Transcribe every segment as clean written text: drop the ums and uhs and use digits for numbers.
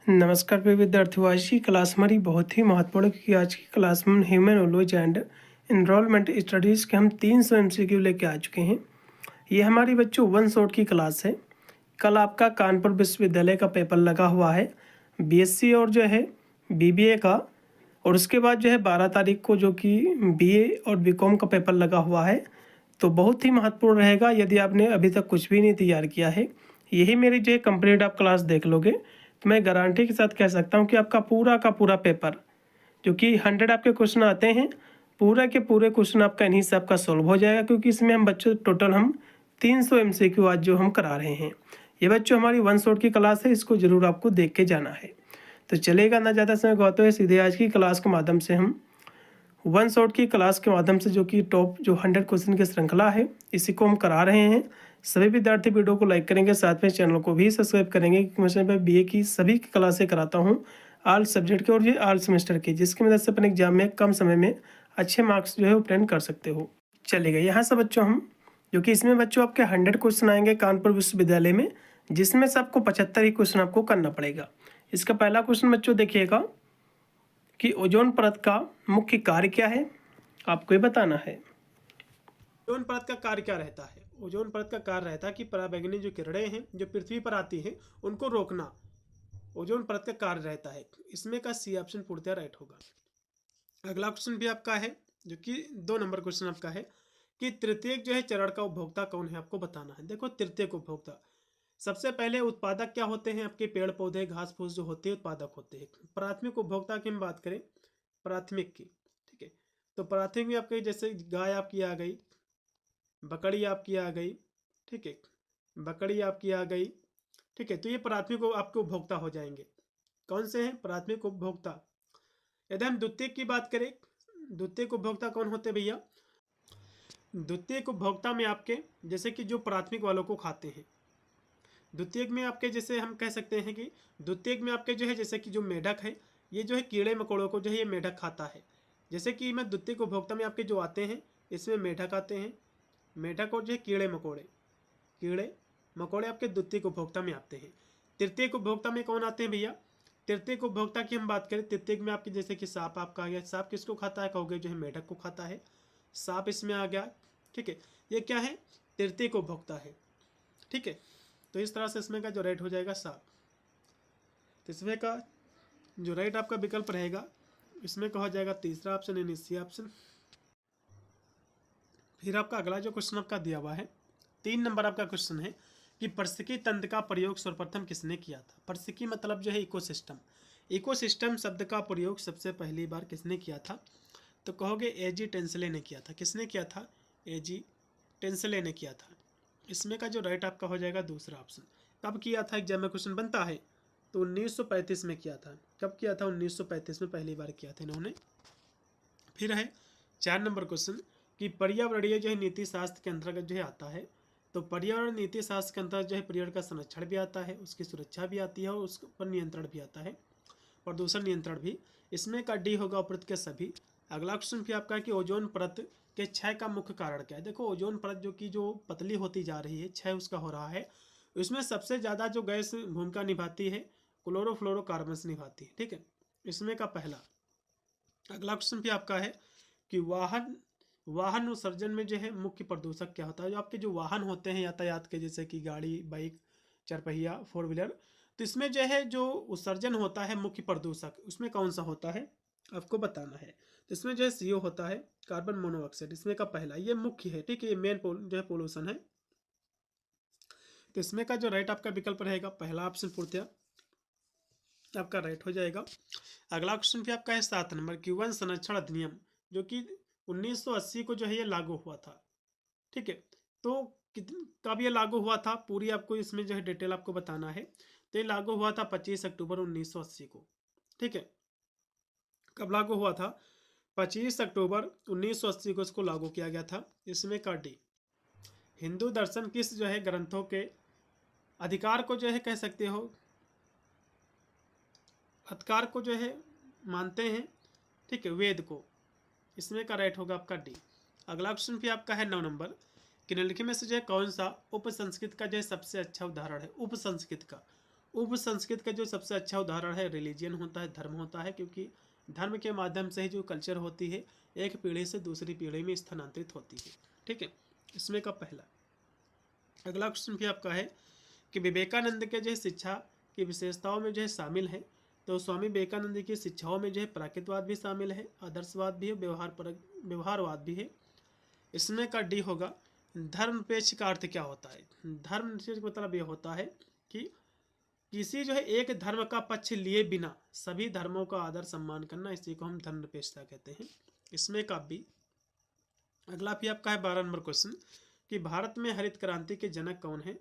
नमस्कार प्रिय विद्यार्थियों। आज की क्लास हमारी बहुत ही महत्वपूर्ण, क्योंकि आज की क्लास में ह्यूमनोलॉजी एंड एनरोलमेंट स्टडीज़ के हम 300 MCQ लेके आ चुके हैं। ये हमारी बच्चों वन शॉट की क्लास है। कल आपका कानपुर विश्वविद्यालय का पेपर लगा हुआ है, BSc और जो है BBA का, और उसके बाद जो है 12 तारीख को जो कि BA और BCom का पेपर लगा हुआ है। तो बहुत ही महत्वपूर्ण रहेगा। यदि आपने अभी तक कुछ भी नहीं तैयार किया है, यही मेरी जो है कंप्लीट आप क्लास देख लोगे, तो मैं गारंटी के साथ कह सकता हूँ कि आपका पूरा का पूरा पेपर, जो कि 100 आपके क्वेश्चन आते हैं, पूरा के पूरे क्वेश्चन आपका इन्हीं से आपका सॉल्व हो जाएगा। क्योंकि इसमें हम बच्चों टोटल हम 300 MCQ आज जो हम करा रहे हैं। ये बच्चों हमारी वन शॉट की क्लास है, इसको ज़रूर आपको देख के जाना है। तो चलेगा ना ज़्यादा समय गवाते हुए सीधे आज की क्लास के माध्यम से हम वन शॉट की क्लास के माध्यम से जो कि टॉप जो 100 क्वेश्चन की श्रृंखला है, इसी को हम करा रहे हैं। सभी विद्यार्थी वीडियो को लाइक करेंगे, साथ में चैनल को भी सब्सक्राइब करेंगे, क्योंकि मैं BA की सभी क्लासें कराता हूँ, ऑल सब्जेक्ट के और ये ऑल सेमेस्टर के, जिसकी मदद से अपने एग्जाम में कम समय में अच्छे मार्क्स जो है ऑब्टेन कर सकते हो। चलेगा यहाँ से बच्चों हम, जो कि इसमें बच्चों आपके 100 क्वेश्चन आएंगे कानपुर विश्वविद्यालय में, जिसमें से आपको 75 ही क्वेश्चन आपको करना पड़ेगा। इसका पहला क्वेश्चन बच्चों देखिएगा कि ओजोन परत का मुख्य कार्य क्या है, आपको ये बताना है। ओजोन परत का कार्य क्या रहता है? ओजोन परत का कार्य रहता है कि पराबैंगनी जो किरणें हैं जो पृथ्वी पर आती हैं उनको रोकना ओजोन परत का कार्य रहता है। इसमें का सी ऑप्शन पूर्णतः राइट होगा। अगला क्वेश्चन भी आपका है, जो कि 2 नंबर क्वेश्चन आपका है कि तृतीयक जो है चरण का उपभोक्ता कौन है, आपको बताना है। देखो, तृतीयक उपभोक्ता सबसे पहले उत्पादक क्या होते हैं? आपके पेड़ पौधे घास फूस जो होते हैं उत्पादक होते हैं। प्राथमिक उपभोक्ता की हम बात करें, प्राथमिक की, ठीक है, तो प्राथमिक में आपके जैसे गाय आपकी आ गई, बकरी आपकी आ गई, ठीक है, बकरी आपकी आ गई, ठीक है, तो ये प्राथमिक आपके उपभोक्ता हो जाएंगे। कौन से हैं प्राथमिक उपभोक्ता? यदि हम द्वितीयक की बात करें, द्वितीयक उपभोक्ता कौन होते हैं भैया? द्वितीयक उपभोक्ता में आपके जैसे कि जो प्राथमिक वालों को खाते हैं। द्वितीयक में आपके जैसे हम कह सकते हैं कि द्वितीयक में आपके जो है जैसे कि जो मेढक है, ये जो है कीड़े मकोड़ों को जो है ये मेढक खाता है। जैसे कि मैं द्वितीयक उपभोक्ता में आपके जो आते हैं, इसमें मेढक आते हैं, मेढक और जो है कीड़े मकोड़े आपके द्वितीयक उपभोक्ता में आते हैं। तृतीयक उपभोक्ता में कौन आते हैं भैया? तृतीयक उपभोक्ता की हम बात करें, तृतीयक में आपके जैसे कि सांप आपका आ गया। सांप किसको खाता है कहोगे? जो है मेढक को खाता है, सांप इसमें आ गया, ठीक है, ये क्या है? तृतीयक उपभोक्ता है, ठीक है। तो इस तरह से इसमें का जो राइट हो जाएगा सांप। तो इसमें का जो राइट आपका विकल्प रहेगा, इसमें का हो जाएगा तीसरा ऑप्शन यानी सी ऑप्शन। फिर आपका अगला जो क्वेश्चन आपका दिया हुआ है, 3 नंबर आपका क्वेश्चन है कि पारिस्थितिकी तंत्र का प्रयोग सर्वप्रथम किसने किया था? पारिस्थितिकी मतलब जो है इकोसिस्टम। इकोसिस्टम शब्द का प्रयोग सबसे पहली बार किसने किया था? तो कहोगे एजी टेंसले ने किया था। किसने किया था? एजी टेंसले ने किया था। इसमें का जो राइट आपका हो जाएगा दूसरा ऑप्शन। कब किया था? एग्जाम में क्वेश्चन बनता है तो 1935 में किया था। कब किया था? 1935 में पहली बार किया था इन्होंने। फिर है 4 नंबर क्वेश्चन कि पर्यावरणीय जो है नीति शास्त्र के अंतर्गत जो है आता है। तो पर्यावरण नीति शास्त्र के अंतर्गत जो है पर्यावरण का संरक्षण भी आता है, उसकी सुरक्षा भी आती है और उस पर नियंत्रण भी आता है, प्रदूषण नियंत्रण भी। इसमें का डी होगा उपरोक्त के सभी। अगला क्वेश्चन भी आपका कि ओजोन परत के क्षय का मुख्य कारण क्या है? देखो, ओजोन परत जो कि जो पतली होती जा रही है, क्षय उसका हो रहा है, इसमें सबसे ज़्यादा जो गैस भूमिका निभाती है क्लोरोफ्लोरोकार्बन निभाती है, ठीक है, इसमें का पहला। अगला क्वेश्चन भी आपका है कि वाहन उत्सर्जन में जो है मुख्य प्रदूषक क्या होता है? जो आपके जो वाहन होते हैं यातायात के, जैसे कि गाड़ी, बाइक, चारपहिया, 4 व्हीलर, तो इसमें जो है जो उत्सर्जन होता है मुख्य प्रदूषक, उसमें कौन सा होता है आपको बताना है। तो इसमें जो है CO होता है, कार्बन मोनोऑक्साइड, इसमें का पहला, ये मुख्य है, ठीक है, ये मेन जो है पोल्यूशन है। तो इसमें का जो राइट आपका विकल्प रहेगा पहला ऑप्शन पूर्णतः आपका राइट हो जाएगा। अगला क्वेश्चन भी आपका है 7 नंबर कि वन संरक्षण अधिनियम जो कि 1980 को जो है ये लागू हुआ था, ठीक है, तो कब ये लागू हुआ था पूरी आपको इसमें जो है डिटेल आपको बताना है। तो ये लागू हुआ था 25 अक्टूबर 1980 को, ठीक है। कब लागू हुआ था? 25 अक्टूबर 1980 को इसको लागू किया गया था। इसमें का डी। हिंदू दर्शन किस जो है ग्रंथों के अधिकार को जो है कह सकते हो, अधिकार को जो है मानते हैं, ठीक है, वेद को। इसमें का राइट होगा आपका डी। अगला क्वेश्चन भी आपका है 9 नंबर कि निम्नलिखित में से जो है कौन सा उपसंस्कृत का जो है सबसे अच्छा उदाहरण है? उपसंस्कृत का, उप संस्कृति का जो सबसे अच्छा उदाहरण है रिलीजियन होता है, धर्म होता है, क्योंकि धर्म के माध्यम से ही जो कल्चर होती है एक पीढ़ी से दूसरी पीढ़ी में स्थानांतरित होती है। ठीक है, इसमें का पहला। अगला क्वेश्चन भी आपका है कि विवेकानंद के जो है शिक्षा की विशेषताओं में जो है शामिल है, तो स्वामी विवेकानंद की शिक्षाओं में जो है प्राकृतवाद भी शामिल है, आदर्शवाद भी है, व्यवहारवाद भी है। इसमें का डी होगा धर्मनिरपेक्ष का अर्थ क्या होता है। धर्मनिरपेक्ष का मतलब ये होता है कि किसी जो है एक धर्म का पक्ष लिए बिना सभी धर्मों का आदर सम्मान करना, इसी को हम धर्मनिरपेक्षता कहते हैं। इसमें का बी। अगला भी आपका है 12 नंबर क्वेश्चन कि भारत में हरित क्रांति के जनक कौन है,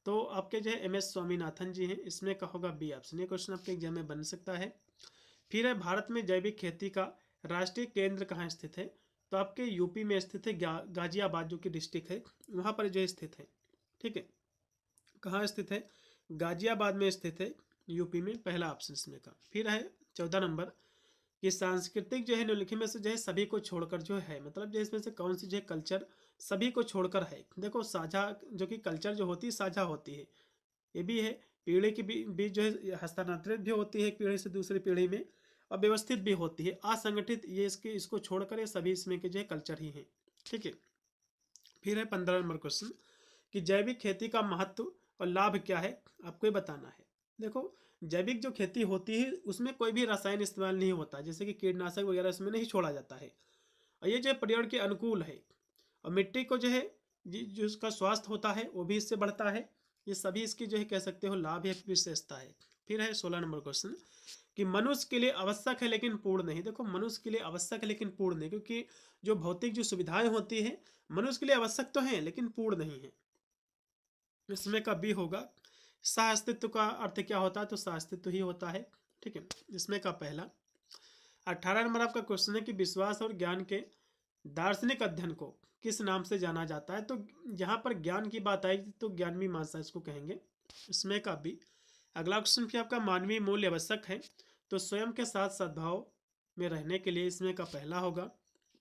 तो आपके जो है MS स्वामीनाथन जी हैं। इसमें का होगा बी ऑप्शन। ये क्वेश्चन आपके एग्जाम में बन सकता है। फिर है भारत में जैविक खेती का राष्ट्रीय केंद्र कहाँ स्थित है, तो आपके यूपी में स्थित है, गाजियाबाद जो कि डिस्ट्रिक्ट है वहाँ पर जो स्थित है। ठीक है, कहाँ स्थित है, गाजियाबाद में स्थित है, यूपी में, पहला ऑप्शन इसमें का। फिर है 14 नंबर कि सांस्कृतिक जो है निम्नलिखित में से जो है सभी को छोड़कर जो है, मतलब जो इसमें से कौन सी जो है कल्चर सभी को छोड़कर है। देखो साझा जो कि कल्चर जो होती है साझा होती है, ये भी है, पीढ़ी के बीच जो है हस्तांतरित भी होती है एक पीढ़ी से दूसरी पीढ़ी में, और व्यवस्थित भी होती है। असंगठित ये इसको छोड़कर ये सभी इसमें के जो है कल्चर ही हैं। ठीक है, फिर है 15 नंबर क्वेश्चन कि जैविक खेती का महत्व और लाभ क्या है, आपको ये बताना है। देखो जैविक जो खेती होती है उसमें कोई भी रसायन इस्तेमाल नहीं होता, जैसे कि कीटनाशक वगैरह इसमें नहीं छोड़ा जाता है, और ये जो है पर्यावरण के अनुकूल है, और मिट्टी को जो है जो उसका स्वास्थ्य होता है वो भी इससे बढ़ता है। ये सभी इसकी जो है कह सकते हो लाभ या विशेषता है। फिर है 16 नंबर क्वेश्चन कि मनुष्य के लिए आवश्यक है लेकिन पूर्ण नहीं। देखो मनुष्य के लिए आवश्यक है लेकिन पूर्ण नहीं, क्योंकि जो भौतिक जो सुविधाएं होती है मनुष्य के लिए आवश्यक तो हैं लेकिन पूर्ण नहीं है। इसमें का बी होगा सह अस्तित्व का अर्थ क्या होता है, तो सह अस्तित्व ही होता है। ठीक है, इसमें का पहला। 18 नंबर आपका क्वेश्चन है कि विश्वास और ज्ञान के दार्शनिक अध्ययन को किस नाम से जाना जाता है, तो यहाँ पर ज्ञान की बात आएगी तो ज्ञान मीमांसा इसको कहेंगे। इसमें का भी। अगला क्वेश्चन भी आपका मानवीय मूल्य आवश्यक है, तो स्वयं के साथ सद्भाव में रहने के लिए, इसमें का पहला होगा।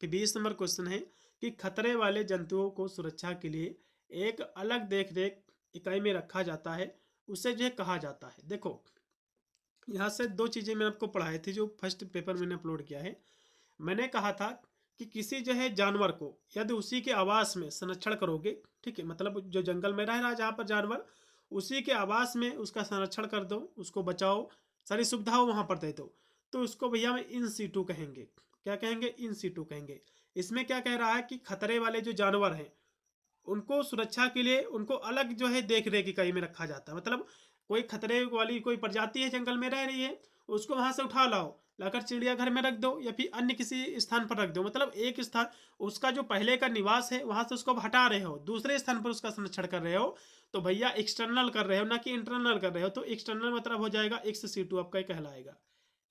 फिर 20 नंबर क्वेश्चन है कि खतरे वाले जंतुओं को सुरक्षा के लिए एक अलग देख रेख इकाई में रखा जाता है, उसे जो है कहा जाता है। देखो यहाँ से दो चीज़ें मैंने आपको पढ़ाई थी जो फर्स्ट पेपर मैंने अपलोड किया है। मैंने कहा था कि किसी जो है जानवर को यदि उसी के आवास में संरक्षण करोगे, ठीक है, मतलब जो जंगल में रह रहा है जहाँ पर जानवर, उसी के आवास में उसका संरक्षण कर दो, उसको बचाओ, सारी सुविधाओं वहाँ पर दे दो, तो उसको भैया में इन सीटू कहेंगे। क्या कहेंगे, इन सीटू कहेंगे। इसमें क्या कह रहा है कि खतरे वाले जो जानवर हैं उनको सुरक्षा के लिए उनको अलग जो है देख रेख इकाई में रखा जाता है। मतलब कोई खतरे वाली कोई प्रजाति है जंगल में रह रही है, उसको वहां से उठा लाओ, लाकर चिड़ियाघर में रख दो या फिर अन्य किसी स्थान पर रख दो। मतलब एक स्थान उसका जो पहले का निवास है वहां से उसको हटा रहे हो, दूसरे स्थान पर उसका संरक्षण कर रहे हो, तो भैया एक्सटर्नल कर रहे हो ना कि इंटरनल कर रहे हो। तो एक्सटर्नल मतलब हो जाएगा एक्स सीटू आपका कहलाएगा।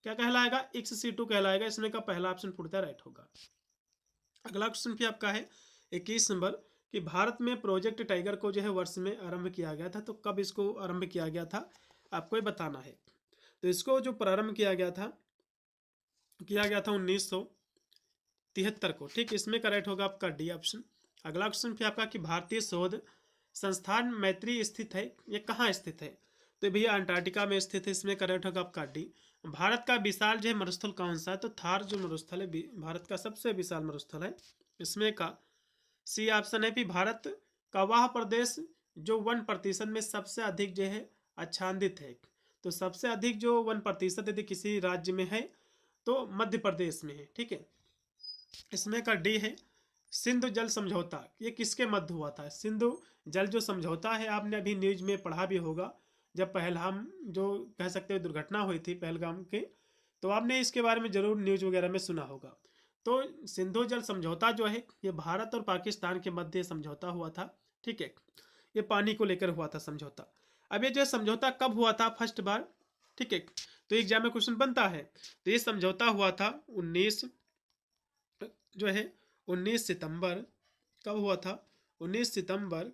क्या कहलाएगा, एक्स सीटू कहलाएगा। इसमें का पहला ऑप्शन पूर्णतः राइट होगा। अगला क्वेश्चन भी आपका है 21 नंबर कि भारत में प्रोजेक्ट टाइगर को जो है वर्ष में आरंभ किया गया था, तो कब इसको आरंभ किया गया था आपको ये बताना है। तो इसको जो प्रारंभ किया गया था 1973 को। ठीक, इसमें करेक्ट होगा आपका डी ऑप्शन। अगला क्वेश्चन भी आपका कि भारतीय शोध संस्थान मैत्री स्थित है, ये कहाँ स्थित है, तो भैया अंटार्कटिका में स्थित है। इसमें करेक्ट होगा आपका डी। भारत का विशाल जो है मरुस्थल कौन सा है, तो थार जो मरुस्थल है भारत का सबसे विशाल मरुस्थल है। इसमें का सी ऑप्शन है कि भारत का वह प्रदेश जो 1% में सबसे अधिक जो है आच्छादित है, तो सबसे अधिक जो 1% यदि किसी राज्य में है तो मध्य प्रदेश में है। ठीक है, इसमें का डी है सिंधु जल समझौता, ये किसके मध्य हुआ था। सिंधु जल जो समझौता है आपने अभी न्यूज में पढ़ा भी होगा, जब पहलगाम जो कह सकते हो दुर्घटना हुई थी पहलगाम के, तो आपने इसके बारे में जरूर न्यूज वगैरह में सुना होगा। तो सिंधु जल समझौता जो है ये भारत और पाकिस्तान के मध्य समझौता हुआ था। ठीक है, ये पानी को लेकर हुआ था समझौता। अब ये जो समझौता कब हुआ था फर्स्ट बार, ठीक है, तो एग्जाम में क्वेश्चन बनता है। तो ये समझौता हुआ था 19 सितंबर, कब हुआ था, 19 सितंबर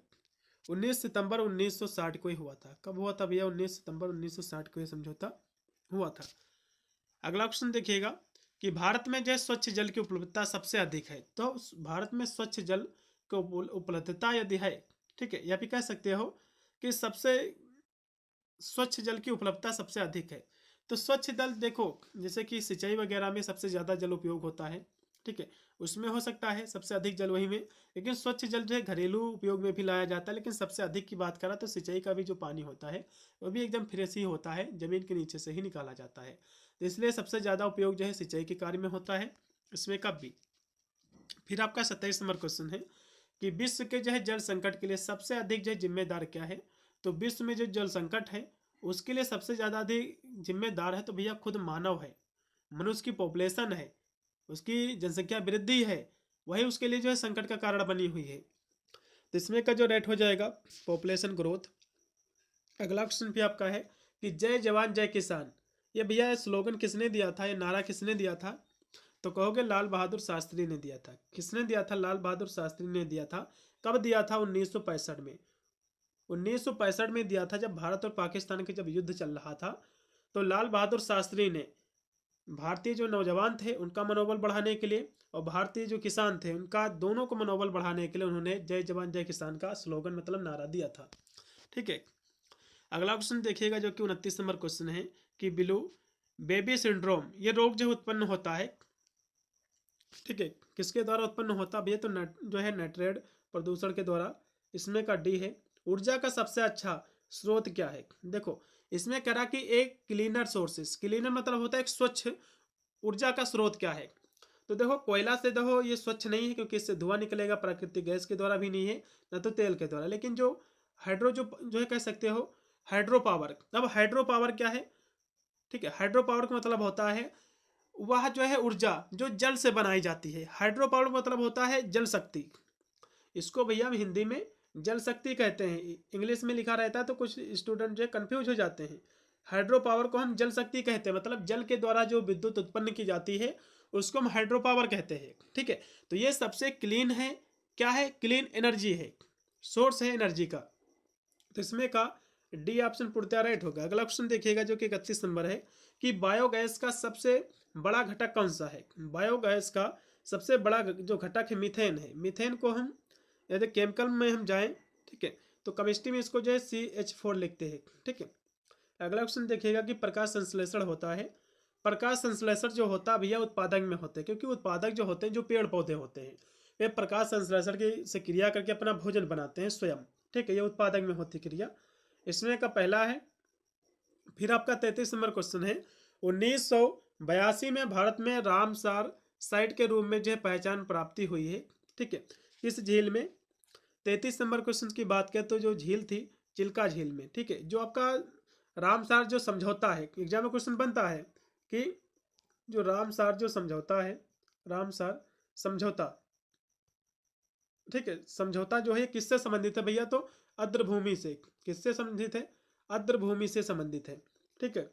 1960 को ही हुआ था। कब हुआ था भैया, 19 सितंबर 1960 को ये समझौता हुआ था। अगला क्वेश्चन देखिएगा कि भारत में जो स्वच्छ जल की उपलब्धता सबसे अधिक है, तो भारत में स्वच्छ जल की उपलब्धता यदि है, ठीक है, या फिर कह सकते हो कि सबसे स्वच्छ जल की उपलब्धता सबसे अधिक है। तो स्वच्छ जल देखो, जैसे कि सिंचाई वगैरह में सबसे ज़्यादा जल उपयोग होता है, ठीक है, उसमें हो सकता है सबसे अधिक जल वही में। लेकिन स्वच्छ जल जो है घरेलू उपयोग में भी लाया जाता है, लेकिन सबसे अधिक की बात करा तो सिंचाई का भी जो पानी होता है वो भी एकदम फ्रेश ही होता है, ज़मीन के नीचे से ही निकाला जाता है। तो इसलिए सबसे ज़्यादा उपयोग जो है सिंचाई के कार्य में होता है, इसमें कब भी। फिर आपका 27 नंबर क्वेश्चन है कि विश्व के जो है जल संकट के लिए सबसे अधिक जो है जिम्मेदार क्या है। तो विश्व में जो जल संकट है उसके लिए सबसे ज़्यादा अधिक जिम्मेदार है तो भैया खुद मानव है, मनुष्य की पॉपुलेशन है, उसकी जनसंख्या वृद्धि है, वही उसके लिए जो है संकट का कारण बनी हुई है। तो इसमें का जो रेट हो जाएगा पॉपुलेशन ग्रोथ। अगला क्वेश्चन भी आपका है कि जय जवान जय किसान, ये भैया स्लोगन किसने दिया था, ये नारा किसने दिया था। तो कहोगे लाल बहादुर शास्त्री ने दिया था। किसने दिया था, लाल बहादुर शास्त्री ने दिया था। कब दिया था, 1965 में। 1965 में दिया था, जब भारत और पाकिस्तान के जब युद्ध चल रहा था। तो लाल बहादुर शास्त्री ने भारतीय जो नौजवान थे उनका मनोबल बढ़ाने के लिए और भारतीय जो किसान थे उनका दोनों को मनोबल बढ़ाने के लिए उन्होंने जय जवान जय किसान का स्लोगन मतलब नारा दिया था, ठीक है। अगला क्वेश्चन देखिएगा जो कि 29 नंबर क्वेश्चन है कि ब्लू बेबी सिंड्रोम, ये रोग जो उत्पन्न होता है, ठीक है, किसके द्वारा उत्पन्न होता है भैया, तो जो है नाइट्रेट प्रदूषण के द्वारा। इसमें का डी है ऊर्जा का सबसे अच्छा स्रोत क्या है। देखो इसमें कह रहा कि एक क्लीनर सोर्सेस, क्लीनर मतलब होता है एक स्वच्छ ऊर्जा का स्रोत क्या है। तो देखो कोयला से देखो ये स्वच्छ नहीं है क्योंकि इससे धुआं निकलेगा, प्राकृतिक गैस के द्वारा भी नहीं है, न तो तेल के द्वारा। लेकिन जो हाइड्रो जो है कह सकते हो हाइड्रो पावर। अब हाइड्रो पावर क्या है, ठीक है, हाइड्रो पावर का मतलब होता है वह जो है ऊर्जा जो जल से बनाई जाती है। हाइड्रो पावर का मतलब होता है जल शक्ति। इसको भैया हम हिंदी में जल शक्ति कहते हैं, इंग्लिश में लिखा रहता है तो कुछ स्टूडेंट जो है कंफ्यूज हो जाते हैं। हाइड्रो पावर को हम जल शक्ति कहते हैं, मतलब जल के द्वारा जो विद्युत उत्पन्न की जाती है उसको हम हाइड्रो पावर कहते हैं, ठीक है। तो ये सबसे क्लीन है, क्या है, क्लीन एनर्जी है, सोर्स है एनर्जी का। तो इसमें का डी ऑप्शन पूर्णतः राइट होगा। अगला क्वेश्चन देखिएगा जो कि 31 नंबर है कि बायोगैस का सबसे बड़ा घटक कौन सा है। बायोगैस का सबसे बड़ा जो घटक है मीथेन है। मीथेन को हम यदि केमिकल में हम जाएं, ठीक है, तो केमिस्ट्री में इसको जो है CH4 लिखते हैं, ठीक है। अगला क्वेश्चन देखिएगा कि प्रकाश संश्लेषण होता है। प्रकाश संश्लेषण जो होता है भैया उत्पादक में होते हैं, क्योंकि उत्पादक जो होते हैं जो पेड़ पौधे होते हैं वे प्रकाश संश्लेषण की से क्रिया करके अपना भोजन बनाते हैं स्वयं, ठीक है, ये उत्पादक में होती क्रिया। इसमें का पहला है। फिर आपका 33 नंबर क्वेश्चन है 1982 में भारत में रामसार साइट के रूप में जो है पहचान प्राप्ति हुई है, ठीक है। इस झील में 33 नंबर क्वेश्चन की बात करें तो जो झील थी चिल्का झील में, ठीक है, जो आपका रामसार जो समझौता है, एग्जाम में क्वेश्चन बनता है कि जो रामसार जो समझौता है, रामसार समझौता, ठीक है, समझौता जो है किससे संबंधित है भैया, तो आर्द्रभूमि से। किससे संबंधित है, आर्द्रभूमि से संबंधित है, ठीक है।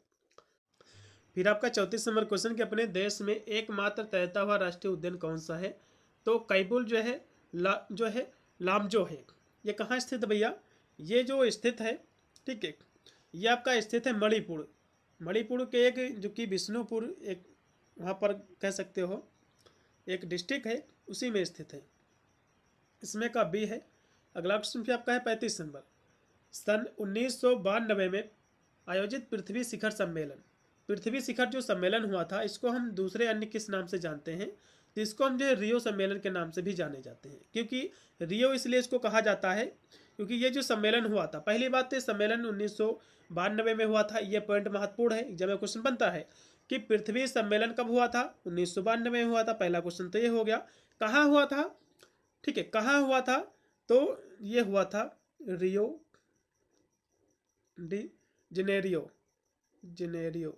फिर आपका 34 नंबर क्वेश्चन कि अपने देश में एकमात्र तैरता हुआ राष्ट्रीय उद्यान कौन सा है। तो कैबुल जो है जो है लामजो है। ये कहाँ स्थित है भैया, ये जो स्थित है, ठीक है, ये आपका स्थित है मणिपुर। मणिपुर के एक जो कि बिष्णुपुर एक वहाँ पर कह सकते हो एक डिस्ट्रिक्ट है, उसी में स्थित है। इसमें का बी है। अगला क्वेश्चन भी आपका है 35 नंबर। सन 1992 में आयोजित पृथ्वी शिखर सम्मेलन, पृथ्वी शिखर जो सम्मेलन हुआ था इसको हम दूसरे अन्य किस नाम से जानते हैं, तो इसको हम जो है रियो सम्मेलन के नाम से भी जाने जाते हैं। क्योंकि रियो इसलिए इसको कहा जाता है क्योंकि ये जो सम्मेलन हुआ था, पहली बात तो सम्मेलन 1992 में हुआ था, ये पॉइंट महत्वपूर्ण है, जब क्वेश्चन बनता है कि पृथ्वी सम्मेलन कब हुआ था, 1992 में हुआ था। पहला क्वेश्चन तो ये हो गया। कहाँ हुआ था, ठीक है, कहाँ हुआ था, तो ये हुआ था रियो डी जनेरियो, जनेरियो।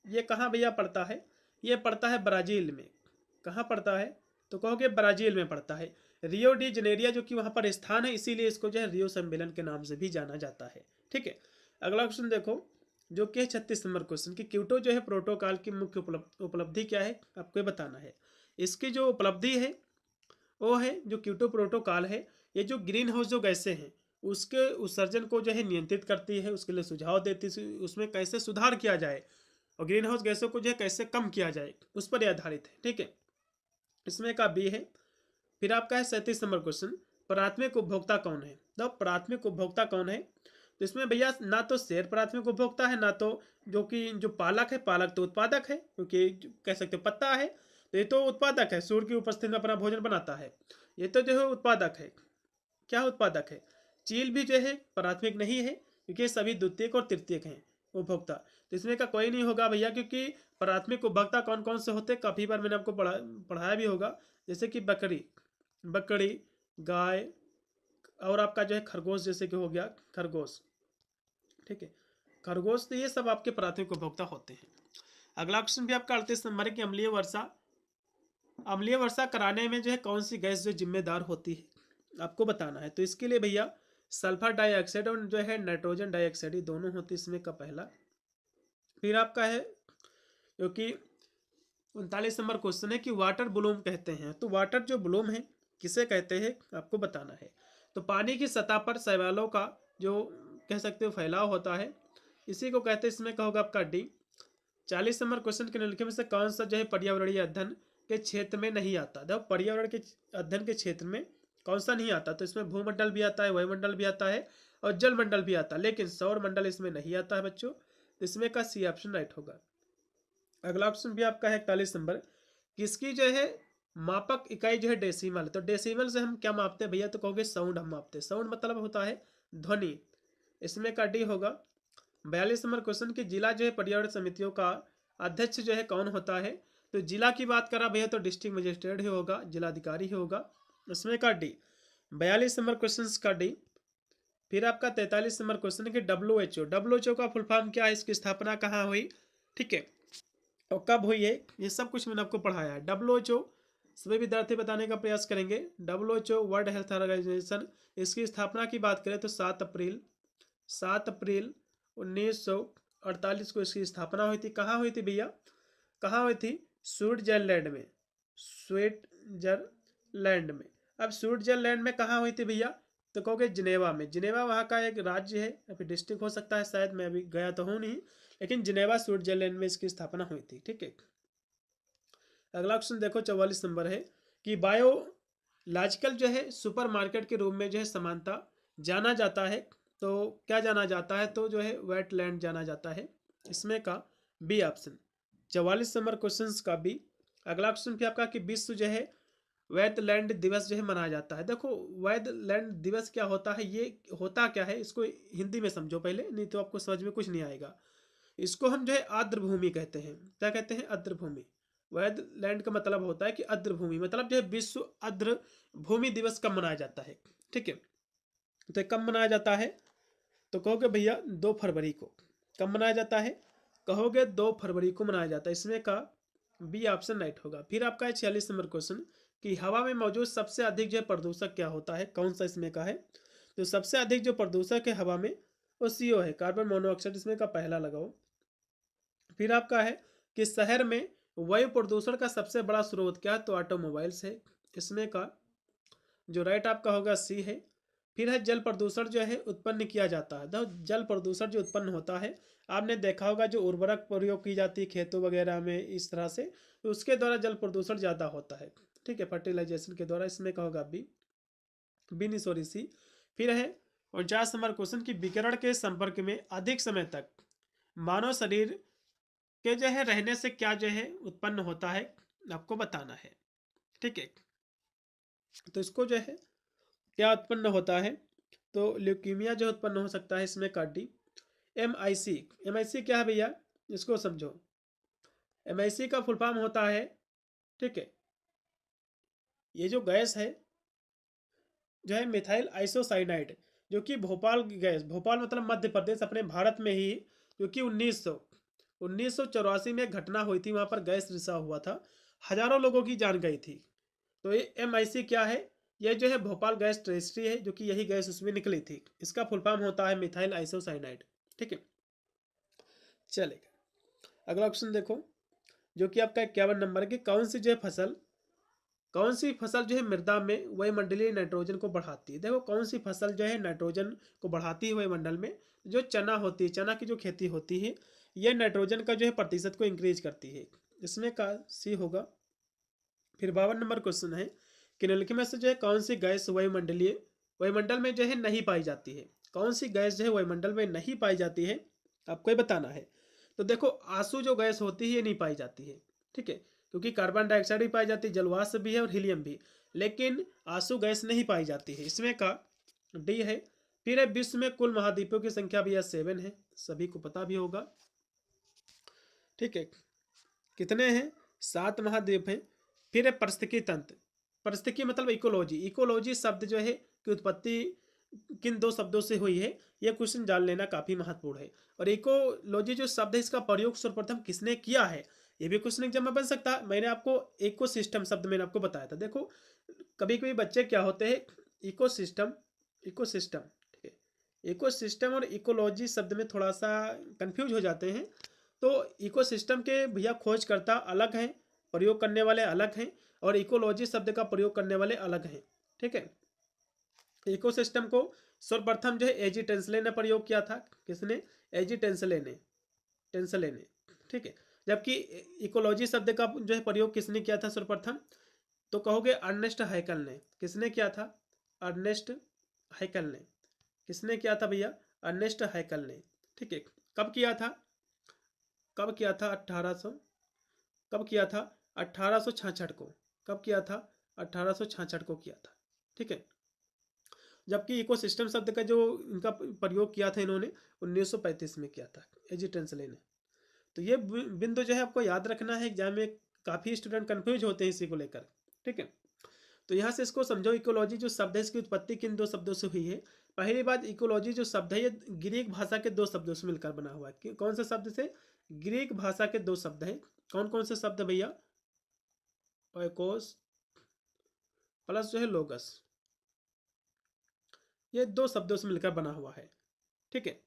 ये कहाँ भैया पड़ता है, ये पड़ता है ब्राज़ील में। कहाँ पड़ता है, तो कहोगे ब्राज़ील में पड़ता है। रियो डी जनेरिया जो कि वहाँ पर स्थान है, इसीलिए इसको जो है रियो सम्मेलन के नाम से भी जाना जाता है, ठीक है। अगला क्वेश्चन देखो जो कि 36 नंबर क्वेश्चन कि क्योटो जो है प्रोटोकॉल की मुख्य उपलब्धि क्या है, आपको ये बताना है। इसकी जो उपलब्धि है वो है जो क्योटो प्रोटोकॉल है, ये जो ग्रीन हाउस जो गैसें हैं उसके उत्सर्जन को जो है नियंत्रित करती है, उसके लिए सुझाव देती है, उसमें कैसे सुधार किया जाए और ग्रीन हाउस गैसों को जो है कैसे कम किया जाए उस पर आधारित है, ठीक है। इसमें का बी है। फिर आपका है 37 नंबर क्वेश्चन प्राथमिक उपभोक्ता कौन है। तो प्राथमिक उपभोक्ता कौन है, तो इसमें भैया ना तो शेर प्राथमिक उपभोक्ता है, ना तो जो पालक है, पालक तो उत्पादक है, क्योंकि कह सकते हो पत्ता है, तो ये तो उत्पादक है, सूर्य की उपस्थिति में अपना भोजन बनाता है, ये तो जो है उत्पादक है। क्या उत्पादक है? चील भी जो है प्राथमिक नहीं है, क्योंकि सभी द्वितीयक और तृतीयक हैं उपभोक्ता। तो इसमें का कोई नहीं होगा भैया, क्योंकि प्राथमिक उपभोक्ता कौन कौन से होते हैं काफ़ी बार मैंने आपको पढ़ाया भी होगा, जैसे कि बकरी, गाय, और आपका जो है खरगोश, जैसे कि हो गया खरगोश, ठीक है, खरगोश। तो ये सब आपके प्राथमिक उपभोक्ता होते हैं। अगला क्वेश्चन भी आपका 38 नंबर है कि अम्लीय वर्षा कराने में जो है कौन सी गैस जो जिम्मेदार होती है, आपको बताना है। तो इसके लिए भैया सल्फर डाइऑक्साइड और जो है नाइट्रोजन डाइऑक्साइड, ये दोनों होती है इसमें का पहला। फिर आपका है क्योंकि 39 नंबर क्वेश्चन है कि वाटर ब्लूम कहते हैं, तो वाटर जो ब्लूम है किसे कहते हैं आपको बताना है। तो पानी की सतह पर शैवालों का जो कह सकते हो फैलाव होता है, इसी को कहते हैं। इसमें कहोगे आपका डी। 40 नंबर क्वेश्चन के निम्नलिखित में से कौन सा जो है पर्यावरणीय अध्ययन के क्षेत्र में नहीं आता। देखो पर्यावरण के अध्ययन के क्षेत्र में कौन सा नहीं आता, तो इसमें भूमंडल भी आता है, वायुमंडल भी आता है और जलमंडल भी आता है, लेकिन सौर मंडल इसमें नहीं आता है बच्चों। इसमें का सी ऑप्शन राइट होगा। अगला ऑप्शन भी आपका है 41 नंबर, किसकी जो है मापक इकाई जो है डेसिमल। तो डेसिमल से हम क्या मापते हैं भैया, तो कहोगे साउंड हम मापते हैं। साउंड मतलब होता है ध्वनि, इसमें का डी होगा। 42 नंबर क्वेश्चन की जिला जो है पर्यावरण समितियों का अध्यक्ष जो है कौन होता है। तो जिला की बात करा भैया तो डिस्ट्रिक्ट मजिस्ट्रेट ही होगा, जिलाधिकारी ही होगा, इसमें का डी। 42 नंबर क्वेश्चन का डी। फिर आपका 43 नंबर क्वेश्चन है कि WHO का फुल फॉर्म क्या है, इसकी स्थापना कहाँ हुई, ठीक है, और कब हुई है, ये सब कुछ मैंने आपको पढ़ाया है। WHO सभी विद्यार्थी बताने का प्रयास करेंगे। WHO वर्ल्ड हेल्थ ऑर्गेनाइजेशन, इसकी स्थापना की बात करें तो 7 अप्रैल 1948 को इसकी स्थापना हुई थी। कहाँ हुई थी भैया, कहाँ हुई थी, स्विट्जरलैंड में। अब स्विट्जरलैंड में कहाँ हुई थी भैया, तो कहोगे जिनेवा में। जिनेवा वहाँ का एक राज्य है या फिर डिस्ट्रिक्ट हो सकता है, शायद मैं अभी गया तो हूँ नहीं, लेकिन जिनेवा स्विट्जरलैंड में इसकी स्थापना हुई थी, ठीक है। अगला क्वेश्चन देखो 44 नंबर है कि बायोलॉजिकल जो है सुपरमार्केट के रूप में जो है समानता जाना जाता है, तो क्या जाना जाता है, तो जो है वेटलैंड जाना जाता है, इसमें का बी ऑप्शन। 44 नंबर क्वेश्चन का बी। अगला क्वेश्चन भी आपका कि विश्व जो है वेटलैंड दिवस जो है मनाया जाता है। देखो वेटलैंड दिवस क्या होता है, ये होता क्या है, इसको हिंदी में समझो पहले, नहीं तो आपको समझ में कुछ नहीं आएगा। इसको हम जो है आर्द्र भूमि कहते हैं। क्या कहते हैं, आर्द्र भूमि। वेटलैंड का मतलब होता है कि आर्द्र भूमि, मतलब जो है विश्व आर्द्र भूमि दिवस कब मनाया जाता है, ठीक है। तो कब मनाया जाता है, तो कहोगे भैया 2 फरवरी को। कब मनाया जाता है, कहोगे 2 फरवरी को मनाया जाता है, इसमें का बी ऑप्शन राइट होगा। फिर आपका है 46 नंबर क्वेश्चन कि हवा में मौजूद सबसे अधिक जो प्रदूषक क्या होता है, कौन सा इसमें का है। तो सबसे अधिक जो प्रदूषक है हवा में वो CO है, कार्बन मोनोऑक्साइड, इसमें का पहला लगाओ। फिर आपका है कि शहर में वायु प्रदूषण का सबसे बड़ा स्रोत क्या है, तो ऑटोमोबाइल्स है, इसमें का जो राइट आपका होगा सी है। फिर है जल प्रदूषण जो है उत्पन्न किया जाता है। तो जल प्रदूषण जो उत्पन्न होता है, आपने देखा होगा जो उर्वरक प्रयोग की जाती है खेतों वगैरह में इस तरह से, तो उसके द्वारा जल प्रदूषण ज़्यादा होता है, ठीक है, फर्टिलाइजेशन के द्वारा, इसमें का होगा बी नहीं सॉरी सी। फिर है 49 नंबर क्वेश्चन की विकिरण के संपर्क में अधिक समय तक मानव शरीर के जो है रहने से क्या जो है उत्पन्न होता है, आपको बताना है, ठीक है। तो इसको जो है क्या उत्पन्न होता है, तो ल्यूकीमिया जो उत्पन्न हो सकता है, इसमें का डी। MIC क्या है भैया, इसको समझो। MIC का फुल फॉर्म होता है, ठीक है, ये जो गैस है जो है मिथाइल आइसोसाइनाइड, जो कि भोपाल की गैस, भोपाल मतलब मध्य प्रदेश अपने भारत में ही, जो कि 1984 में एक घटना हुई थी, वहाँ पर गैस रिसाव हुआ था, हजारों लोगों की जान गई थी। तो ये MIC क्या है, ये जो है भोपाल गैस ट्रेजरी है, जो कि यही गैस उसमें निकली थी, इसका फुल फॉर्म होता है मिथाइल आइसोसाइनाइड, ठीक है। चलेगा अगला ऑप्शन देखो, जो कि आपका 51 नंबर की कौन सी फसल जो है मृदा में वायुमंडलीय नाइट्रोजन को बढ़ाती है। देखो कौन सी फसल जो है नाइट्रोजन को बढ़ाती है वायुमंडल में, जो चना होती है, चना की जो खेती होती है, ये नाइट्रोजन का जो है प्रतिशत को इंक्रीज करती है, इसमें का सी होगा। फिर 52 नंबर क्वेश्चन है कि निम्नलिखित में से जो है कौन सी गैस वायुमंडल में जो है नहीं पाई जाती है। कौन सी गैस जो है वायुमंडल में नहीं पाई जाती है, आपको ये बताना है। तो देखो आंसू जो गैस होती है ये नहीं पाई जाती है, ठीक है, क्योंकि कार्बन डाइऑक्साइड भी पाई जाती है, जलवाष्प भी है और हीलियम भी, लेकिन आंसू गैस नहीं पाई जाती है। इसमें का डी है। फिर है विश्व में कुल महाद्वीपों की संख्या भैया 7 है, सभी को पता भी होगा, ठीक है। कितने हैं? 7 महाद्वीप हैं। फिर है पारिस्थितिकी तंत्र। पारिस्थितिकी मतलब इकोलॉजी। इकोलॉजी शब्द जो है की उत्पत्ति किन 2 शब्दों से हुई है, यह क्वेश्चन जान लेना काफी महत्वपूर्ण है। और इकोलॉजी जो शब्द है इसका प्रयोग सर्वप्रथम किसने किया है, ये भी क्वेश्चन एग्जाम में बन सकता है। मैंने आपको इकोसिस्टम शब्द मैंने आपको बताया था। देखो कभी कभी बच्चे क्या होते हैं, इकोसिस्टम इकोसिस्टम ठीक है, इकोसिस्टम और इकोलॉजी शब्द में थोड़ा सा कंफ्यूज हो जाते हैं। तो इकोसिस्टम के भैया खोजकर्ता अलग हैं, प्रयोग करने वाले अलग हैं, और इकोलॉजी शब्द का प्रयोग करने वाले अलग हैं, ठीक है। इकोसिस्टम को सर्वप्रथम जो है एजी टेंसले ने प्रयोग किया था। किसने? एजी टेंसले ने, ठीक है। जबकि इकोलॉजी शब्द का जो है प्रयोग किसने किया था सर्वप्रथम, तो कहोगे अर्नेस्ट हैकल ने। किसने किया था? अर्नेस्ट हैकल ने। किसने किया था भैया? अर्नेस्ट हैकल ने, ठीक है। कब किया था? 1800 कब किया था? 1866 को। कब किया था? 1866 को किया था, ठीक है। जबकि इकोसिस्टम शब्द का जो इनका प्रयोग किया था इन्होंने 1935 में किया था, एजी टेंसले ने। तो ये बिंदु जो है आपको याद रखना है, एग्जाम में काफ़ी स्टूडेंट कंफ्यूज होते हैं इसी को लेकर, ठीक है। तो यहाँ से इसको समझो, इकोलॉजी जो शब्द है इसकी उत्पत्ति किन 2 शब्दों से हुई है। पहली बात, इकोलॉजी जो शब्द है ये ग्रीक भाषा के 2 शब्दों से मिलकर बना हुआ है। कौन से शब्द से? ग्रीक भाषा के 2 शब्द हैं। कौन कौन से शब्द भैया? ओइकोस प्लस जो है लोगस, ये 2 शब्दों से मिलकर बना हुआ है, ठीक है।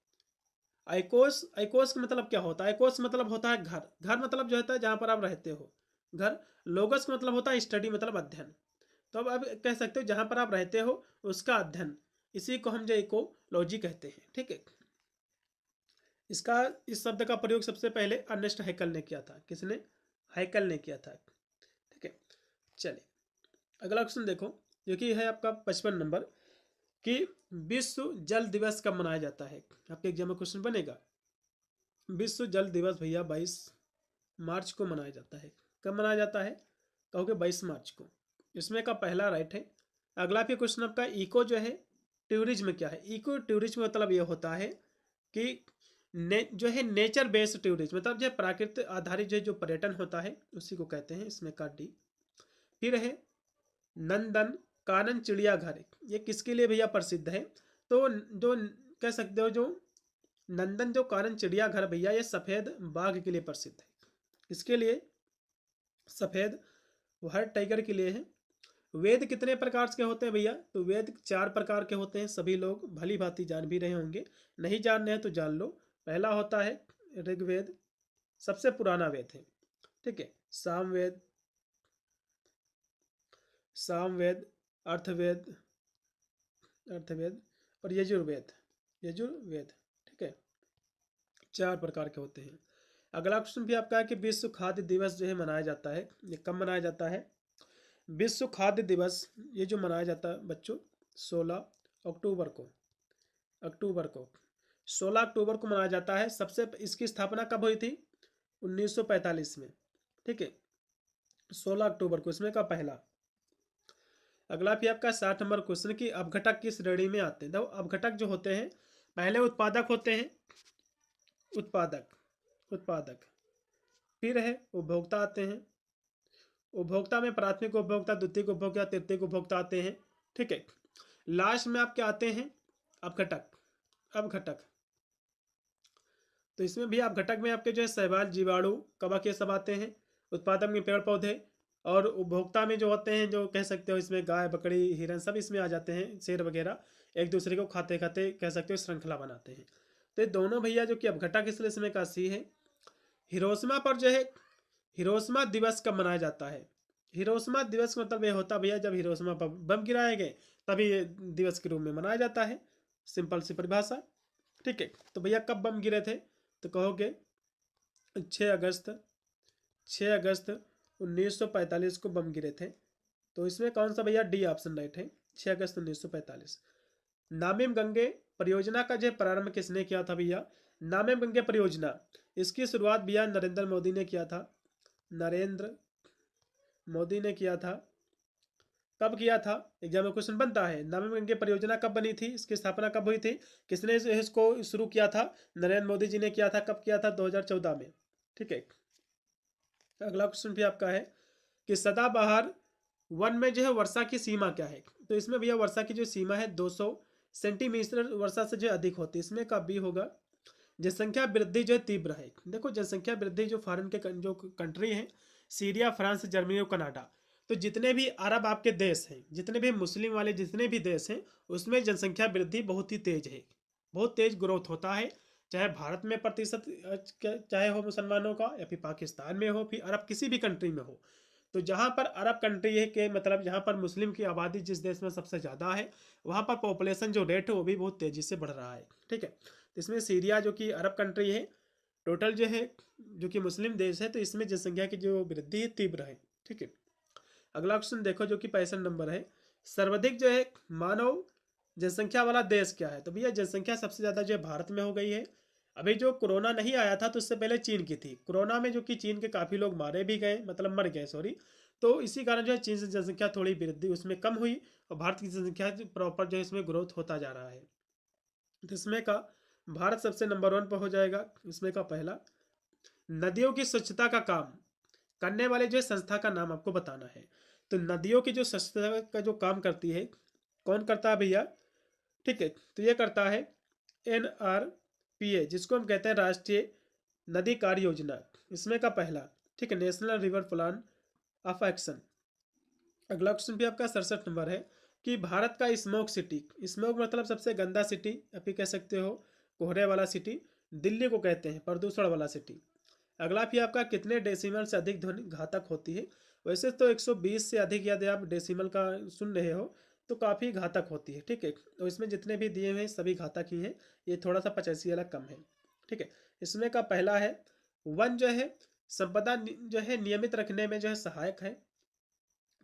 आइकोस, आइकोस का मतलब क्या होता है? आइकोस मतलब होता है घर। घर मतलब जो होता है जहाँ पर आप रहते हो, घर। लोगस का मतलब होता है स्टडी, मतलब अध्ययन। तो अब कह सकते हो जहाँ पर आप रहते हो उसका अध्ययन, इसी को हम जो इकोलॉजी कहते हैं, ठीक है। इस शब्द का प्रयोग सबसे पहले अर्नेस्ट हैकल ने किया था। किसने? हैकल ने किया था, ठीक है। चलिए अगला क्वेश्चन देखो, जो कि है आपका 55 नंबर, कि विश्व जल दिवस कब मनाया जाता है? आपके एग्जाम में क्वेश्चन बनेगा। विश्व जल दिवस भैया 22 मार्च को मनाया जाता है। कब मनाया जाता है? कहोगे 22 मार्च को। इसमें का पहला राइट है। अगला भी क्वेश्चन आपका, इको जो है टूरिज्म क्या है? इको टूरिज्म मतलब ये होता है कि जो है नेचर बेस्ड टूरिज्म, मतलब जो प्राकृतिक आधारित जो पर्यटन होता है उसी को कहते हैं। इसमें का डी। फिर है नंदन कानन चिड़ियाघर, ये किसके लिए भैया प्रसिद्ध है? तो जो कह सकते हो जो नंदन जो कानन चिड़ियाघर भैया ये सफ़ेद बाघ के लिए प्रसिद्ध है। किसके लिए? सफ़ेद व्हाइट टाइगर के लिए है। वेद कितने प्रकार के होते हैं भैया? तो वेद 4 प्रकार के होते हैं, सभी लोग भली भांति जान भी रहे होंगे, नहीं जान रहे हैं तो जान लो। पहला होता है ऋग्वेद, सबसे पुराना वेद है, ठीक है। सामवेद, अर्थवेद और यजुर्वेद, ठीक है। 4 प्रकार के होते हैं। अगला क्वेश्चन भी आपका है कि विश्व खाद्य दिवस जो है मनाया जाता है, ये कब मनाया जाता है? विश्व खाद्य दिवस ये जो मनाया जाता है बच्चों 16 अक्टूबर को 16 अक्टूबर को मनाया जाता है। सबसे इसकी स्थापना कब हुई थी? 1945 में, ठीक है, 16 अक्टूबर को। इसमें का पहला। अगला भी आपका 60 नंबर क्वेश्चन की अपघटक किस श्रेणी में आते हैं? तो अपघटक जो होते हैं पहले उत्पादक होते हैं, उत्पादक, फिर है उपभोक्ता आते हैं। उपभोक्ता में प्राथमिक उपभोक्ता, द्वितीयक उपभोक्ता, तृतीयक उपभोक्ता आते हैं, ठीक है। लास्ट में आपके आते हैं अपघटक। तो इसमें भी अपघटक में आपके जो है शैवाल, जीवाणु, कवक, ये सब आते हैं। उत्पादक में पेड़ पौधे, और उपभोक्ता में जो होते हैं जो कह सकते हो इसमें गाय, बकरी, हिरन सब इसमें आ जाते हैं, शेर वगैरह, एक दूसरे को खाते खाते कह सकते हो श्रृंखला बनाते हैं। तो ये दोनों भैया जो कि अपघटक, इसलिए इसमें का सी है। हिरोशिमा पर जो है हिरोशिमा दिवस कब मनाया जाता है? हिरोशिमा दिवस मतलब ये होता भैया जब हिरोशिमा पर बम गिराए गए, तभी ये दिवस के रूप में मनाया जाता है। सिंपल सी परिभाषा, ठीक है। तो भैया कब बम गिरे थे? तो कहोगे 6 अगस्त 1945 को बम गिरे थे। तो इसमें कौन सा भैया? डी ऑप्शन राइट है, 6 अगस्त 1945। नामिम गंगे परियोजना का जो प्रारंभ किसने किया था भैया? नामिम गंगे परियोजना, इसकी शुरुआत भैया नरेंद्र मोदी ने किया था। नरेंद्र मोदी ने किया था। कब किया था? एग्जाम में क्वेश्चन बनता है। नामिम गंगे परियोजना कब बनी थी? इसकी स्थापना कब हुई थी? किसने इसको शुरू किया था? नरेंद्र मोदी जी ने किया था। कब किया था? 2014 में। ठीक है। अगला क्वेश्चन भी आपका है कि सदाबहार वन में जो है वर्षा की सीमा क्या है? तो इसमें भैया वर्षा की जो सीमा है 200 सेंटीमीटर वर्षा से जो अधिक होती है। इसमें का बी होगा। जनसंख्या वृद्धि जो है तीव्र है। देखो जनसंख्या वृद्धि जो फॉरेन के जो कंट्री है, सीरिया, फ्रांस, जर्मनी और कनाडा, तो जितने भी अरब आपके देश हैं, जितने भी मुस्लिम वाले जितने भी देश हैं, उसमें जनसंख्या वृद्धि बहुत ही तेज है, बहुत तेज ग्रोथ होता है। चाहे भारत में प्रतिशत चाहे हो मुसलमानों का, या फिर पाकिस्तान में हो, फिर अरब किसी भी कंट्री में हो, तो जहाँ पर अरब कंट्री है के मतलब जहाँ पर मुस्लिम की आबादी जिस देश में सबसे ज़्यादा है, वहाँ पर पॉपुलेशन जो रेट है वो भी बहुत तेज़ी से बढ़ रहा है। ठीक है। तो इसमें सीरिया जो कि अरब कंट्री है, टोटल जो है जो कि मुस्लिम देश है, तो इसमें जनसंख्या की जो वृद्धि है तीव्र है। ठीक है। अगला क्वेश्चन देखो जो कि 65 नंबर है। सर्वाधिक जो है मानव जनसंख्या वाला देश क्या है? तो भैया जनसंख्या सबसे ज़्यादा जो है भारत में हो गई है। अभी जो कोरोना नहीं आया था तो उससे पहले चीन की थी। कोरोना में जो कि चीन के काफ़ी लोग मारे भी गए, मतलब मर गए, सॉरी। तो इसी कारण जो है चीन से जनसंख्या थोड़ी वृद्धि उसमें कम हुई, और भारत की जनसंख्या प्रॉपर जो है इसमें ग्रोथ होता जा रहा है। तो इसमें का भारत सबसे नंबर 1 पर हो जाएगा। इसमें का पहला, नदियों की स्वच्छता का काम करने वाले जो संस्था का नाम आपको बताना है। तो नदियों की जो स्वच्छता का जो काम करती है, कौन करता है भैया? ठीक है। तो ये करता है NRPA, जिसको हम कहते हैं राष्ट्रीय नदी कार्य योजना। इसमें का पहला, ठीक है, national river plan of action. अगला क्वेश्चन भी आपका 67 नंबर है कि भारत का स्मोक सिटी, स्मोक मतलब सबसे गंदा सिटी, आप ही कह सकते हो कोहरे वाला सिटी, दिल्ली को कहते हैं प्रदूषण वाला सिटी। अगला भी आपका कितने डेसिमल से अधिक ध्वनि घातक होती है? वैसे तो 120 से अधिक यदि आप डेसिमल का सुन रहे हो तो काफ़ी घातक होती है। ठीक है। तो इसमें जितने भी दिए हुए हैं सभी घातक ही हैं, ये थोड़ा सा 85 वाला कम है। ठीक है। इसमें का पहला है वन जो है संपदा जो है नियमित रखने में जो है सहायक है।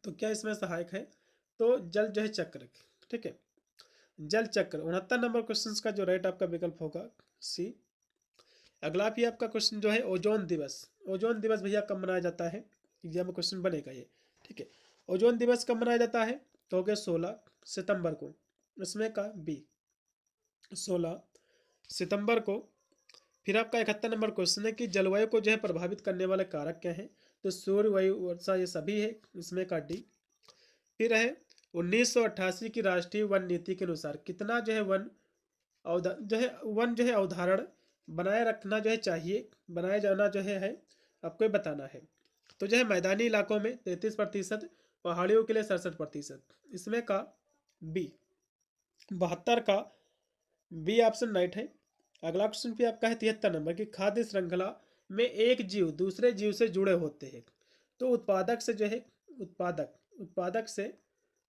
तो क्या इसमें सहायक है? तो जल जो है चक्र। ठीक है, जल चक्र। 69 नंबर क्वेश्चन का जो राइट आपका विकल्प होगा सी। अगला भी आपका क्वेश्चन जो है ओजोन दिवस। ओजोन दिवस भैया कब मनाया जाता है? एग्जाम में क्वेश्चन बनेगा ये। ठीक है। ओजोन दिवस कब मनाया जाता है? तो हो गया 16 सितंबर को। इसमें का बी 16 सितंबर को। फिर आपका 71 नंबर क्वेश्चन है कि जलवायु को जो है प्रभावित करने वाले कारक क्या हैं? तो सूर्य, वायु, वर्षा, ये सभी है। इसमें का डी। फिर है 1988 की राष्ट्रीय वन नीति के अनुसार कितना जो है वन जो है अवधारण बनाए रखना जो है चाहिए, बनाया जाना जो है आपको बताना है। तो जो है मैदानी इलाकों में 33%, पहाड़ियों के लिए 67%। इसमें का बी 72 का बी ऑप्शन राइट है। अगला क्वेश्चन भी आपका है 73 नंबर की खाद्य श्रृंखला में एक जीव दूसरे जीव से जुड़े होते हैं। तो उत्पादक से जो है उत्पादक से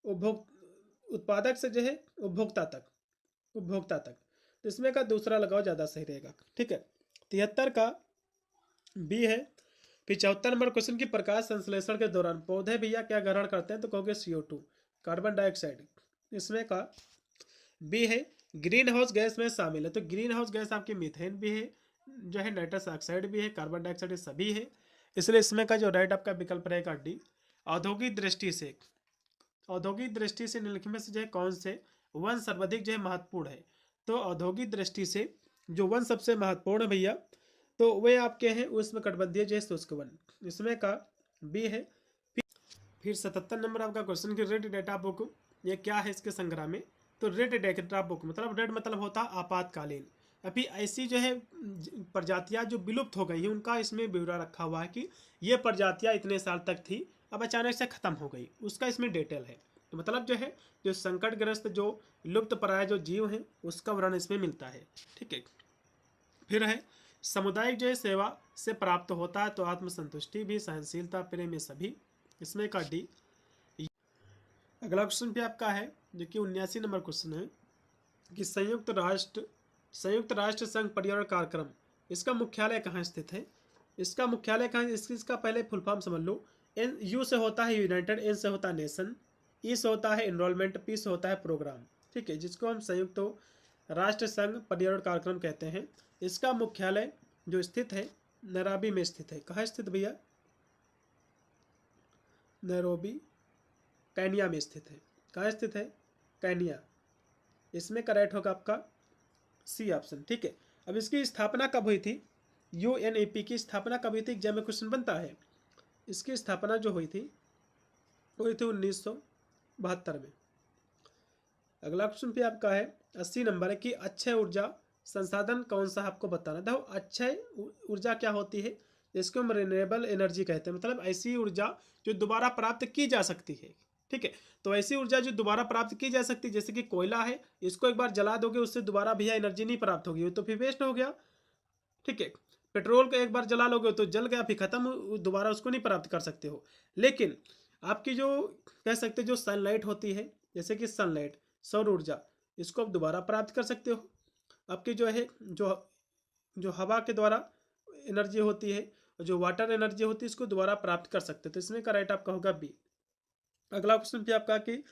उत्पादक से जो है उपभोक्ता तक। तो इसमें का दूसरा लगाओ ज़्यादा सही रहेगा। ठीक है। 73 का बी है। फिर 74 नंबर क्वेश्चन की प्रकाश संश्लेषण के दौरान पौधे भैया क्या ग्रहण करते हैं? तो कहोगे CO2, कार्बन डाइऑक्साइड। इसमें का बी है ग्रीन हाउस गैस में शामिल है। तो ग्रीन हाउस गैस आपकी मीथेन भी है, जो है नाइट्रस ऑक्साइड भी है, कार्बन डाइऑक्साइड सभी है। इसलिए इसमें का जो राइट आपका विकल्प रहेगा डी। औद्योगिक दृष्टि से निम्नलिखित में से जो है कौन से वन सर्वाधिक जो है महत्वपूर्ण है? तो औद्योगिक दृष्टि से जो वन सबसे महत्वपूर्ण है भैया, तो वे आपके हैं उष्णकटिबंधीय जो है शुष्क वन। इसमें का बी है। फिर 77 नंबर आपका क्वेश्चन की रेड डेटा बुक, ये क्या है इसके संग्रह में? तो रेड डेटा बुक मतलब रेड मतलब होता है आपातकालीन। अभी ऐसी जो है प्रजातियां जो विलुप्त हो गई हैं उनका इसमें ब्यौरा रखा हुआ है कि ये प्रजातियां इतने साल तक थी, अब अचानक से ख़त्म हो गई, उसका इसमें डिटेल है। तो मतलब जो है जो संकटग्रस्त जो लुप्त प्राय जो जीव हैं उसका वर्णन इसमें मिलता है। ठीक है। फिर है सामुदायिक जो है सेवा से प्राप्त होता है तो आत्मसंतुष्टि भी, सहनशीलता, प्रेम, ये सभी। इसमें का डी। अगला क्वेश्चन भी आपका है जो कि 79 नंबर क्वेश्चन है कि संयुक्त राष्ट्र संघ पर्यावरण कार्यक्रम, इसका मुख्यालय कहाँ स्थित है? इसका मुख्यालय कहाँ है? इसका पहले फुल फॉर्म समझ लो। यू से होता है यूनाइटेड, एन से होता है नेशन, ई से होता है एनरोलमेंट, पी से होता है प्रोग्राम। ठीक है, जिसको हम संयुक्त राष्ट्र संघ पर्यावरण कार्यक्रम कहते हैं। इसका मुख्यालय जो स्थित है नैरोबी में स्थित है। कहाँ स्थित भैया? नैरोबी केन्या में स्थित है। कहाँ स्थित है? केन्या। इसमें करेक्ट होगा आपका सी ऑप्शन। ठीक है, अब इसकी स्थापना कब हुई थी? यूएनईपी की स्थापना कब हुई थी? एग्जाम में क्वेश्चन बनता है। इसकी स्थापना जो हुई थी 1972 में। अगला क्वेश्चन पे आपका है 80 नंबर है कि अक्षय ऊर्जा संसाधन कौन सा आपको बताना। देखो अक्षय ऊर्जा क्या होती है? इसको हम रिन्यूएबल एनर्जी कहते हैं, मतलब ऐसी ऊर्जा जो दोबारा प्राप्त की जा सकती है। ठीक है, तो ऐसी ऊर्जा जो दोबारा प्राप्त की जा सकती है, जैसे कि कोयला है, इसको एक बार जला दोगे उससे दोबारा भैया एनर्जी नहीं प्राप्त होगी, तो फिर वेस्ट हो गया। ठीक है, पेट्रोल को एक बार जला लोगे तो जल गया, फिर खत्म, दोबारा उसको नहीं प्राप्त कर सकते हो। लेकिन आपकी जो कह सकते जो सनलाइट होती है, जैसे कि सनलाइट, सौर ऊर्जा, इसको आप दोबारा प्राप्त कर सकते हो। आपकी जो है जो हवा के द्वारा एनर्जी होती है, जो वाटर एनर्जी होती है, इसको दोबारा प्राप्त कर सकते हो। तो इसमें का राइट आपका होगा बी। अगला क्वेश्चन पे आपका कि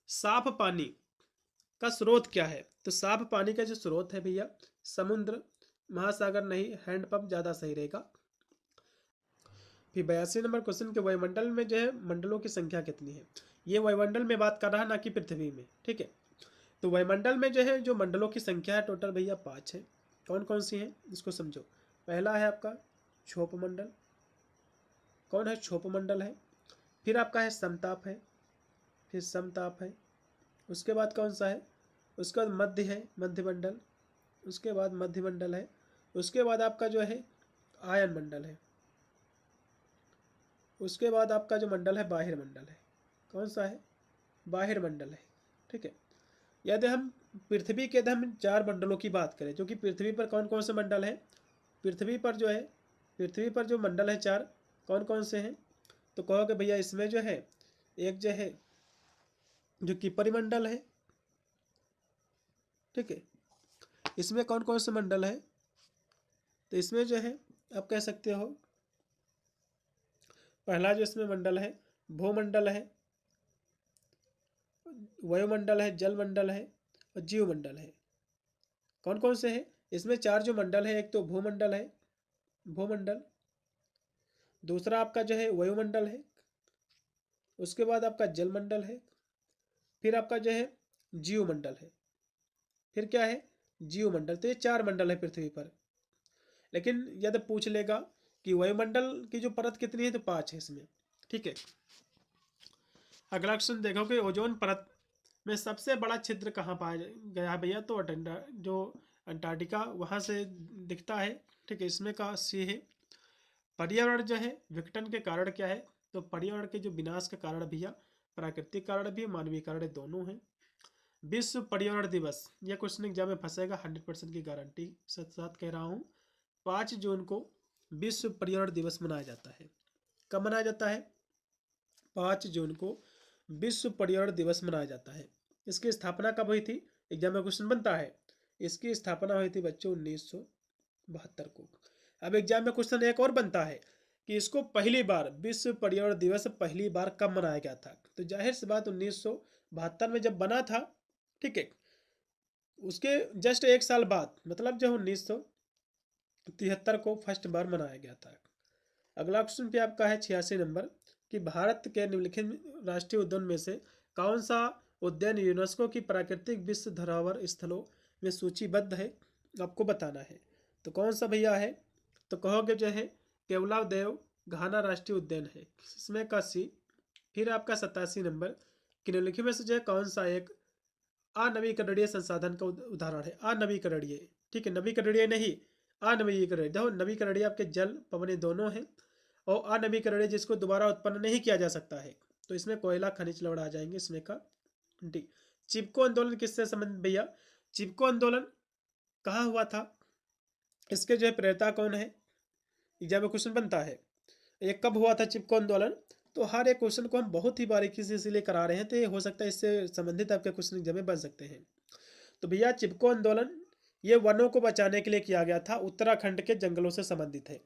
साफ पानी का स्रोत क्या है? तो साफ पानी का जो स्रोत है भैया, समुद्र, महासागर नहीं, हैंडपंप ज़्यादा सही रहेगा। फिर 82 नंबर क्वेश्चन के वायुमंडल में जो है मंडलों की संख्या कितनी है? ये वायुमंडल में बात कर रहा है, ना कि पृथ्वी में। ठीक है, तो वायुमंडल में जो है जो मंडलों की संख्या है टोटल भैया 5 है। कौन कौन सी है इसको समझो। पहला है आपका क्षोभ मंडल। कौन है? क्षोभ मंडल है। फिर आपका है समताप है, फिर समताप है। उसके बाद कौन सा है? उसके बाद मध्य है, मध्य मंडल। उसके बाद मध्य मंडल है। उसके बाद आपका जो है आयन मंडल है। उसके बाद आपका जो मंडल है बाहिर मंडल है। कौन सा है? बाहिर मंडल है। ठीक है, यदि हम पृथ्वी के हम 4 मंडलों की बात करें, जो कि पृथ्वी पर कौन कौन से मंडल हैं? पृथ्वी पर जो है, पृथ्वी पर जो मंडल है 4, कौन कौन से हैं? तो कहोगे भैया इसमें जो है एक जो है जो कि परिमंडल है। ठीक है, इसमें कौन कौन से मंडल है? तो इसमें जो है आप कह सकते हो पहला जो इसमें मंडल है भूमंडल है, वायुमंडल है, जलमंडल है और जीवमंडल है। कौन कौन से हैं? इसमें 4 जो मंडल है, एक तो भूमंडल है, भूमंडल। दूसरा आपका जो है वायुमंडल है। उसके बाद आपका जलमंडल है। फिर आपका जो है जीवमंडल है। फिर क्या है? जीवमंडल। तो ये 4 मंडल है पृथ्वी पर। लेकिन यदि पूछ लेगा कि वायुमंडल की जो परत कितनी है, तो 5 है इसमें। ठीक है, अगला क्वेश्चन देखोगे ओजोन परत में सबसे बड़ा छिद्र कहाँ पाया गया है भैया? तो जो अंटार्कटिका वहाँ से दिखता है। ठीक है, इसमें का सी है। पर्यावरण जो है विघटन के कारण क्या है? तो पर्यावरण के जो विनाश के कारण भैया प्राकृतिक कारण भी, मानवीय कारण दोनों हैं। विश्व पर्यावरण दिवस, यह क्वेश्चन एग्जाम में फंसेगा 100% की गारंटी साथ कह रहा हूँ। 5 जून को विश्व पर्यावरण दिवस मनाया जाता है। कब मनाया जाता है? 5 जून को विश्व पर्यावरण दिवस मनाया जाता है। इसकी स्थापना कब हुई थी? एग्जाम में क्वेश्चन बनता है। इसकी स्थापना हुई थी बच्चों 1972 को। अब एग्जाम में क्वेश्चन एक और बनता है कि इसको पहली बार विश्व पर्यावरण दिवस पहली बार कब मनाया गया था? तो जाहिर सी बात 1972 में जब बना था। ठीक है, उसके जस्ट 1 साल बाद, मतलब जब 1973 को फर्स्ट बार मनाया गया था। अगला क्वेश्चन पे आपका है 86 नंबर कि भारत के निम्नलिखित राष्ट्रीय उद्यान में से कौन सा उद्यान यूनेस्को की प्राकृतिक विश्व धरोहर स्थलों में सूचीबद्ध है? आपको बताना है। तो कौन सा भैया है? तो कहोगे जो है केवलादेव घाना राष्ट्रीय उद्यान है। इसमें का सी। फिर आपका 87 नंबर कि निम्नलिखित में से जो है कौन सा एक अनवीकरणीय संसाधन का उदाहरण है? अनवीकरणीय। ठीक है, नवीकरणीय नहीं, अनवीकरणीय। देखो नवीकरणीय आपके जल पवन दोनों हैं, और अनवीकरणीय जिसको दोबारा उत्पन्न नहीं किया जा सकता है। तो इसमें कोयला, खनिज लवण आ जाएंगे। इसमें का डी। चिपको आंदोलन किससे संबंधित भैया? चिपको आंदोलन कहाँ हुआ था? इसके जो है प्रेरता कौन है? एग्जाम में क्वेश्चन बनता है। ये कब हुआ था चिपको आंदोलन? तो हर एक क्वेश्चन को हम बहुत ही बारीकी से इसलिए करा रहे हैं, तो ये हो सकता है इससे संबंधित आपके क्वेश्चन एग्जाम में बन सकते हैं। तो भैया चिपको आंदोलन ये वनों को बचाने के लिए किया गया था, उत्तराखंड के जंगलों से संबंधित है।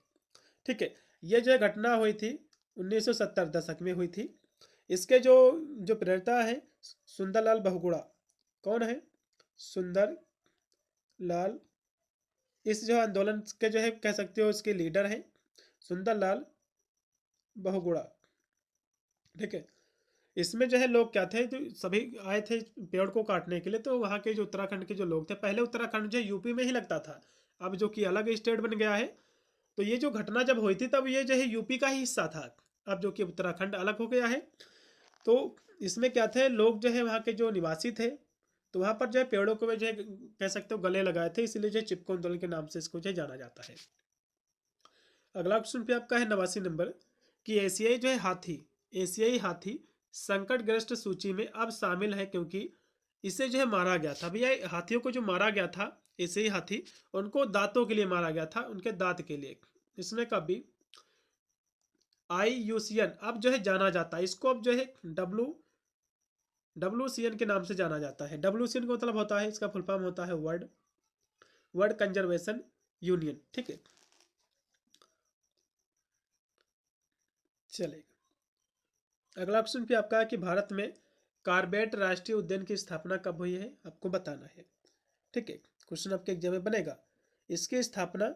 ठीक है, ये जो घटना हुई थी 1970 दशक में हुई थी। इसके जो प्रेरता है सुंदरलाल बहुगुणा, कौन है? सुंदर लाल, इस जो आंदोलन के जो है कह सकते हो इसके लीडर हैं सुंदर लाल बहुगुणा। ठीक है, इसमें जो है लोग क्या थे, तो सभी आए थे पेड़ को काटने के लिए। तो वहाँ के जो उत्तराखंड के जो लोग थे, पहले उत्तराखंड जो यूपी में ही लगता था, अब जो कि अलग स्टेट बन गया है। तो ये जो घटना जब हुई थी तब ये जो है यूपी का ही हिस्सा था, अब जो कि उत्तराखंड अलग हो गया है। तो इसमें क्या थे, लोग जो है वहाँ के जो निवासी थे, तो वहाँ पर जो है पेड़ों को जो है कह सकते हो गले लगाए थे, इसलिए जो है चिपको आंदोलन के नाम से इसको जो है जाना जाता है। अगला क्वेश्चन पे आपका है 89 नंबर कि एशियाई हाथी संकटग्रस्त सूची में अब शामिल है क्योंकि इसे जो है मारा गया था। भैया हाथियों को जो मारा गया था, एशियाई हाथी, उनको दांतों के लिए मारा गया था, उनके दांत के लिए। इसमें कभी IUCN अब जो है जाना जाता है, इसको अब जो है WCN के नाम से जाना जाता है। WCN का मतलब होता है, इसका फुल फॉर्म होता है वर्ल्ड कंजर्वेशन यूनियन। ठीक है, चलेगा। अगला क्वेश्चन पे आपका है कि भारत में कॉर्बेट राष्ट्रीय उद्यान की स्थापना कब हुई है, आपको बताना है। ठीक है, क्वेश्चन आपके एग्जाम में बनेगा, इसकी स्थापना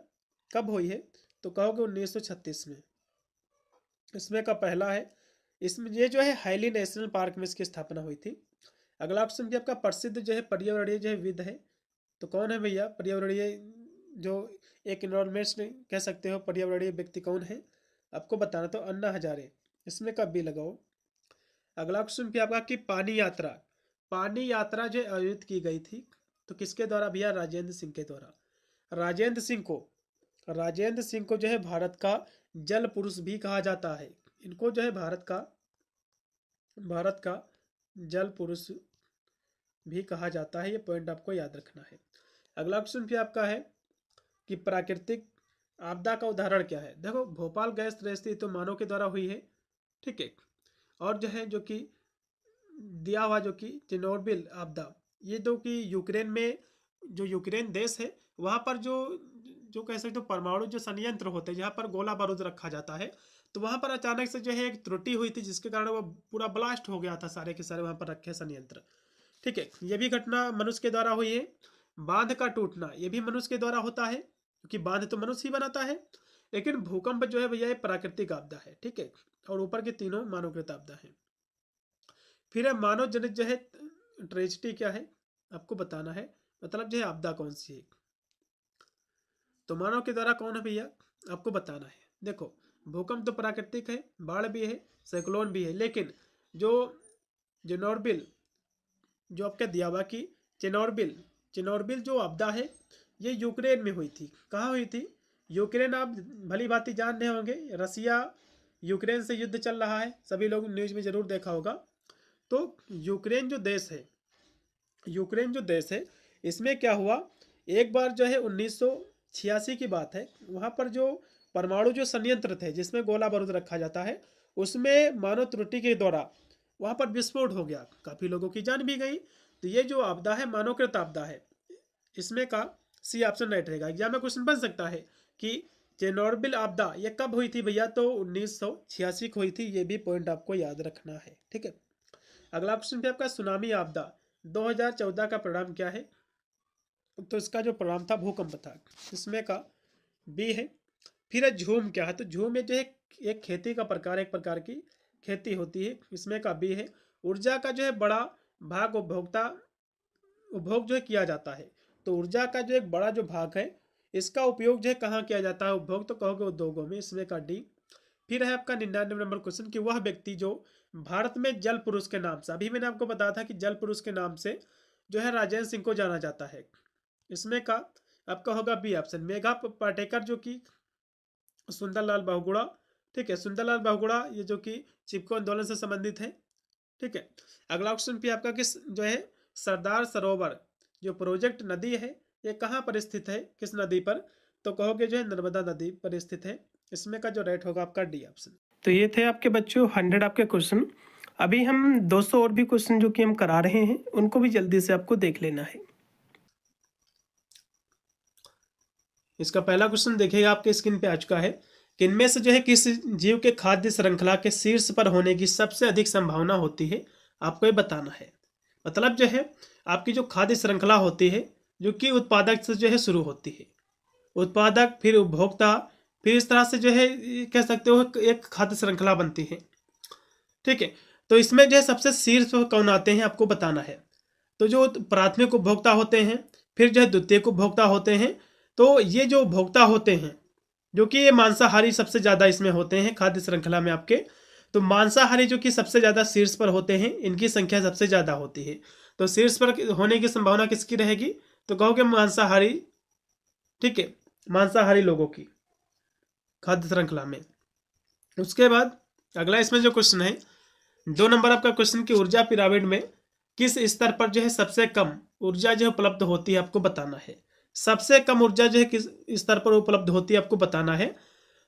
कब हुई है, तो कहोगे 1936 में। इसमें का पहला है, इसमें ये जो है हाईली नेशनल पार्क में इसकी स्थापना हुई थी। अगला ऑप्शन भी आपका प्रसिद्ध जो है पर्यावरणीय जो है विद है, तो कौन है भैया पर्यावरणीय जो एक इन्वायरमेंट कह सकते हो पर्यावरणीय व्यक्ति कौन है, आपको बताना। तो अन्ना हजारे, इसमें कब भी लगाओ। अगला क्वेश्चन भी आपका कि पानी यात्रा जो आयोजित की गई थी, तो किसके द्वारा भैया? राजेंद्र सिंह के द्वारा। राजेंद्र सिंह को जो है भारत का जल पुरुष भी कहा जाता है। इनको जो है भारत का जल पुरुष भी कहा जाता है, ये पॉइंट आपको याद रखना है। अगला क्वेश्चन भी आपका है कि प्राकृतिक आपदा का उदाहरण क्या है। देखो भोपाल गैस त्रैस्ती तो मानव के द्वारा हुई है। ठीक है, और जो है जो कि दिया हुआ जो कि चिनोबिल आपदा, ये जो कि यूक्रेन में जो यूक्रेन देश है वहाँ पर जो कह सकते हो परमाणु जो संयंत्र होते हैं जहाँ पर गोला बारूद रखा जाता है, तो वहाँ पर अचानक से जो है एक त्रुटि हुई थी जिसके कारण वो पूरा ब्लास्ट हो गया था, सारे के सारे वहाँ पर रखे संयंत्र। ठीक है, ये भी घटना मनुष्य के द्वारा हुई है। बांध का टूटना ये भी मनुष्य के द्वारा होता है, क्योंकि बांध तो मनुष्य ही बनाता है। लेकिन भूकंप जो है भैया ये प्राकृतिक आपदा है। ठीक है, और ऊपर के तीनों मानवकृत आपदा है। फिर है मानव जनित जो है ट्रेजिडी क्या है, आपको बताना है, मतलब जो है आपदा कौन सी है। तो मानव के द्वारा कौन है भैया, आपको बताना है। देखो भूकंप तो प्राकृतिक है, बाढ़ भी है, साइक्लोन भी है, लेकिन जो चिनोबिल जो आपका दिया हुआ कि चिनोबिल जो आपदा है ये यूक्रेन में हुई थी। कहाँ हुई थी? यूक्रेन। आप भली भांति जान रहे होंगे रसिया यूक्रेन से युद्ध चल रहा है, सभी लोग न्यूज में जरूर देखा होगा। तो यूक्रेन जो देश है इसमें क्या हुआ, एक बार जो है 1986 की बात है, वहाँ पर जो परमाणु जो संयंत्र थे जिसमें गोला बारूद रखा जाता है, उसमें मानव त्रुटि के द्वारा वहाँ पर विस्फोट हो गया, काफ़ी लोगों की जान भी गई। तो ये जो आपदा है मानवकृत आपदा है, इसमें का सी ऑप्शन राइट रहेगा। एग्जाम में क्वेश्चन बन सकता है कि चेरनोबिल आपदा ये कब हुई थी भैया, तो 1986 को हुई थी, ये भी पॉइंट आपको याद रखना है। ठीक है, अगला क्वेश्चन भी आपका सुनामी आपदा 2014 का परिणाम क्या है, तो इसका जो परिणाम था भूकंप था, इसमें का बी है। फिर है झूम क्या है, तो झूम में जो है एक खेती का प्रकार, एक प्रकार की खेती होती है, इसमें का बी है। ऊर्जा का जो है बड़ा भाग उपभोग जो है किया जाता है, तो ऊर्जा का जो एक बड़ा जो भाग है इसका उपयोग जो है कहाँ किया जाता है उपभोग, तो कहोगे उद्योगों में, इसमें का डी। फिर है आपका 99 नंबर क्वेश्चन कि वह व्यक्ति जो भारत में जल पुरुष के नाम से, अभी मैंने आपको बताया था कि जल पुरुष के नाम से जो है राजेंद्र सिंह को जाना जाता है, इसमें का आपका होगा बी ऑप्शन मेघा पाटेकर जो कि सुंदरलाल बहुगुणा। ठीक है, सुंदरलाल बहुगुणा ये जो कि चिपको आंदोलन से संबंधित है। ठीक है, अगला क्वेश्चन भी आपका किस जो है सरदार सरोवर जो प्रोजेक्ट नदी है ये कहाँ पर स्थित है, किस नदी पर, तो कहोगे जो है नर्मदा नदी पर स्थित है, इसमें का जो राइट होगा आपका डी ऑप्शन। तो ये थे आपके बच्चों 100 आपके क्वेश्चन। अभी हम 200 और भी क्वेश्चन जो कि हम करा रहे हैं उनको भी जल्दी से आपको देख लेना है। इसका पहला क्वेश्चन देखिएगा आपके स्क्रीन पे आ चुका है कि इनमें से जो है किस जीव के खाद्य श्रृंखला के शीर्ष पर होने की सबसे अधिक संभावना होती है, आपको ये बताना है। मतलब जो है आपकी जो खाद्य श्रृंखला होती है जो कि उत्पादक से जो है शुरू होती है, उत्पादक फिर उपभोक्ता, फिर इस तरह से जो है कह सकते हो एक खाद्य श्रृंखला बनती है। ठीक है, तो इसमें जो है सबसे शीर्ष कौन आते हैं आपको बताना है। तो जो प्राथमिक उपभोक्ता होते हैं, फिर जो है द्वितीयक उपभोक्ता होते हैं। तो ये जो उपभोक्ता होते हैं जो कि ये मांसाहारी सबसे ज़्यादा इसमें होते हैं खाद्य श्रृंखला में आपके। तो मांसाहारी जो कि सबसे ज़्यादा शीर्ष पर होते हैं, इनकी संख्या सबसे ज़्यादा होती है। तो शीर्ष पर होने की संभावना किसकी रहेगी, तो कहोगे मांसाहारी। ठीक है, मांसाहारी लोगों की खाद्य श्रृंखला में। उसके बाद अगला इसमें जो क्वेश्चन है 2 नंबर आपका क्वेश्चन की ऊर्जा पिरामिड में किस स्तर पर जो है सबसे कम ऊर्जा जो उपलब्ध होती है आपको बताना है। सबसे कम ऊर्जा जो है किस स्तर पर उपलब्ध होती है आपको बताना है।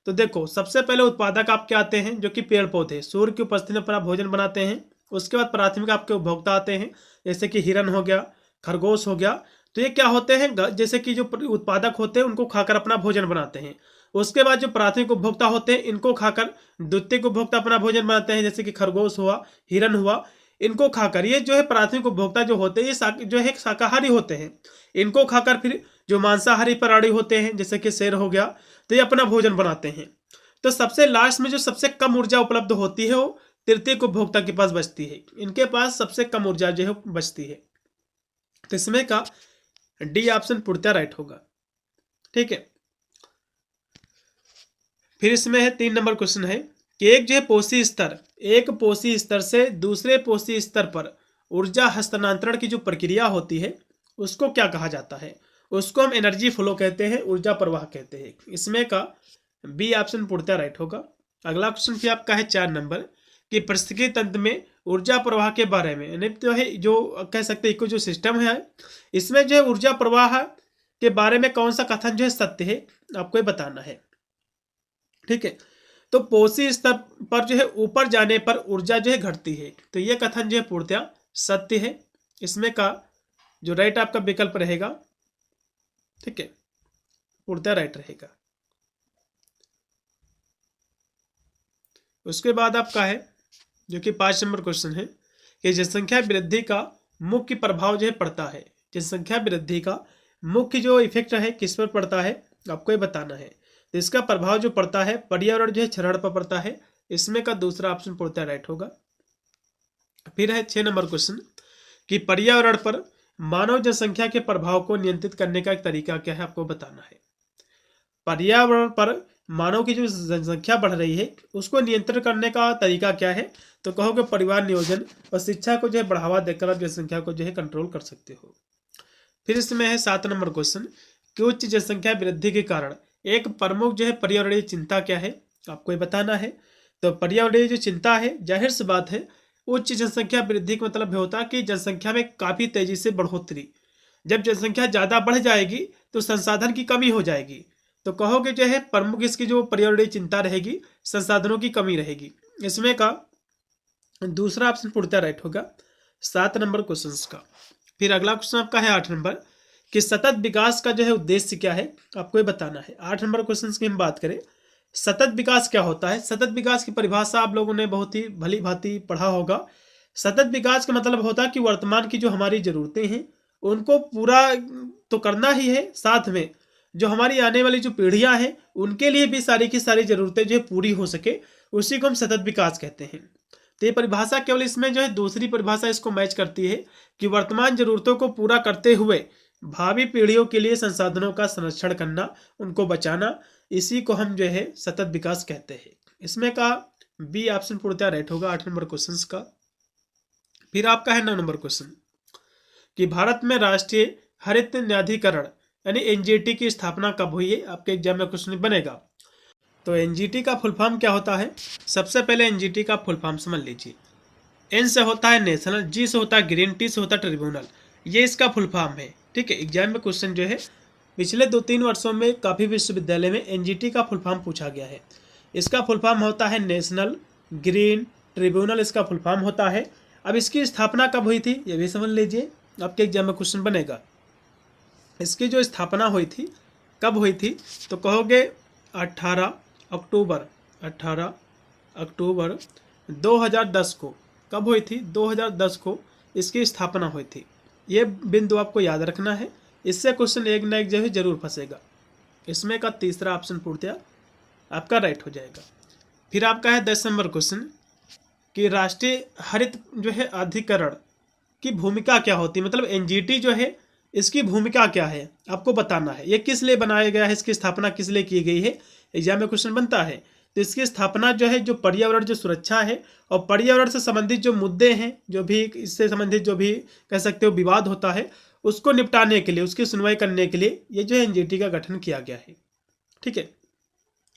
तो देखो, सबसे पहले उत्पादक आपके आते हैं जो कि पेड़ पौधे, सूर्य की उपस्थिति में अपना भोजन बनाते हैं। उसके बाद प्राथमिक आपके उपभोक्ता आते हैं, जैसे कि हिरन हो गया, खरगोश हो गया। तो ये क्या होते हैं, जैसे कि जो उत्पादक होते हैं उनको खाकर अपना भोजन बनाते हैं। उसके बाद जो प्राथमिक उपभोक्ता होते हैं इनको खाकर द्वितीयक उपभोक्ता अपना भोजन बनाते हैं, जैसे कि खरगोश हुआ, हिरन हुआ। इनको खाकर ये जो है प्राथमिक उपभोक्ता जो होते हैं ये जो है शाकाहारी होते हैं। इनको खाकर फिर जो मांसाहारी प्राणी होते हैं, जैसे कि शेर हो गया, तो ये अपना भोजन बनाते हैं। तो सबसे लास्ट में जो सबसे कम ऊर्जा उपलब्ध होती है वो तृतीयक उपभोक्ता के पास बचती है। इनके पास सबसे कम ऊर्जा जो है बचती है। तो इसमें का डी ऑप्शन पूर्णतः राइट होगा। ठीक है, फिर इसमें है 3 नंबर क्वेश्चन है कि एक जो है पोषी स्तर, एक पोषी स्तर से दूसरे पोषी स्तर पर ऊर्जा हस्तांतरण की जो प्रक्रिया होती है उसको क्या कहा जाता है। उसको हम एनर्जी फ्लो कहते हैं, ऊर्जा प्रवाह कहते हैं। इसमें का बी ऑप्शन पूर्णतः राइट होगा। अगला क्वेश्चन फिर आपका है 4 नंबर कि पारिस्थितिकी तंत्र में ऊर्जा प्रवाह के बारे में, यानी तो है जो कह सकते हैं जो सिस्टम है इसमें जो है ऊर्जा प्रवाह के बारे में कौन सा कथन जो है सत्य है आपको ये बताना है। ठीक है, तो पोषी स्तर पर जो है ऊपर जाने पर ऊर्जा जो है घटती है, तो ये कथन जो है पूर्णतः सत्य है। इसमें का जो राइट आपका विकल्प रहेगा, ठीक है, पूर्णतः राइट रहेगा। उसके बाद आपका है जो कि 5 नंबर क्वेश्चन है कि जनसंख्या वृद्धि का मुख्य प्रभाव जो है पड़ता है। जनसंख्या वृद्धि का मुख्य जो इफेक्ट है किस पर पड़ता है आपको ये बताना है। तो इसका प्रभाव जो पड़ता है पर्यावरण जो है क्षरण पर पड़ता है। इसमें का दूसरा ऑप्शन पूर्णतः राइट होगा। फिर है 6 नंबर क्वेश्चन कि पर्यावरण पर मानव जनसंख्या के प्रभाव को नियंत्रित करने का एक तरीका क्या है आपको बताना है। पर्यावरण पर मानव की जो जनसंख्या बढ़ रही है उसको नियंत्रण करने का तरीका क्या है, तो कहोगे परिवार नियोजन और शिक्षा को जो है बढ़ावा देकर आप जनसंख्या को जो है कंट्रोल कर सकते हो। फिर इसमें है 7 नंबर क्वेश्चन कि उच्च जनसंख्या वृद्धि के कारण एक प्रमुख जो है पर्यावरणीय चिंता क्या है आपको ये बताना है। तो पर्यावरणीय जो चिंता है, जाहिर सी बात है उच्च जनसंख्या वृद्धि का मतलब होता है कि जनसंख्या में काफ़ी तेजी से बढ़ोतरी। जब जनसंख्या ज़्यादा बढ़ जाएगी तो संसाधन की कमी हो जाएगी। तो कहोगे जो है प्रमुख इसकी जो पर्यावरणीय चिंता रहेगी संसाधनों की कमी रहेगी। इसमें का दूसरा ऑप्शन पूर्णतः राइट होगा 7 नंबर क्वेश्चन का। फिर अगला क्वेश्चन आपका है 8 नंबर कि सतत विकास का जो है उद्देश्य क्या है आपको ये बताना है। 8 नंबर क्वेश्चन की हम बात करें, सतत विकास क्या होता है। सतत विकास की परिभाषा आप लोगों ने बहुत ही भली भांति पढ़ा होगा। सतत विकास का मतलब होता है कि वर्तमान की जो हमारी ज़रूरतें हैं उनको पूरा तो करना ही है, साथ में जो हमारी आने वाली जो पीढ़ियां हैं उनके लिए भी सारी की सारी ज़रूरतें जो है पूरी हो सके, उसी को हम सतत विकास कहते हैं। तो ये परिभाषा केवल इसमें जो है दूसरी परिभाषा इसको मैच करती है कि वर्तमान ज़रूरतों को पूरा करते हुए भावी पीढ़ियों के लिए संसाधनों का संरक्षण करना, उनको बचाना, इसी को हम जो है सतत विकास कहते हैं। इसमें का बी ऑप्शन पूर्णतः राइट होगा 8 नंबर क्वेश्चन का। फिर आपका है 9 नंबर क्वेश्चन कि भारत में राष्ट्रीय हरित न्यायाधिकरण यानी एनजीटी की स्थापना कब हुई है, आपके एग्जाम में क्वेश्चन बनेगा। तो एनजीटी का फुल फॉर्म क्या होता है, सबसे पहले एनजीटी का फुल फॉर्म समझ लीजिए। एन से होता है नेशनल, जी से होता है ग्रीन, टी से होता है ट्रिब्यूनल, ये इसका फुल फॉर्म है। ठीक है, एग्जाम में क्वेश्चन जो है पिछले 2-3 वर्षों में काफ़ी विश्वविद्यालय में एनजीटी का फुल फॉर्म पूछा गया है। इसका फुल फॉर्म होता है नेशनल ग्रीन ट्रिब्यूनल, इसका फुल फॉर्म होता है। अब इसकी स्थापना कब हुई थी ये भी समझ लीजिए, आपके एग्जाम में क्वेश्चन बनेगा। इसकी जो स्थापना हुई थी कब हुई थी, तो कहोगे 18 अक्टूबर 2010 को। कब हुई थी, 2010 को इसकी स्थापना हुई थी। ये बिंदु आपको याद रखना है, इससे क्वेश्चन एक ना एक जो है जरूर फंसेगा। इसमें का तीसरा ऑप्शन पूर्णतया आपका राइट हो जाएगा। फिर आपका है 10 नंबर क्वेश्चन कि राष्ट्रीय हरित जो है अधिकरण की भूमिका क्या होती है, मतलब एनजीटी जो है इसकी भूमिका क्या है आपको बताना है। ये किस लिए बनाया गया है, इसकी स्थापना किस लिए की गई है, एग्जाम में क्वेश्चन बनता है। तो इसकी स्थापना जो है जो पर्यावरण जो सुरक्षा है और पर्यावरण से संबंधित जो मुद्दे हैं, जो भी इससे संबंधित जो भी कह सकते हो विवाद होता है, उसको निपटाने के लिए, उसकी सुनवाई करने के लिए ये जो है एनजीटी का गठन किया गया है। ठीक है,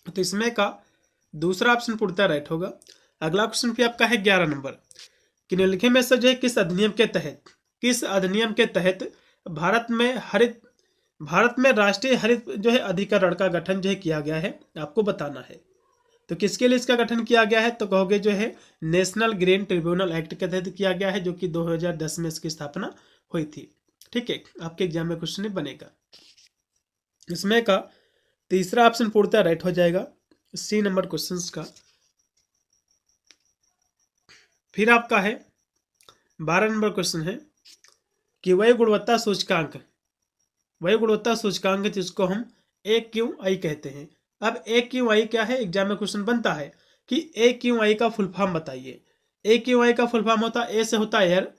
तो इसमें का दूसरा ऑप्शन पूर्णतः राइट होगा। अगला क्वेश्चन भी आपका है 11 नंबर कि निम्नलिखित में से जो है किस अधिनियम के तहत भारत में राष्ट्रीय हरित जो है अधिकरण का गठन जो है किया गया है, आपको बताना है। तो किसके लिए इसका गठन किया गया है, तो कहोगे जो है नेशनल ग्रीन ट्रिब्यूनल एक्ट के तहत किया गया है, जो कि 2010 में इसकी स्थापना हुई थी। ठीक है, आपके एग्जाम में क्वेश्चन बनेगा। इसमें का तीसरा ऑप्शन पूर्णतः राइट हो जाएगा सी नंबर क्वेश्चन का। फिर आपका है 12 नंबर क्वेश्चन है कि वायु गुणवत्ता सूचकांक जिसको हम AQI कहते हैं। अब AQI क्या है, एग्जाम में क्वेश्चन बनता है कि AQI का फुल फॉर्म बताइए। AQI का फुल फॉर्म होता है, ए से होता है एयर,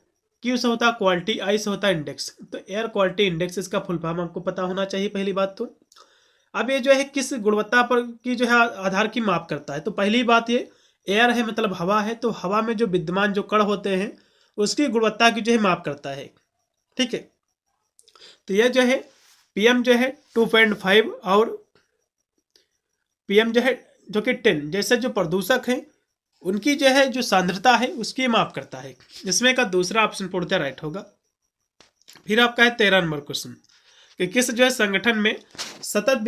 Q से होता है क्वालिटी, I से होता है इंडेक्स। तो एयर क्वालिटी इंडेक्स इसका फुल फॉर्म आपको पता होना चाहिए पहली बात तो। अब ये जो है किस गुणवत्ता पर की जो है आधार की माप करता है, तो पहली बात ये एयर है, मतलब हवा है, तो हवा में जो विद्यमान जो कण होते हैं उसकी गुणवत्ता की जो है माप करता है। ठीक है, तो यह जो है PM जो है 2.5 और PM जो है जो कि 10 जैसे जो प्रदूषक हैं उनकी जो है जो सांद्रता है उसकी माप करता है। इसमें का दूसरा ऑप्शन पूर्णतः राइट होगा। फिर आपका है 13 नंबर क्वेश्चन कि किस संगठन में सतत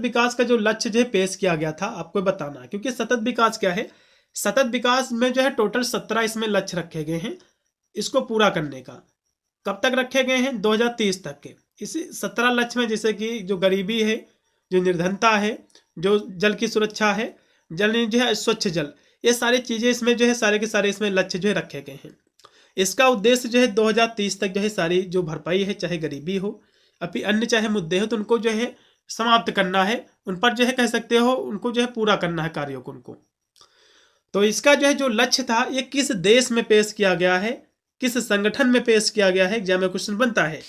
विकास का जो लक्ष्य जो है पेश किया गया था, आपको बताना है। क्योंकि सतत विकास क्या है, सतत विकास में जो है टोटल 17 इसमें लक्ष्य रखे गए हैं इसको पूरा करने का। कब तक रखे गए हैं, 2030 तक के। इसी 17 लक्ष्य में जैसे कि जो गरीबी है, जो निर्धनता है, जो जल की सुरक्षा है, जल जो है स्वच्छ जल, ये सारी चीजें इसमें जो है सारे के सारे इसमें लक्ष्य जो है रखे गए हैं। इसका उद्देश्य जो है 2030 तक जो है सारी जो भरपाई है, चाहे गरीबी हो अभी अन्य चाहे मुद्दे हो, तो उनको जो है समाप्त करना है, उन पर जो है कह सकते हो उनको जो है पूरा करना है कार्यों को उनको। तो इसका जो है जो लक्ष्य था ये किस देश में पेश किया गया है, किस संगठन में पेश किया गया है, एग्जाम में क्वेश्चन बनता है।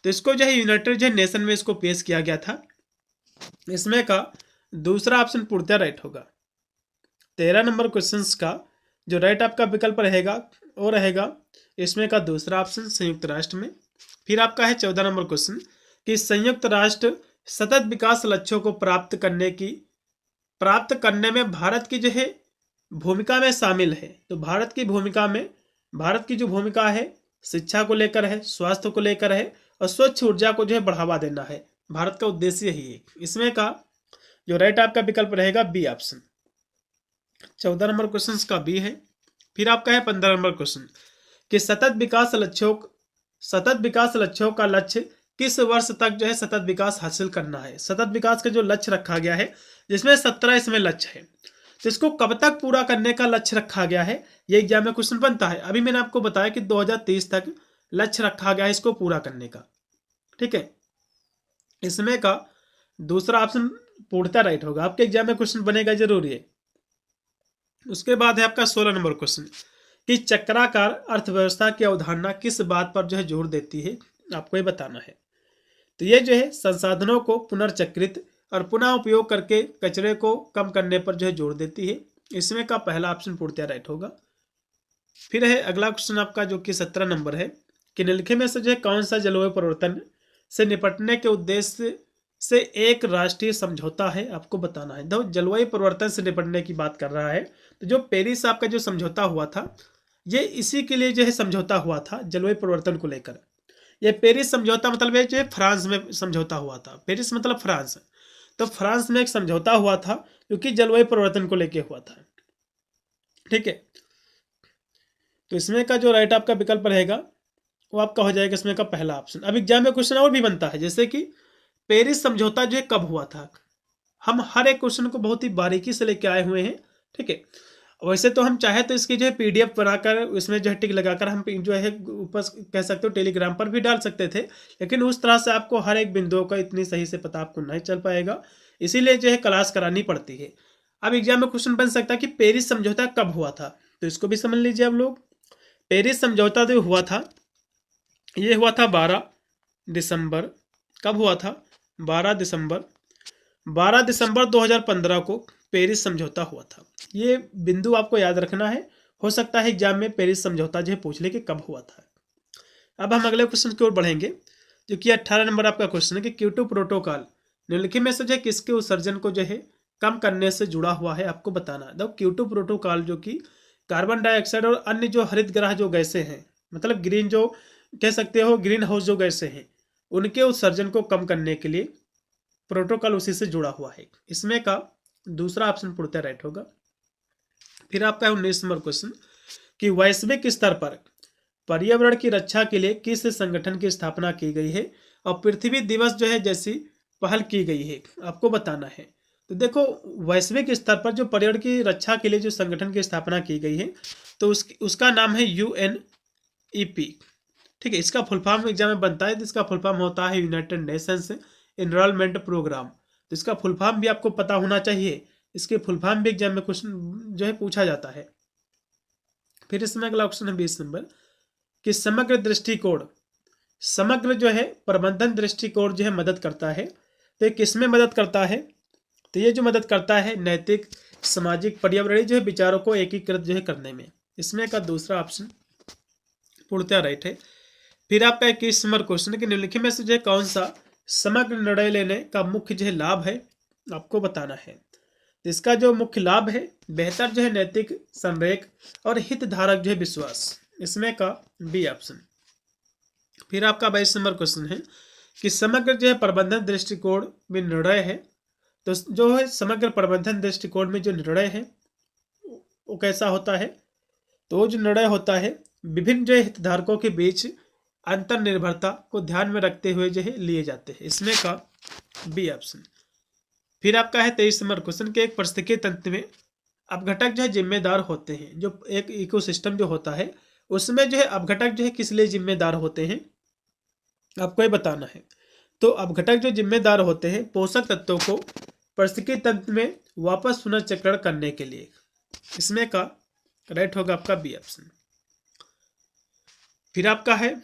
तो इसको जो है यूनाइटेड जो नेशन में इसको पेश किया गया था। इसमें का दूसरा ऑप्शन पूर्णतः राइट होगा। 13 नंबर क्वेश्चन का जो राइट आपका विकल्प रहेगा वो रहेगा इसमें का दूसरा ऑप्शन संयुक्त राष्ट्र में। फिर आपका है 14 नंबर क्वेश्चन कि संयुक्त राष्ट्र सतत विकास लक्ष्यों को प्राप्त करने में भारत की जो है भूमिका में शामिल है। तो भारत की जो भूमिका है शिक्षा को लेकर है, स्वास्थ्य को लेकर है और स्वच्छ ऊर्जा को जो है बढ़ावा देना है। भारत का उद्देश्य यही है। इसमें का जो राइट आपका विकल्प रहेगा बी ऑप्शन। 14 नंबर क्वेश्चन का बी है। फिर आपका है 15 नंबर क्वेश्चन कि सतत विकास लक्ष्यों का लक्ष्य किस वर्ष तक जो है सतत विकास हासिल करना है। सतत विकास का जो लक्ष्य रखा गया है जिसमें 17 इसमें लक्ष्य है, तो इसको कब तक पूरा करने का लक्ष्य रखा गया है, ये एग्जाम में क्वेश्चन बनता है। अभी मैंने आपको बताया कि 2030 तक लक्ष्य रखा गया है इसको पूरा करने का। ठीक है, इसमें का दूसरा ऑप्शन पूर्णतः राइट होगा। आपके एग्जाम में क्वेश्चन बनेगा जरूरी है। उसके बाद है आपका 16 नंबर क्वेश्चन कि चक्राकार अर्थव्यवस्था की अवधारणा किस बात पर जो है जोर देती है, आपको ये बताना है। तो ये जो है संसाधनों को पुनर्चक्रित और पुनः उपयोग करके कचरे को कम करने पर जो है जोर देती है। इसमें का पहला ऑप्शन पूर्णतः राइट होगा। फिर है अगला क्वेश्चन आपका जो कि 17 नंबर है कि निम्नलिखित में से जो है कौन सा जलवायु परिवर्तन से निपटने के उद्देश्य से एक राष्ट्रीय समझौता है, आपको बताना है। देखो जलवायु परिवर्तन से निपटने की बात कर रहा है, तो जो पेरिस आपका जो समझौता हुआ था ये इसी के लिए जो है समझौता हुआ था जलवायु परिवर्तन को लेकर। ये पेरिस समझौता मतलब ये जो है फ्रांस में समझौता हुआ था। पेरिस मतलब फ्रांस, तो फ्रांस में एक समझौता हुआ था क्योंकि जलवायु परिवर्तन को लेकर हुआ था। ठीक है, तो इसमें का जो राइट आपका विकल्प रहेगा वो आपका हो जाएगा इसमें का पहला ऑप्शन। अब एग्जाम में क्वेश्चन और भी बनता है, जैसे कि पेरिस समझौता जो कब हुआ था। हम हर एक क्वेश्चन को बहुत ही बारीकी से लेके आए हुए हैं। ठीक है, वैसे तो हम चाहे तो इसकी जो है PDF बनाकर उसमें जो है टिक लगाकर हम जो है ऊपर कह सकते हो टेलीग्राम पर भी डाल सकते थे, लेकिन उस तरह से आपको हर एक बिंदुओं का इतनी सही से पता आपको नहीं चल पाएगा, इसीलिए जो है क्लास करानी पड़ती है। अब एग्जाम में क्वेश्चन बन सकता है कि पेरिस समझौता कब हुआ था, तो इसको भी समझ लीजिए आप लोग। पेरिस समझौता जो हुआ था ये हुआ था 12 दिसंबर। कब हुआ था? 12 दिसंबर 2015 को पेरिस समझौता हुआ था। ये बिंदु आपको याद रखना है, हो सकता है एग्जाम में पेरिस समझौता जो है पूछ ले कि कब हुआ था। अब हम अगले क्वेश्चन की ओर बढ़ेंगे, जो कि 18 नंबर आपका क्वेश्चन है कि क्योटो प्रोटोकॉल निम्नलिखित में से जो है किसके उत्सर्जन को जो है कम करने से जुड़ा हुआ है, आपको बताना है। देखो क्योटो प्रोटोकॉल जो कि कार्बन डाइऑक्साइड और अन्य जो हरित ग्रह जो गैसें हैं, मतलब ग्रीन जो कह सकते हो ग्रीन हाउस जो गैसें हैं, उनके उत्सर्जन को कम करने के लिए प्रोटोकॉल उसी से जुड़ा हुआ है। इसमें का दूसरा ऑप्शन पूर्णतः राइट होगा। फिर आपका 19 नंबर क्वेश्चन कि वैश्विक स्तर पर पर्यावरण की रक्षा के लिए किस संगठन की स्थापना की गई है और पृथ्वी दिवस जो है जैसी पहल की गई है, आपको बताना है। तो देखो वैश्विक स्तर पर जो पर्यावरण की रक्षा के लिए जो संगठन की स्थापना की गई है, तो उसका नाम है UNEP। ठीक है, इसका फुल फॉर्म एग्जाम में बनता है, तो इसका फुल फॉर्म होता है यूनाइटेड नेशंस एनवायरनमेंट प्रोग्राम। तो इसका फुल फॉर्म भी आपको पता होना चाहिए, इसके फुल फॉर्म भी एग्जाम में क्वेश्चन जो है पूछा जाता है। फिर इसमें अगला ऑप्शन है 20 नंबर कि समग्र दृष्टिकोण, समग्र जो है प्रबंधन दृष्टिकोण जो है मदद करता है। तो ये किसमें मदद करता है? तो ये जो मदद करता है नैतिक, सामाजिक, पर्यावरणीय जो है विचारों को एकीकृत जो है करने में। इसमें का दूसरा ऑप्शन पूर्णतः राइट है। फिर आपका 21 नंबर क्वेश्चन है कि निम्नलिखित में से जो है कौन सा समग्र निर्णय लेने का मुख्य जो है लाभ है, आपको बताना है। तो इसका जो मुख्य लाभ है बेहतर जो है नैतिक संरेख और हितधारक जो है विश्वास। इसमें का बी ऑप्शन। फिर आपका 22 नंबर क्वेश्चन है कि समग्र जो है प्रबंधन दृष्टिकोण में निर्णय है। तो जो है समग्र प्रबंधन दृष्टिकोण में जो निर्णय है वो कैसा होता है? तो वो जो निर्णय होता है विभिन्न जो है हितधारकों के बीच अंतर्निर्भरता को ध्यान में रखते हुए जो है लिए जाते हैं। इसमें का बी ऑप्शन। फिर आपका है 23 नंबर क्वेश्चन के एक पारिस्थितिकी तंत्र में अपघटक जो है जिम्मेदार होते हैं। जो एक इकोसिस्टम जो होता है उसमें जो है अपघटक जो है किस लिए जिम्मेदार होते हैं, आपको ये बताना है। तो अपघटक जो जिम्मेदार होते हैं पोषक तत्वों को पारिस्थितिकी तंत्र में वापस पुनर्चक्रण करने के लिए। इसमें का राइट होगा आपका बी ऑप्शन। फिर आपका है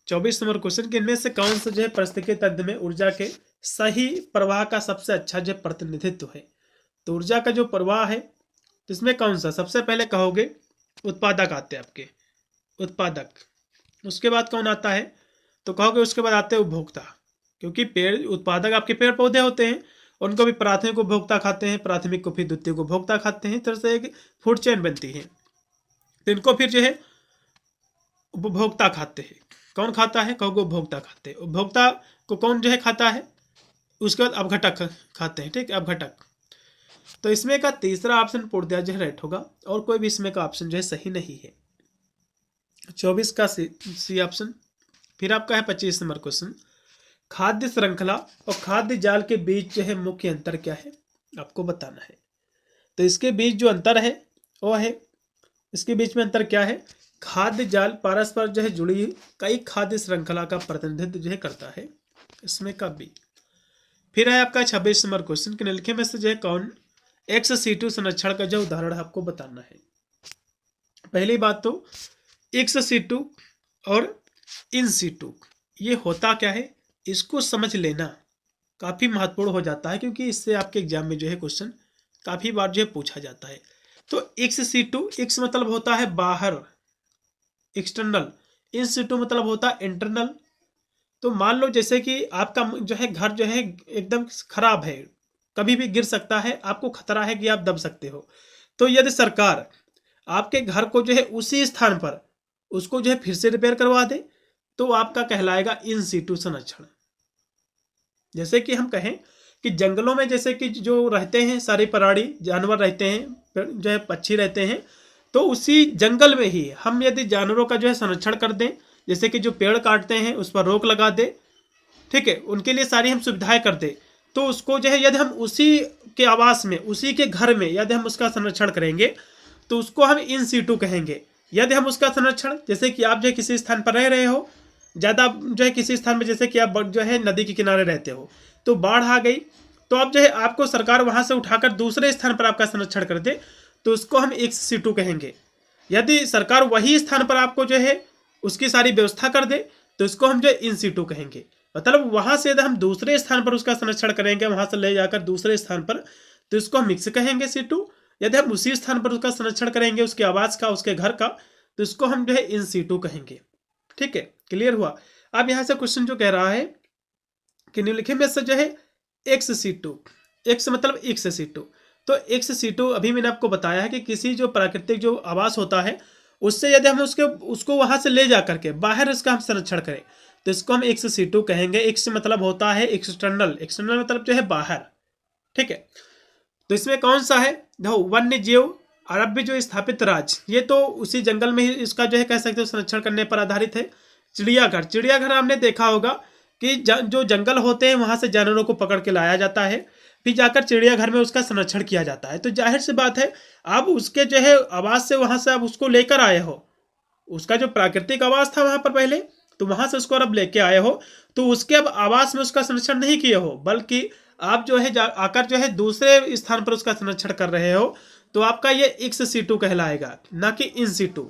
24 नंबर क्वेश्चन कि इनमें से कौन सा जो है पारिस्थितिकी तंत्र में ऊर्जा के सही प्रवाह का सबसे अच्छा जो प्रतिनिधित्व है। तो ऊर्जा का जो प्रवाह है तो इसमें कौन सा सबसे पहले कहोगे? उत्पादक आते हैं आपके, उत्पादक। उसके बाद कौन आता है? तो कहोगे उसके बाद आते हैं उपभोक्ता, क्योंकि पेड़ उत्पादक आपके पेड़ पौधे होते हैं, उनको भी प्राथमिक उपभोक्ता खाते हैं, प्राथमिक को फिर द्वितीयक उपभोक्ता खाते हैं, तरह से एक फूड चेन बनती है। तो इनको फिर जो है उपभोक्ता खाते हैं। कौन खाता है? कहोगे उपभोक्ता खाते हैं। उपभोक्ता को कौन जो है खाता है? उसके बाद अपघटक खाते हैं। ठीक है, अपघटक। तो इसमें का तीसरा ऑप्शन पूर्णतः जो है राइट होगा, और कोई भी इसमें का ऑप्शन जो है सही नहीं है। 24 का सी ऑप्शन। फिर आपका है 25 नंबर क्वेश्चन खाद्य श्रृंखला और खाद्य जाल के बीच जो है मुख्य अंतर क्या है, आपको बताना है। तो इसके बीच जो अंतर है वो है, इसके बीच में अंतर क्या है? खाद्य जाल परस्पर जो है जुड़ी कई खाद्य श्रृंखला का प्रतिनिधित्व जो है करता है। इसमें का बी। फिर है आपका 26 नंबर क्वेश्चन कि निम्नलिखित में से जो है कौन एक्स सीटू संरक्षण का जो उदाहरण है, आपको बताना है। पहली बात तो एक्स सीटू और इन सीटू ये होता क्या है, इसको समझ लेना काफ़ी महत्वपूर्ण हो जाता है, क्योंकि इससे आपके एग्जाम में जो है क्वेश्चन काफ़ी बार जो है पूछा जाता है। तो एक्स सीटू, एक्स मतलब होता है बाहर, एक्सटर्नल। इन सीटू मतलब होता है इंटरनल। तो मान लो जैसे कि आपका जो है घर जो है एकदम खराब है, कभी भी गिर सकता है, आपको खतरा है कि आप दब सकते हो। तो यदि सरकार आपके घर को जो है उसी स्थान पर उसको जो है फिर से रिपेयर करवा दे तो आपका कहलाएगा इन सीटू संरक्षण। जैसे कि हम कहें कि जंगलों में जैसे कि जो रहते हैं सारे प्राणी जानवर रहते हैं, जो है पक्षी रहते हैं, तो उसी जंगल में ही हम यदि जानवरों का जो है संरक्षण कर दें, जैसे कि जो पेड़ काटते हैं उस पर रोक लगा दे, ठीक है, उनके लिए सारी हम सुविधाएं कर दे, तो उसको जो है यदि हम उसी के आवास में, उसी के घर में यदि हम उसका संरक्षण करेंगे तो उसको हम इन सीटू कहेंगे। यदि हम उसका संरक्षण, जैसे कि आप जो है किसी स्थान पर रह रहे हो, ज़्यादा जो है किसी स्थान में, जैसे कि आप जो है नदी के किनारे रहते हो, तो बाढ़ आ गई, तो अब जो है आपको सरकार वहाँ से उठाकर दूसरे स्थान पर आपका संरक्षण कर दे, तो उसको हम एक्स सीटू कहेंगे। यदि सरकार वही स्थान पर आपको जो है उसकी सारी व्यवस्था कर दे, तो इसको हम जो है इन सीटू कहेंगे। मतलब वहाँ से यदि हम दूसरे स्थान पर उसका संरक्षण करेंगे, वहाँ से ले जाकर दूसरे स्थान पर, तो इसको हम मिक्स कहेंगे सीटू। यदि हम उसी स्थान पर उसका संरक्षण करेंगे, उसके आवास का, उसके घर का, तो इसको हम जो है इन सीटू कहेंगे। ठीक है, क्लियर हुआ। अब यहाँ से क्वेश्चन जो कह रहा है कि निम्नलिखित में से जो है एक्स सीटू, एक्स मतलब एक्स सीटू, तो एक्स सीटू अभी मैंने आपको बताया है कि किसी जो प्राकृतिक जो आवास होता है, उससे यदि हम उसको वहां से ले जा करके बाहर उसका हम संरक्षण करें, तो इसको हम एक्स सीटू कहेंगे। एक्स मतलब होता है एक्सटर्नल, एक्सटर्नल मतलब जो है बाहर। ठीक है, तो इसमें कौन सा है, देखो वन्य जीव अरब्य जो स्थापित राज्य, ये तो उसी जंगल में ही इसका जो है कह सकते हो संरक्षण करने पर आधारित है। चिड़ियाघर, चिड़ियाघर आपने देखा होगा कि जो जंगल होते हैं वहां से जानवरों को पकड़ के लाया जाता है, फिर जाकर चिड़ियाघर में उसका संरक्षण किया जाता है। तो जाहिर सी बात है, आप उसके जो है आवास से वहां से आप उसको लेकर आए हो, उसका जो प्राकृतिक आवास था वहां पर पहले, तो वहां से उसको अब लेके आए हो, तो उसके अब आवास में उसका संरक्षण नहीं किए हो, बल्कि आप जो है आकर जो है दूसरे स्थान पर उसका संरक्षण कर रहे हो, तो आपका ये एक्स सीटू कहलाएगा, ना कि इन सीटू।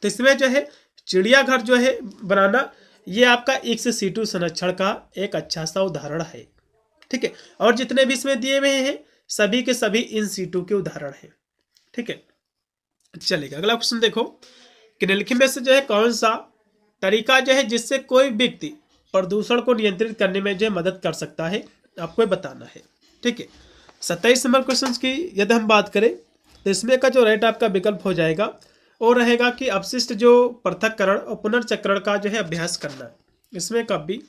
तो इसमें जो है चिड़ियाघर जो है बनाना, ये आपका एक्स सीटू संरक्षण का एक अच्छा सा उदाहरण है। ठीक है, और जितने भी इसमें दिए हुए हैं सभी के सभी इन सीटू के उदाहरण हैं। ठीक है, चलेगा। अगला क्वेश्चन देखो कि निम्नलिखित में से जो है कौन सा तरीका जो है जिससे कोई व्यक्ति प्रदूषण को नियंत्रित करने में जो है मदद कर सकता है, आपको बताना है। ठीक है, 27 नंबर क्वेश्चन की यदि हम बात करें, तो इसमें का जो राइट आपका विकल्प हो जाएगा और रहेगा कि अपशिष्ट जो पृथक्करण और पुनर्चक्रण का जो है अभ्यास करना, इसमें कब भी।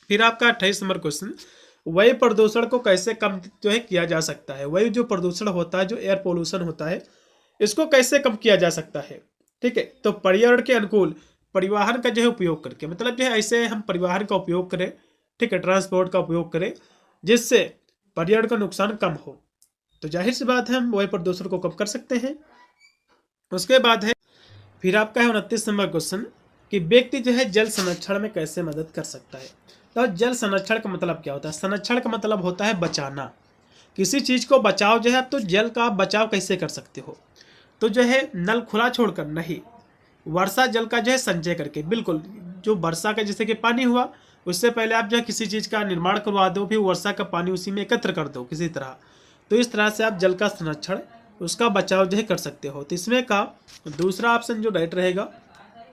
फिर आपका 28 नंबर क्वेश्चन, वायु प्रदूषण को कैसे कम जो है किया जा सकता है। वायु जो प्रदूषण होता है, जो एयर पोल्यूशन होता है, इसको कैसे कम किया जा सकता है। ठीक है, तो पर्यावरण के अनुकूल परिवहन का जो है उपयोग करके, मतलब जो है ऐसे हम परिवहन का उपयोग करें, ठीक है, ट्रांसपोर्ट का उपयोग करें जिससे पर्यावरण का नुकसान कम हो, तो जाहिर सी बात है हम वायु प्रदूषण को कम कर सकते हैं। उसके बाद है फिर आपका है 29 नंबर क्वेश्चन कि व्यक्ति जो है जल संरक्षण में कैसे मदद कर सकता है। तो जल संरक्षण का मतलब क्या होता है, संरक्षण का मतलब होता है बचाना, किसी चीज को बचाव जो है। आप तो जल का बचाव कैसे कर सकते हो, तो जो है नल खुला छोड़कर नहीं, वर्षा जल का जो है संचय करके, बिल्कुल जो वर्षा का जैसे कि पानी हुआ, उससे पहले आप जो है किसी चीज का निर्माण करवा दो, फिर वर्षा का पानी उसी में एकत्र कर दो किसी तरह, तो इस तरह से आप जल का संरक्षण, उसका बचाव जो है कर सकते हो। तो इसमें का दूसरा ऑप्शन जो राइट रहेगा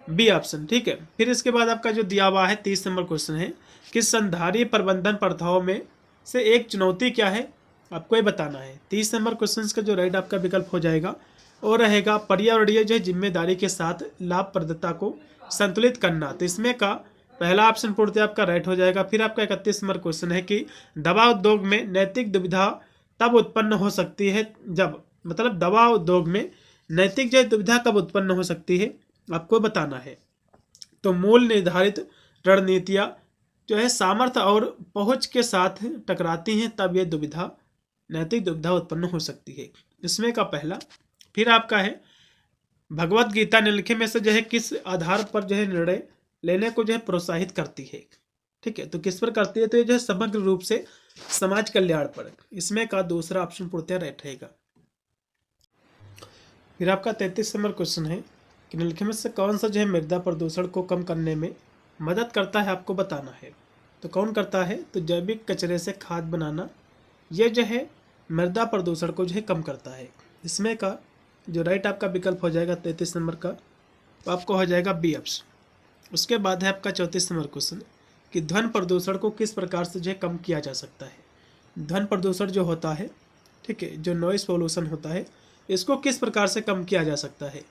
बी ऑप्शन। ठीक है, फिर इसके बाद आपका जो दिया हुआ है 30 नंबर क्वेश्चन है कि संधारीय प्रबंधन प्रथाओं में से एक चुनौती क्या है, आपको ये बताना है। 30 नंबर क्वेश्चन का जो राइट आपका विकल्प हो जाएगा और रहेगा पर्यावरणीय जो है जिम्मेदारी के साथ लाभप्रदता को संतुलित करना। तो इसमें का पहला ऑप्शन पूर्णतः आपका राइट हो जाएगा। फिर आपका 31 नंबर क्वेश्चन है कि दवा उद्योग में नैतिक दुविधा तब उत्पन्न हो सकती है जब, मतलब दवा उद्योग में नैतिक जो दुविधा कब उत्पन्न हो सकती है, आपको बताना है। तो मूल निर्धारित रणनीतियां जो है सामर्थ्य और पहुंच के साथ टकराती हैं, तब ये दुविधा, नैतिक दुविधा उत्पन्न हो सकती है। इसमें का पहला। फिर आपका है भगवत गीता निम्नलिखित में से जो है किस आधार पर जो है निर्णय लेने को जो है प्रोत्साहित करती है। ठीक है, तो किस पर करती है, तो ये जो है समग्र रूप से समाज कल्याण पर। इसमें का दूसरा ऑप्शन पूर्णतः राइट रहेगा। फिर आपका 33 नंबर क्वेश्चन है कि निम्नलिखित में से कौन सा जो है मृदा प्रदूषण को कम करने में मदद करता है, आपको बताना है। तो कौन करता है, तो जैविक कचरे से खाद बनाना, ये जो है मृदा प्रदूषण को जो है कम करता है। इसमें का जो राइट आपका विकल्प हो जाएगा 33 नंबर का, तो आपको हो जाएगा बी ऑप्शन। उसके बाद है आपका 34 नंबर क्वेश्चन कि ध्वनि प्रदूषण को किस प्रकार से जो है कम किया जा सकता है। ध्वनि प्रदूषण जो होता है, ठीक है, जो नॉइस पोल्यूशन होता है, इसको किस प्रकार से कम किया जा सकता है।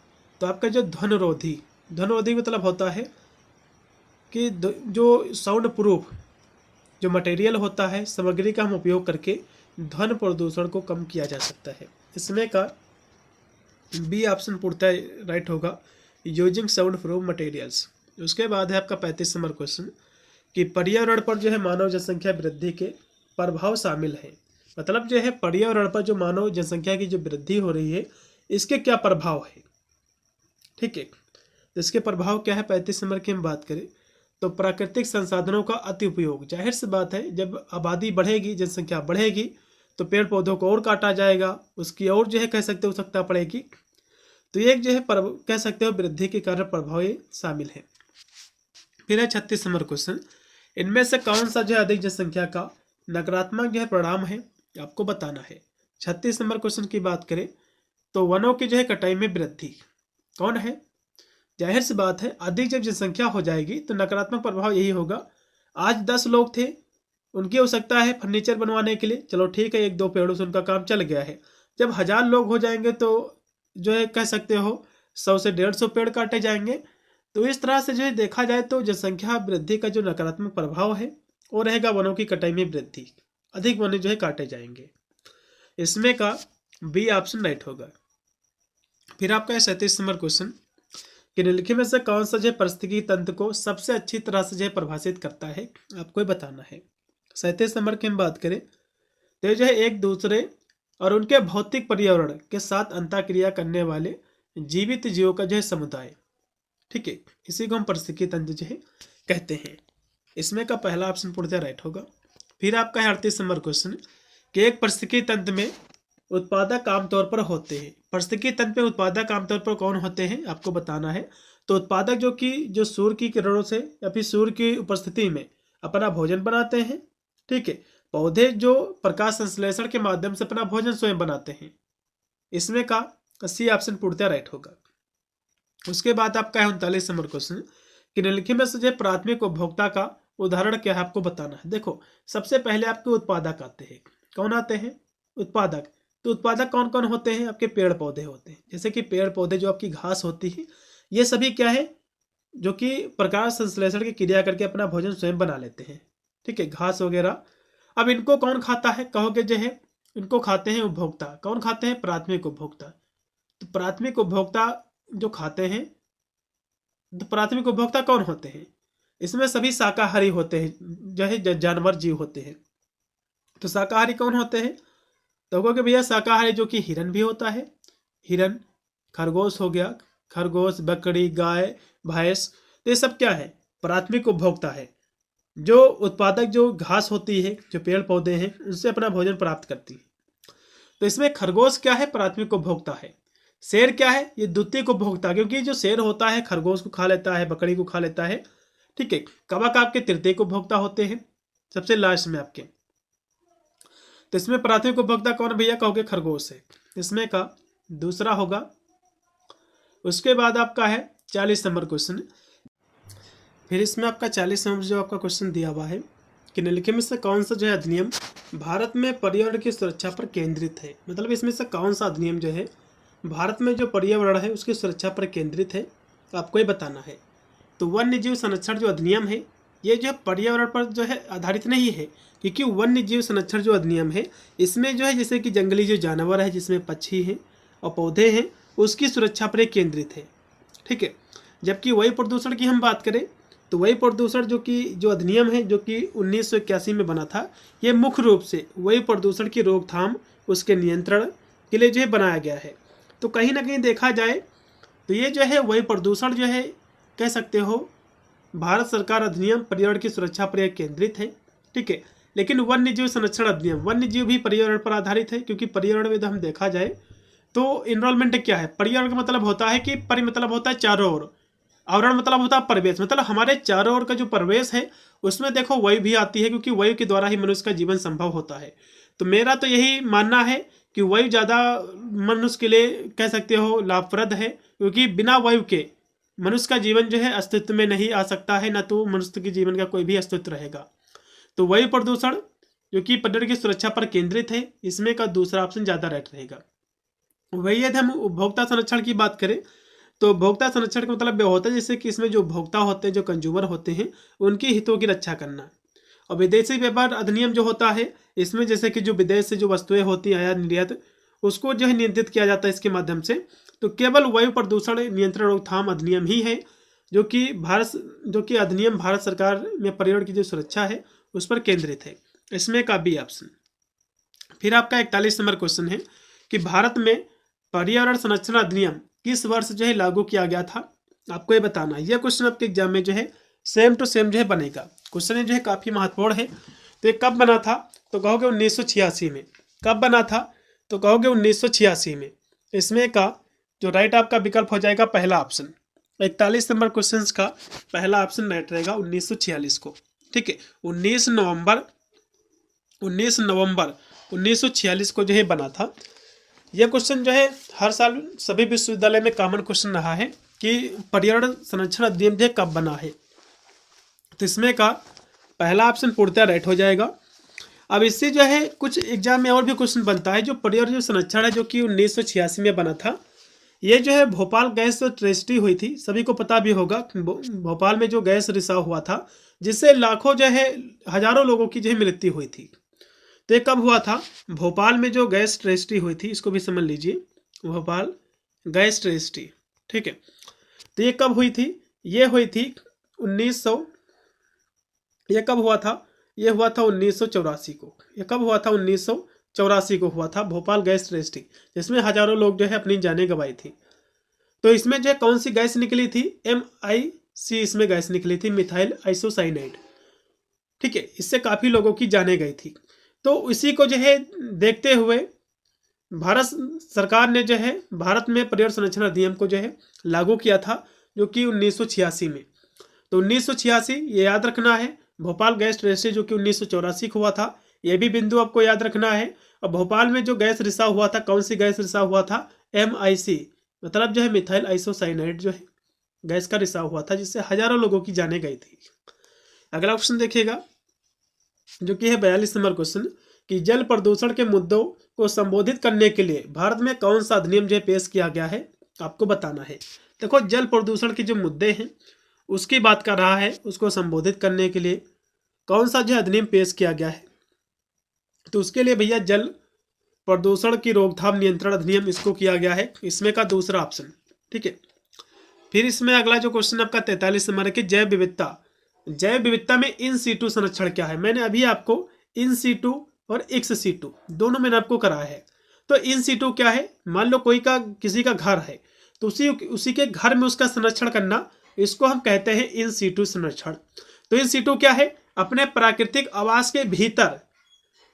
तो आपका जो ध्वनिरोधी मतलब होता है कि जो साउंड प्रूफ जो मटेरियल होता है, सामग्री का हम उपयोग करके ध्वनि प्रदूषण को कम किया जा सकता है। इसमें का बी ऑप्शन पूर्णतः राइट होगा, यूजिंग साउंड प्रूफ मटेरियल्स। उसके बाद है आपका 35 नंबर क्वेश्चन कि पर्यावरण पर जो है मानव जनसंख्या वृद्धि के प्रभाव शामिल है। मतलब जो है पर्यावरण पर जो मानव जनसंख्या की जो वृद्धि हो रही है, इसके क्या प्रभाव है। ठीक है, तो इसके प्रभाव क्या है 35 नंबर की हम बात करें तो प्राकृतिक संसाधनों का अति उपयोग। जाहिर सी बात है जब आबादी बढ़ेगी, जनसंख्या बढ़ेगी तो पेड़ पौधों को और काटा जाएगा, उसकी और जो है कह सकते हो आवश्यकता पड़ेगी। तो एक जो है कह सकते हो वृद्धि के कारण प्रभाव ये शामिल है। फिर है 36 नंबर क्वेश्चन, इनमें से कौन सा जो है अधिक जनसंख्या का नकारात्मक जो है परिणाम है आपको बताना है। 36 नंबर क्वेश्चन की बात करें तो वनों की जो है कटाई में वृद्धि कौन है। जाहिर सी बात है अधिक जब जनसंख्या हो जाएगी तो नकारात्मक प्रभाव यही होगा। आज 10 लोग थे, उनकी आवश्यकता है फर्नीचर बनवाने के लिए, चलो ठीक है 1-2 पेड़ों से उनका काम चल गया है। जब 1000 लोग हो जाएंगे तो जो है कह सकते हो 100 से 150 पेड़ काटे जाएंगे। तो इस तरह से जो है देखा जाए तो जनसंख्या वृद्धि का जो नकारात्मक प्रभाव है वो रहेगा वनों की कटाई में वृद्धि, अधिक वन जो है काटे जाएंगे। इसमें का बी ऑप्शन राइट होगा। फिर आपका 37 नंबर क्वेश्चन कि निम्नलिखित में से कौन सा जो है पारिस्थितिकी तंत्र को सबसे अच्छी तरह से जो है परिभाषित करता है आपको बताना है। 37 नंबर की हम बात करें तो जो है एक दूसरे और उनके भौतिक पर्यावरण के साथ अंतःक्रिया करने वाले जीवित जीवों का जो है समुदाय। ठीक है, इसी को हम पारिस्थितिकी तंत्र जो है कहते हैं। इसमें का पहला ऑप्शन पूर्णतः राइट होगा। फिर आपका है 38 नंबर क्वेश्चन कि एक पारिस्थितिकी तंत्र में उत्पादक आमतौर पर होते हैं। पारिस्थितिकी तंत्र में उत्पादक आमतौर पर कौन होते हैं आपको बताना है। तो उत्पादक जो सूर्य की किरणों से या फिर सूर्य की उपस्थिति में अपना भोजन बनाते हैं। ठीक है, पौधे जो प्रकाश संश्लेषण के माध्यम से अपना भोजन स्वयं बनाते हैं। इसमें का सी ऑप्शन पूर्णतः राइट होगा। उसके बाद आपका है 39 नंबर क्वेश्चन कि निम्नलिखित में से प्राथमिक उपभोक्ता का उदाहरण क्या है आपको बताना है। देखो सबसे पहले आपके उत्पादक आते हैं। कौन आते हैं? उत्पादक। तो उत्पादक कौन कौन होते हैं? आपके पेड़ पौधे होते हैं। जैसे कि पेड़ पौधे जो आपकी घास होती है ये सभी क्या है जो कि प्रकाश संश्लेषण की क्रिया करके अपना भोजन स्वयं बना लेते हैं। ठीक है, घास वगैरह। अब इनको कौन खाता है कहोगे जो है इनको खाते हैं उपभोक्ता। कौन खाते हैं? प्राथमिक उपभोक्ता। तो प्राथमिक उपभोक्ता जो खाते हैं तो प्राथमिक उपभोक्ता कौन होते हैं? इसमें सभी शाकाहारी होते हैं, जो है जानवर जीव होते हैं। तो शाकाहारी कौन होते हैं? तो कहोगे भैया शाकाहारी जो कि हिरन भी होता है, हिरन, खरगोश हो गया, खरगोश, बकरी, गाय, भैंस। तो ये सब क्या है? प्राथमिक उपभोक्ता है। जो उत्पादक जो घास होती है, जो पेड़ पौधे हैं, उनसे अपना भोजन प्राप्त करती है। तो इसमें खरगोश क्या है? प्राथमिक उपभोक्ता है। शेर क्या है? ये द्वितीयक उपभोक्ता, क्योंकि जो शेर होता है खरगोश को खा लेता है, बकरी को खा लेता है। ठीक है, कवक आपके तृतीयक उपभोक्ता होते हैं, सबसे लास्ट में आपके। तो इसमें प्राथमिक उपभोक्ता कौन भैया कहोगे? खरगोश है। इसमें का दूसरा होगा। उसके बाद आपका है 40 नंबर क्वेश्चन। फिर इसमें आपका 40 नंबर जो आपका क्वेश्चन दिया हुआ है कि निम्नलिखित में से कौन सा जो है अधिनियम भारत में पर्यावरण की सुरक्षा पर केंद्रित है। मतलब इसमें से कौन सा अधिनियम जो है भारत में जो पर्यावरण है उसकी सुरक्षा पर केंद्रित है, आपको ये बताना है। तो वन्य जीव संरक्षण जो अधिनियम है ये जो पर्यावरण पर जो है आधारित नहीं है, क्योंकि वन्य जीव संरक्षण जो अधिनियम है इसमें जो है जैसे कि जंगली जो जानवर है, जिसमें पक्षी हैं और पौधे हैं, उसकी सुरक्षा पर केंद्रित है। ठीक है, जबकि वायु प्रदूषण की हम बात करें तो वायु प्रदूषण जो अधिनियम है जो कि 1981 में बना था, ये मुख्य रूप से वायु प्रदूषण की रोकथाम, उसके नियंत्रण के लिए जो है बनाया गया है। तो कहीं ना कहीं देखा जाए तो ये जो है वायु प्रदूषण जो है कह सकते हो भारत सरकार अधिनियम पर्यावरण की सुरक्षा पर केंद्रित है। ठीक है, लेकिन वन्य जीव संरक्षण अधिनियम, वन्य जीव भी पर्यावरण पर आधारित है, क्योंकि पर्यावरण में हम देखा जाए तो इन्वायरमेंट क्या है? पर्यावरण का मतलब होता है कि परि मतलब होता है चारों ओर, आवरण मतलब होता है परिवेश, मतलब हमारे चारों ओर का जो परिवेश है उसमें देखो वायु भी आती है, क्योंकि वायु के द्वारा ही मनुष्य का जीवन संभव होता है। तो मेरा तो यही मानना है कि वायु ज़्यादा मनुष्य के लिए कह सकते हो लाभप्रद है, क्योंकि बिना वायु के मनुष्य का जीवन जो है अस्तित्व में नहीं आ सकता है, ना तो मनुष्य के जीवन का कोई भी अस्तित्व रहेगा। तो वायु प्रदूषण जो कि पर्यावरण की सुरक्षा पर केंद्रित है, इसमें का दूसरा ऑप्शन ज़्यादा राइट रहेगा। वही यदि हम उपभोक्ता संरक्षण की बात करें तो उपभोक्ता संरक्षण का मतलब यह होता है जैसे कि इसमें जो उपभोक्ता होते हैं, जो कंज्यूमर होते हैं, उनके हितों की रक्षा करना। और विदेशी व्यापार अधिनियम जो होता है इसमें जैसे कि जो विदेश से जो वस्तुएं होती हैं आयात निर्यात, उसको जो है नियंत्रित किया जाता है इसके माध्यम से। तो केवल वायु प्रदूषण नियंत्रण रोकथाम अधिनियम ही है जो कि अधिनियम भारत सरकार में पर्यावरण की जो सुरक्षा है उस पर केंद्रित है। इसमें का बी ऑप्शन। फिर आपका 41 नंबर क्वेश्चन है कि भारत में पर्यावरण संरक्षण अधिनियम किस वर्ष जो है लागू किया गया था, आपको ये बताना है। यह क्वेश्चन आपके एग्जाम में जो है सेम टू सेम जो है बनेगा। क्वेश्चन जो है काफी महत्वपूर्ण है। तो ये कब बना था, तो कहोगे 1986 में। कब बना था, तो कहोगे 1986 में। इसमें का जो राइट आपका विकल्प हो जाएगा पहला ऑप्शन। 41 नंबर क्वेश्चन का पहला ऑप्शन राइट रहेगा 1946 को। ठीक है, 19 नवंबर 1946 को जो है बना था। यह क्वेश्चन जो है हर साल सभी विश्वविद्यालय में कॉमन क्वेश्चन रहा है कि पर्यावरण संरक्षण अधिनियम जो है कब बना है। तो इसमें का पहला ऑप्शन पूर्णतः राइट हो जाएगा। अब इससे जो है कुछ एग्जाम में और भी क्वेश्चन बनता है। जो पर्यावरण संरक्षण है जो कि 1986 में बना था, ये जो है भोपाल गैस ट्रेजेडी हुई थी, सभी को पता भी होगा। भोपाल में जो गैस रिसाव हुआ था जिससे लाखों जो है हजारों लोगों की जो है मृत्यु हुई थी। तो ये कब हुआ था, भोपाल में जो गैस ट्रेजेडी हुई थी, इसको भी समझ लीजिए, भोपाल गैस ट्रेजेडी। ठीक है, तो ये कब हुई थी, ये हुई थी 1900, ये कब हुआ था, ये हुआ था 1984 को। ये कब हुआ था, 1984 को हुआ था भोपाल गैस ट्रेजेडी, जिसमें हजारों लोग जो है अपनी जानें गंवाई थी। तो इसमें जो है कौन सी गैस निकली थी, MIC इसमें गैस निकली थी, मिथाइल आइसोसाइनाइड। ठीक है, इससे काफी लोगों की जानें गई थी। तो इसी को जो है देखते हुए भारत सरकार ने जो है भारत में पर्यावरण संरक्षण अधिनियम को जो है लागू किया था, जो कि 1986 में। तो 1986 ये याद रखना है। भोपाल गैस ट्रेजेडी जो कि 1984 को हुआ था, ये भी बिंदु आपको याद रखना है। और भोपाल में जो गैस रिसाव हुआ था, कौन सी गैस रिसाव हुआ था, MIC, मतलब जो है मिथाइल आइसोसाइनाइड जो है गैस का रिसाव हुआ था, जिससे हजारों लोगों की जानें गई थी। अगला क्वेश्चन देखिएगा, जो कि है 42 नंबर क्वेश्चन, कि जल प्रदूषण के मुद्दों को संबोधित करने के लिए भारत में कौन सा अधिनियम जो है पेश किया गया है, आपको बताना है। देखो, जल प्रदूषण के जो मुद्दे हैं उसकी बात कर रहा है, उसको संबोधित करने के लिए कौन सा जो है अधिनियम पेश किया गया है। तो उसके लिए भैया जल प्रदूषण की रोकथाम नियंत्रण अधिनियम इसको किया गया है, इसमें का दूसरा ऑप्शन। ठीक है, फिर इसमें अगला जो क्वेश्चन आपका 43 नंबर है कि जैव विविधता में इन सीटू संरक्षण क्या है। मैंने अभी आपको इन सीटू और एक्स सीटू दोनों मैंने आपको कराया है। तो इन सीटू क्या है, मान लो किसी का घर है, तो उसी के घर में उसका संरक्षण करना, इसको हम कहते हैं इन सीटू संरक्षण। तो इन सीटू क्या है, अपने प्राकृतिक आवास के भीतर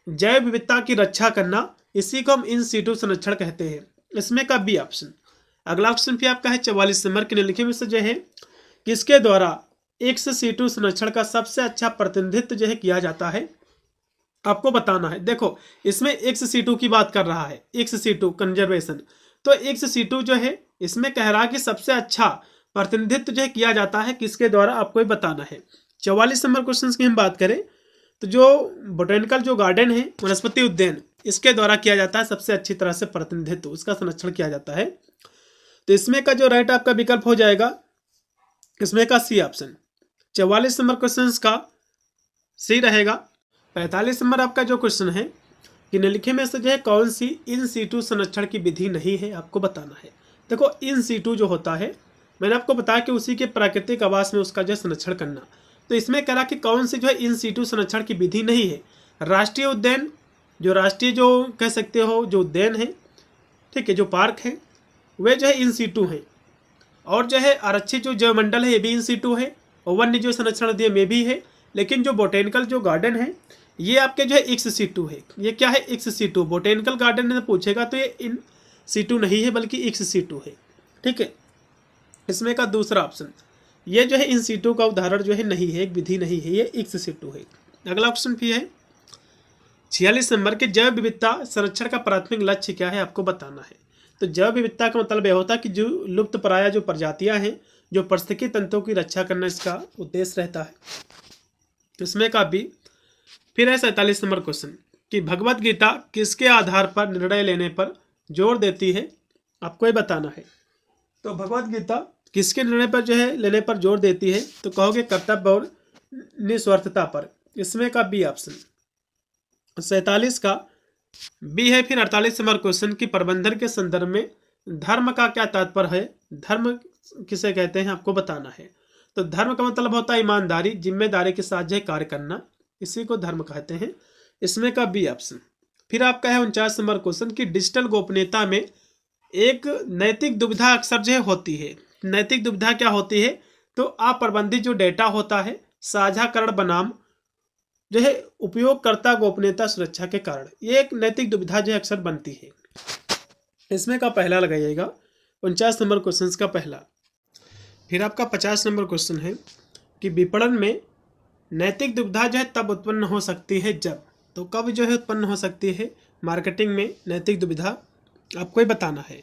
जैव विविधता की रक्षा करना, इसी को हम इन सीटू संरक्षण कहते हैं। इसमें का बी ऑप्शन। अगला ऑप्शन भी आपका है 44 नंबर के निम्नलिखित में से जो है किसके द्वारा एक्स सीटू संरक्षण का सबसे अच्छा प्रतिनिधित्व जो है किया जाता है, आपको बताना है। देखो, इसमें एक्स सीटू की बात कर रहा है, एक्स सीटू कंजर्वेशन। तो एक्स सीटू जो है इसमें कह रहा है कि सबसे अच्छा प्रतिनिधित्व जो है किया जाता है किसके द्वारा, आपको ही बताना है। 44 नंबर क्वेश्चन की हम बात करें तो जो बोटेनिकल जो गार्डन है, वनस्पति उद्यान, इसके द्वारा किया जाता है सबसे अच्छी तरह से प्रतिनिधित्व, उसका संरक्षण किया जाता है। तो इसमें का जो राइट आपका विकल्प हो जाएगा, इसमें का सी ऑप्शन। 44 नंबर क्वेश्चन का सी रहेगा। 45 नंबर आपका जो क्वेश्चन है कि निम्नलिखित में से जो है कौन सी इन सीटू संरक्षण की विधि नहीं है, आपको बताना है। देखो, इन सीटू जो होता है, मैंने आपको बताया कि उसी के प्राकृतिक आवास में उसका जो संरक्षण करना। तो इसमें कह रहा कि कौन सी जो है इन सीटू संरक्षण की विधि नहीं है। राष्ट्रीय उद्यान, जो राष्ट्रीय जो कह सकते हो जो उद्यान है, ठीक है, जो पार्क है, वे जो है इन सीटू हैं। और जो है आरक्षित जो जैवमंडल है, ये भी इन सीटू है। और वन्य जो संरक्षण अधिनियम में भी है। लेकिन जो बोटेनिकल जो गार्डन है, ये आपके जो है एक्स सीटू है। ये क्या है, एक्स सीटू। बोटेनिकल गार्डन में पूछेगा तो ये इन सीटू नहीं है, बल्कि एक्स सीटू है। ठीक है, इसमें का दूसरा ऑप्शन, ये जो है इन सीटू का उदाहरण जो है नहीं है, एक विधि नहीं है, ये एक्स सीटू है। अगला ऑप्शन भी है 46 नंबर के जैव विविधता संरक्षण का प्राथमिक लक्ष्य क्या है, आपको बताना है। तो जैव विविधता का मतलब यह होता है कि जो लुप्त प्राय जो प्रजातियां हैं, जो पारिस्थितिकी तंत्रों की रक्षा करना इसका उद्देश्य रहता है। इसमें का भी फिर है 47 नंबर क्वेश्चन कि भगवत गीता किसके आधार पर निर्णय लेने पर जोर देती है, आपको ये बताना है। तो भगवत गीता किसके निर्णय पर जो है लेने पर जोर देती है, तो कहोगे कर्तव्य और निस्वार्थता पर। इसमें का बी ऑप्शन। 47 का बी है। फिर 48 नंबर क्वेश्चन की प्रबंधन के संदर्भ में धर्म का क्या तात्पर्य है, धर्म किसे कहते हैं, आपको बताना है। तो धर्म का मतलब होता है ईमानदारी, जिम्मेदारी के साथ जो है कार्य करना, इसी को धर्म कहते हैं। इसमें का बी ऑप्शन। फिर आपका है 49 नंबर क्वेश्चन कि डिजिटल गोपनीयता में एक नैतिक दुविधा अक्सर जो है होती है। नैतिक दुविधा क्या होती है? तो अप्रबंधित जो डेटा होता है साझाकरण बनाम जो है उपयोगकर्ता गोपनीयता सुरक्षा के कारण, ये एक नैतिक दुविधा जो है अक्सर बनती है। इसमें का पहला लगाइएगा 49 नंबर क्वेश्चन का पहला। फिर आपका 50 नंबर क्वेश्चन है कि विपणन में नैतिक दुविधा जो है तब उत्पन्न हो सकती है जब, तो कब जो है उत्पन्न हो सकती है मार्केटिंग में नैतिक दुविधा, आपको ही बताना है।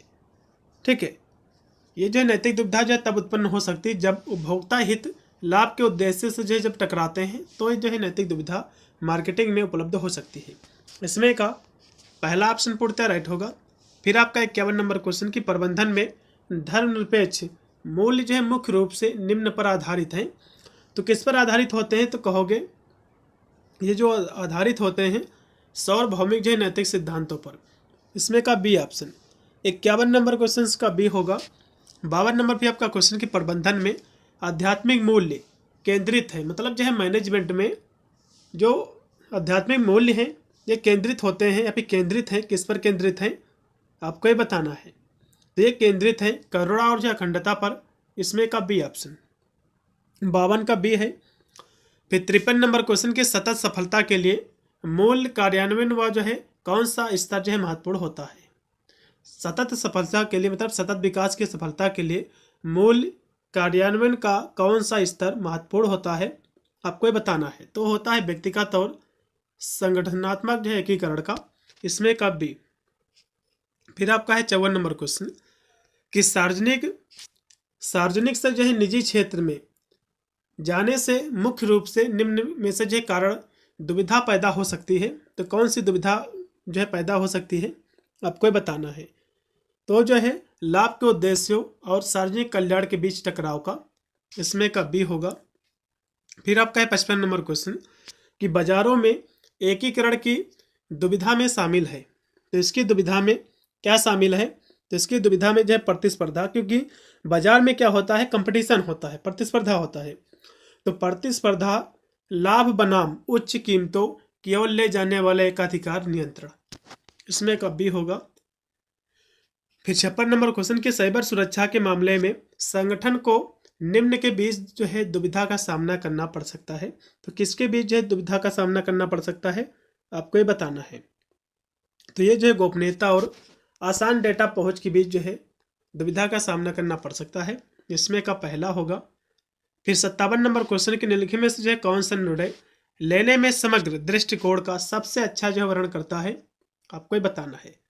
ठीक है, ये जो है नैतिक दुविधा जो है तब उत्पन्न हो सकती है जब उपभोक्ता हित लाभ के उद्देश्य से जो है जब टकराते हैं, तो ये जो है नैतिक दुविधा मार्केटिंग में उपलब्ध हो सकती है। इसमें का पहला ऑप्शन पूर्णतः राइट होगा। फिर आपका 51 नंबर क्वेश्चन की प्रबंधन में धर्मनिरपेक्ष मूल्य जो है मुख्य रूप से निम्न पर आधारित हैं, तो किस पर आधारित होते हैं? तो कहोगे ये जो आधारित होते हैं सार्वभौमिक जो है नैतिक सिद्धांतों पर। इसमें का बी ऑप्शन। 51 नंबर क्वेश्चन का बी होगा। 52 नंबर पे आपका क्वेश्चन की प्रबंधन में आध्यात्मिक मूल्य केंद्रित है, मतलब जो है मैनेजमेंट में जो आध्यात्मिक मूल्य हैं ये केंद्रित होते हैं या फिर केंद्रित हैं, किस पर केंद्रित हैं आपको ये बताना है। तो ये केंद्रित है करुणा और जो अखंडता पर। इसमें का बी ऑप्शन 52 का बी है। फिर 53 नंबर क्वेश्चन के सतत सफलता के लिए मूल कार्यान्वयन व जो है कौन सा स्तर जो है महत्वपूर्ण होता है? सतत सफलता के लिए मतलब सतत विकास की सफलता के लिए मूल कार्यान्वयन का कौन सा स्तर महत्वपूर्ण होता है आपको ये बताना है। तो होता है व्यक्तिगत और संगठनात्मक जो है एकीकरण का। इसमें का बी। फिर आपका है 54 नंबर क्वेश्चन कि सार्वजनिक से जो है निजी क्षेत्र में जाने से मुख्य रूप से निम्न में से जो है कारण दुविधा पैदा हो सकती है, तो कौन सी दुविधा जो है पैदा हो सकती है आपको ये बताना है। तो जो है लाभ के उद्देश्यों और सार्वजनिक कल्याण के बीच टकराव का। इसमें का बी होगा। फिर आपका है 55 नंबर क्वेश्चन कि बाजारों में एकीकरण की दुविधा में शामिल है, तो इसकी दुविधा में क्या शामिल है? तो इसकी दुविधा में जो है प्रतिस्पर्धा, क्योंकि बाजार में क्या होता है कंपटीशन होता है, प्रतिस्पर्धा होता है। तो प्रतिस्पर्धा लाभ बनाम उच्च कीमतों की ओर ले जाने वाला एकाधिकार नियंत्रण। इसमें का बी होगा। फिर 56 नंबर क्वेश्चन के साइबर सुरक्षा के मामले में संगठन को निम्न के बीच जो है दुविधा का सामना करना पड़ सकता है, तो किसके बीच जो है दुविधा का सामना करना पड़ सकता है आपको ये बताना है। तो ये जो है गोपनीयता और आसान डेटा पहुंच के बीच जो है दुविधा का सामना करना पड़ सकता है। इसमें का पहला होगा। फिर 57 नंबर क्वेश्चन के निम्नलिखित में से जो है कौन सा निर्णय लेने में समग्र दृष्टिकोण का सबसे अच्छा जो है वर्णन करता है आपको ये बताना है।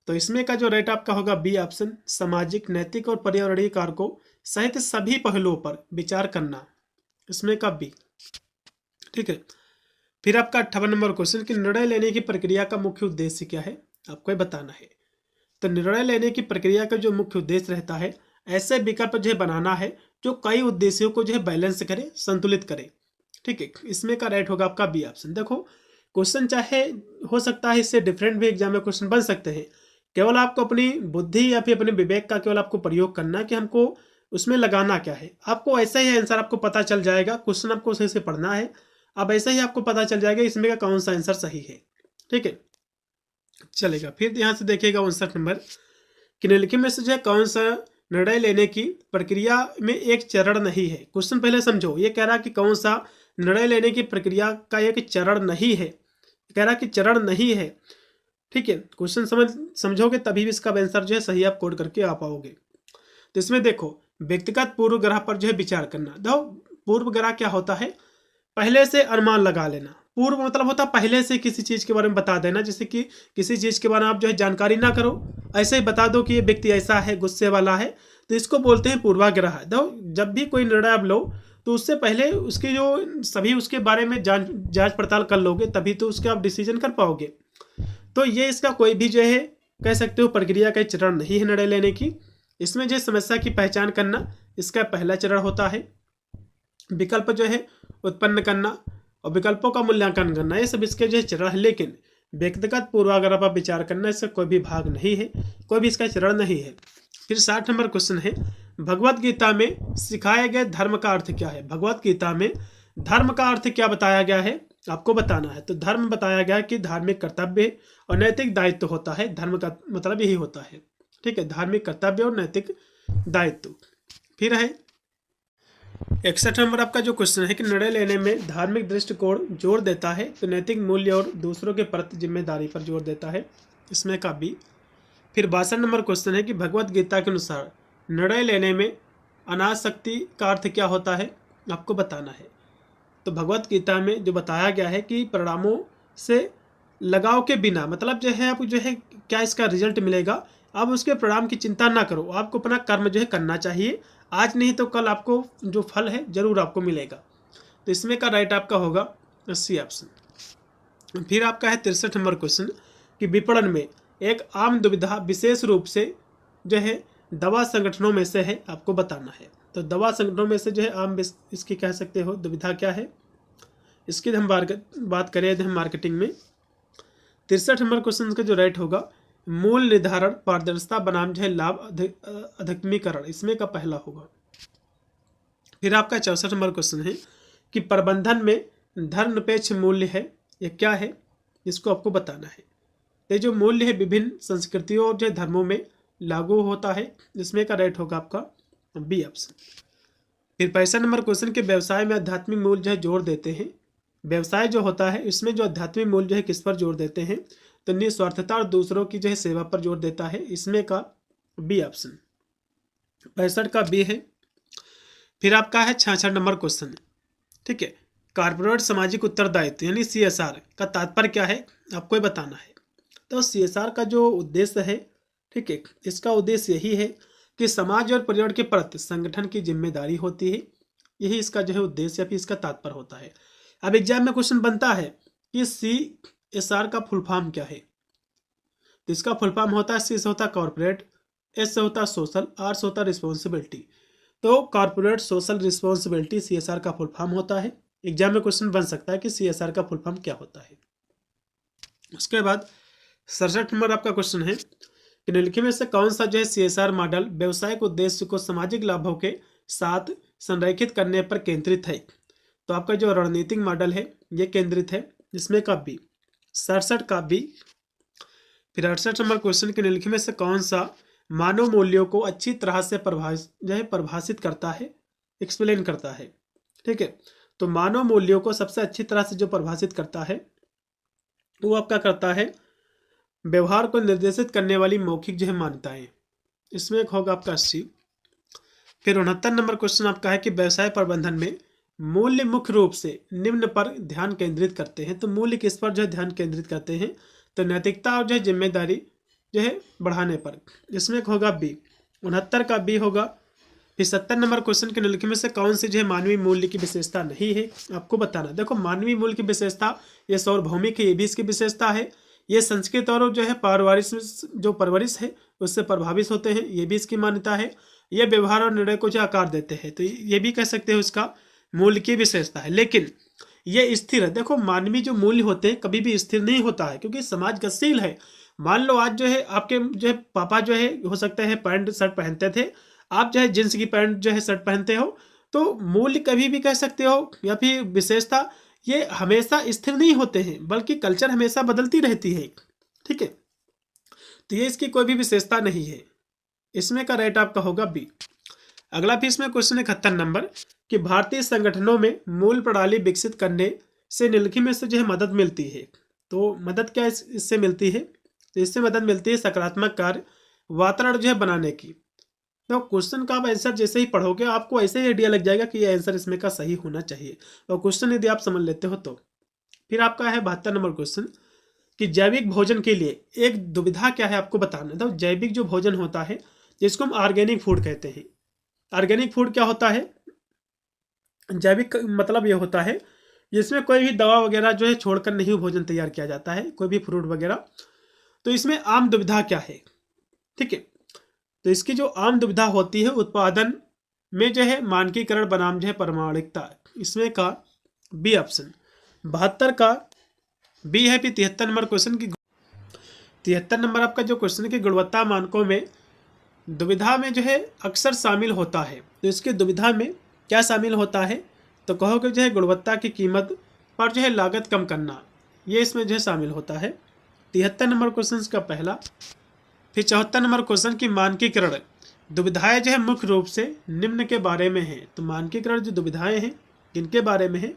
तो इसमें का जो राइट आपका होगा बी ऑप्शन, सामाजिक नैतिक और पर्यावरणीय कारकों सहित सभी पहलुओं पर विचार करना। इसमें का बी। ठीक है, फिर आपका 58 नंबर क्वेश्चन कि निर्णय लेने की प्रक्रिया का मुख्य उद्देश्य क्या है आपको ये बताना है। तो निर्णय लेने की प्रक्रिया का जो मुख्य उद्देश्य रहता है ऐसे विकल्प जो है बनाना है जो कई उद्देश्यों को जो है बैलेंस करे, संतुलित करे। ठीक है, इसमें का राइट होगा आपका बी ऑप्शन। देखो क्वेश्चन चाहे हो सकता है इससे डिफरेंट भी एग्जाम में क्वेश्चन बन सकते हैं, केवल आपको अपनी बुद्धि या फिर अपने विवेक का केवल आपको प्रयोग करना कि हमको उसमें लगाना क्या है। आपको ऐसा ही आंसर आपको पता चल जाएगा, क्वेश्चन आपको सही से पढ़ना है, अब ऐसा ही आपको पता चल जाएगा इसमें का कौन सा आंसर सही है। ठीक है, चलेगा। फिर यहाँ से देखिएगा 59 नंबर कि निम्नलिखित में से जो है कौन सा निर्णय लेने की प्रक्रिया में एक चरण नहीं है। क्वेश्चन पहले समझो, ये कह रहा कि कौन सा निर्णय लेने की प्रक्रिया का एक चरण नहीं है, कह रहा कि चरण नहीं है। ठीक है, क्वेश्चन समझोगे तभी भी इसका आंसर जो है सही आप कोड करके आ पाओगे। तो इसमें देखो व्यक्तिगत पूर्वग्रह पर जो है विचार करना। देखो पूर्वग्रह क्या होता है? पहले से अनुमान लगा लेना। पूर्व मतलब होता है पहले से किसी चीज़ के बारे में बता देना, जैसे कि किसी चीज़ के बारे में आप जो है जानकारी ना करो, ऐसे ही बता दो कि ये व्यक्ति ऐसा है, गुस्से वाला है, तो इसको बोलते हैं पूर्वाग्रह। देखो जब भी कोई निर्णय आप लो तो उससे पहले उसकी जो सभी उसके बारे में जांच पड़ताल कर लोगे, तभी तो उसके आप डिसीजन कर पाओगे। तो ये इसका कोई भी जो है कह सकते हो प्रक्रिया का चरण नहीं है निर्णय लेने की। इसमें जो समस्या की पहचान करना इसका पहला चरण होता है। विकल्प जो है उत्पन्न करना और विकल्पों का मूल्यांकन करना, ये सब इसके जो है चरण है। लेकिन व्यक्तिगत पूर्वाग्रह पर विचार करना इसका कोई भी भाग नहीं है, कोई भी इसका चरण नहीं है। फिर 60 नंबर क्वेश्चन है भगवत गीता में सिखाए गए धर्म का अर्थ क्या है। भगवत गीता में धर्म का अर्थ क्या बताया गया है आपको बताना है। तो धर्म बताया गया कि धार्मिक कर्तव्य और नैतिक दायित्व होता है, धर्म का मतलब यही होता है। ठीक है, धार्मिक कर्तव्य और नैतिक दायित्व। फिर है 61 नंबर आपका जो क्वेश्चन है कि निर्णय लेने में धार्मिक दृष्टिकोण जोर देता है तो नैतिक मूल्य और दूसरों के प्रति जिम्मेदारी पर जोर देता है, इसमें का बी। फिर 62 नंबर क्वेश्चन है कि भगवत गीता के अनुसार निर्णय लेने में अनासक्ति का अर्थ क्या होता है, आपको बताना है। तो भगवत गीता में जो बताया गया है कि परिणामों से लगाव के बिना, मतलब जो है आप जो है क्या इसका रिजल्ट मिलेगा, आप उसके परिणाम की चिंता ना करो, आपको अपना कर्म जो है करना चाहिए, आज नहीं तो कल आपको जो फल है जरूर आपको मिलेगा। तो इसमें का राइट आपका होगा सी ऑप्शन। फिर आपका है 63 नंबर क्वेश्चन कि विपणन में एक आम दुविधा विशेष रूप से जो है दवा संगठनों में से है, आपको बताना है। तो दवा संगठनों में से जो है आम इसकी कह सकते हो दुविधा क्या है, इसकी हम बात करें यदि हम मार्केटिंग में 63 नंबर क्वेश्चन का जो राइट होगा मूल निर्धारण, पारदर्शिता बनाम जो है लाभ अधिकमीकरण, इसमें का पहला होगा। फिर आपका 64 नंबर क्वेश्चन है कि प्रबंधन में धर्मनिरपेक्ष मूल्य है, यह क्या है, इसको आपको बताना है। ये जो मूल्य है विभिन्न संस्कृतियों और जो धर्मों में लागू होता है, इसमें का राइट होगा आपका बी ऑप्शन। फिर 65 नंबर क्वेश्चन के व्यवसाय में आध्यात्मिक मूल्य जो है जोर देते हैं, व्यवसाय जो होता है इसमें जो आध्यात्मिक मूल्य जो है किस पर जोर देते हैं, तो निस्वार्थता और दूसरों की जो है सेवा पर जोर देता है, इसमें का बी ऑप्शन। 65 का बी है। फिर आपका है 66 नंबर क्वेश्चन, ठीक है, कारपोरेट सामाजिक उत्तरदायित्व यानी CSR का तात्पर्य क्या है, आपको ये बताना है। तो CSR का जो उद्देश्य है, ठीक है, इसका उद्देश्य यही है कि समाज और पर्यावरण के प्रति संगठन की जिम्मेदारी होती है, यही इसका जो है उद्देश्य या फिर इसका तात्पर्य होता है। अब एग्जाम में क्वेश्चन बनता है कि CSR का फुल फॉर्म क्या है, तो इसका फुल फॉर्म होता है, C से होता है कॉर्पोरेट, S से होता है सोशल, R से होता है रिस्पॉन्सिबिलिटी। तो कॉर्पोरेट सोशल रिस्पॉन्सिबिलिटी CSR का फुल फॉर्म होता है। एग्जाम में क्वेश्चन बन सकता है कि CSR का फुल फॉर्म क्या होता है। उसके बाद 67 नंबर आपका क्वेश्चन है कि निम्नलिखित में से कौन सा जो है CSR मॉडल व्यवसायिक उद्देश्य को सामाजिक लाभों के साथ संरेखित करने पर केंद्रित है। तो आपका जो रणनीतिक मॉडल है ये केंद्रित है, इसमें का बी। 67 का बी। फिर 68 नंबर क्वेश्चन के निम्नलिखित में से कौन सा मानव मूल्यों को अच्छी तरह से परिभाषित करता है, एक्सप्लेन करता है, ठीक है। तो मानव मूल्यों को सबसे अच्छी तरह से जो परिभाषित करता है वो आपका करता है व्यवहार को निर्देशित करने वाली मौखिक जो है मान्यताएं, इसमें एक होगा आपका सी। फिर 69 नंबर क्वेश्चन आपका है कि व्यवसाय प्रबंधन में मूल्य मुख्य रूप से निम्न पर ध्यान केंद्रित करते हैं। तो मूल्य किस पर जो है ध्यान केंद्रित करते हैं, तो नैतिकता और जो है जिम्मेदारी जो है बढ़ाने पर, इसमें एक होगा बी। 69 का बी होगा। फिर 70 नंबर क्वेश्चन के निम्नलिखित में से कौन सी जो है मानवीय मूल्य की विशेषता नहीं है, आपको बताना। देखो मानवीय मूल्य की विशेषता ये सार्वभौमिक है, ये भी इसकी विशेषता है। ये संस्कृत और जो है परवरिश है उससे प्रभावित होते हैं, ये भी इसकी मान्यता है। ये व्यवहार और निर्णय को जो आकार देते हैं, तो ये भी कह सकते हो इसका मूल्य की विशेषता है। लेकिन ये स्थिर है। देखो मानवीय जो मूल्य होते हैं कभी भी स्थिर नहीं होता है, क्योंकि समाज गतिशील है। मान लो आज जो है आपके जो है पापा जो है हो सकता है पैंट शर्ट पहनते थे, आप जो है जींस की पैंट जो है शर्ट पहनते हो, तो मूल्य कभी भी कह सकते हो या फिर विशेषता ये हमेशा स्थिर नहीं होते हैं, बल्कि कल्चर हमेशा बदलती रहती है, ठीक है। तो ये इसकी कोई भी विशेषता नहीं है, इसमें का राइट आपका होगा बी। अगला भी इसमें क्वेश्चन है 71 नंबर कि भारतीय संगठनों में मूल प्रणाली विकसित करने से निम्नलिखित में से जो है मदद मिलती है। तो मदद क्या इससे मिलती है, तो इससे मदद मिलती है सकारात्मक कार्य वातावरण जो है बनाने की। तो क्वेश्चन का आप आंसर जैसे ही पढ़ोगे आपको ऐसे ही आइडिया लग जाएगा कि ये आंसर इसमें का सही होना चाहिए, और क्वेश्चन यदि आप समझ लेते हो तो। फिर आपका है 72 नंबर क्वेश्चन कि जैविक भोजन के लिए एक दुविधा क्या है, आपको बताना। तो जैविक जो भोजन होता है जिसको हम ऑर्गेनिक फूड कहते हैं। ऑर्गेनिक फूड क्या होता है, जैविक मतलब ये होता है जिसमें कोई भी दवा वगैरह जो है छोड़कर नहीं भोजन तैयार किया जाता है, कोई भी फ्रूट वगैरह। तो इसमें आम दुविधा क्या है, ठीक है। तो इसकी जो आम दुविधा होती है उत्पादन में जो है मानकीकरण बनाम जो है प्रमाणिकता, इसमें का बी ऑप्शन। 72 का बी है। फिर 73 नंबर क्वेश्चन की 73 नंबर आपका जो क्वेश्चन की गुणवत्ता मानकों में दुविधा में जो है अक्सर शामिल होता है। तो इसकी दुविधा में क्या शामिल होता है, तो कहोगे जो है गुणवत्ता की कीमत पर जो है लागत कम करना, ये इसमें जो है शामिल होता है। 73 नंबर क्वेश्चन का पहला। फिर 74 नंबर क्वेश्चन की मानकीकरण दुविधाएं जो है मुख्य रूप से निम्न के बारे में है। तो मानकीकरण जो दुविधाएं हैं किनके बारे में है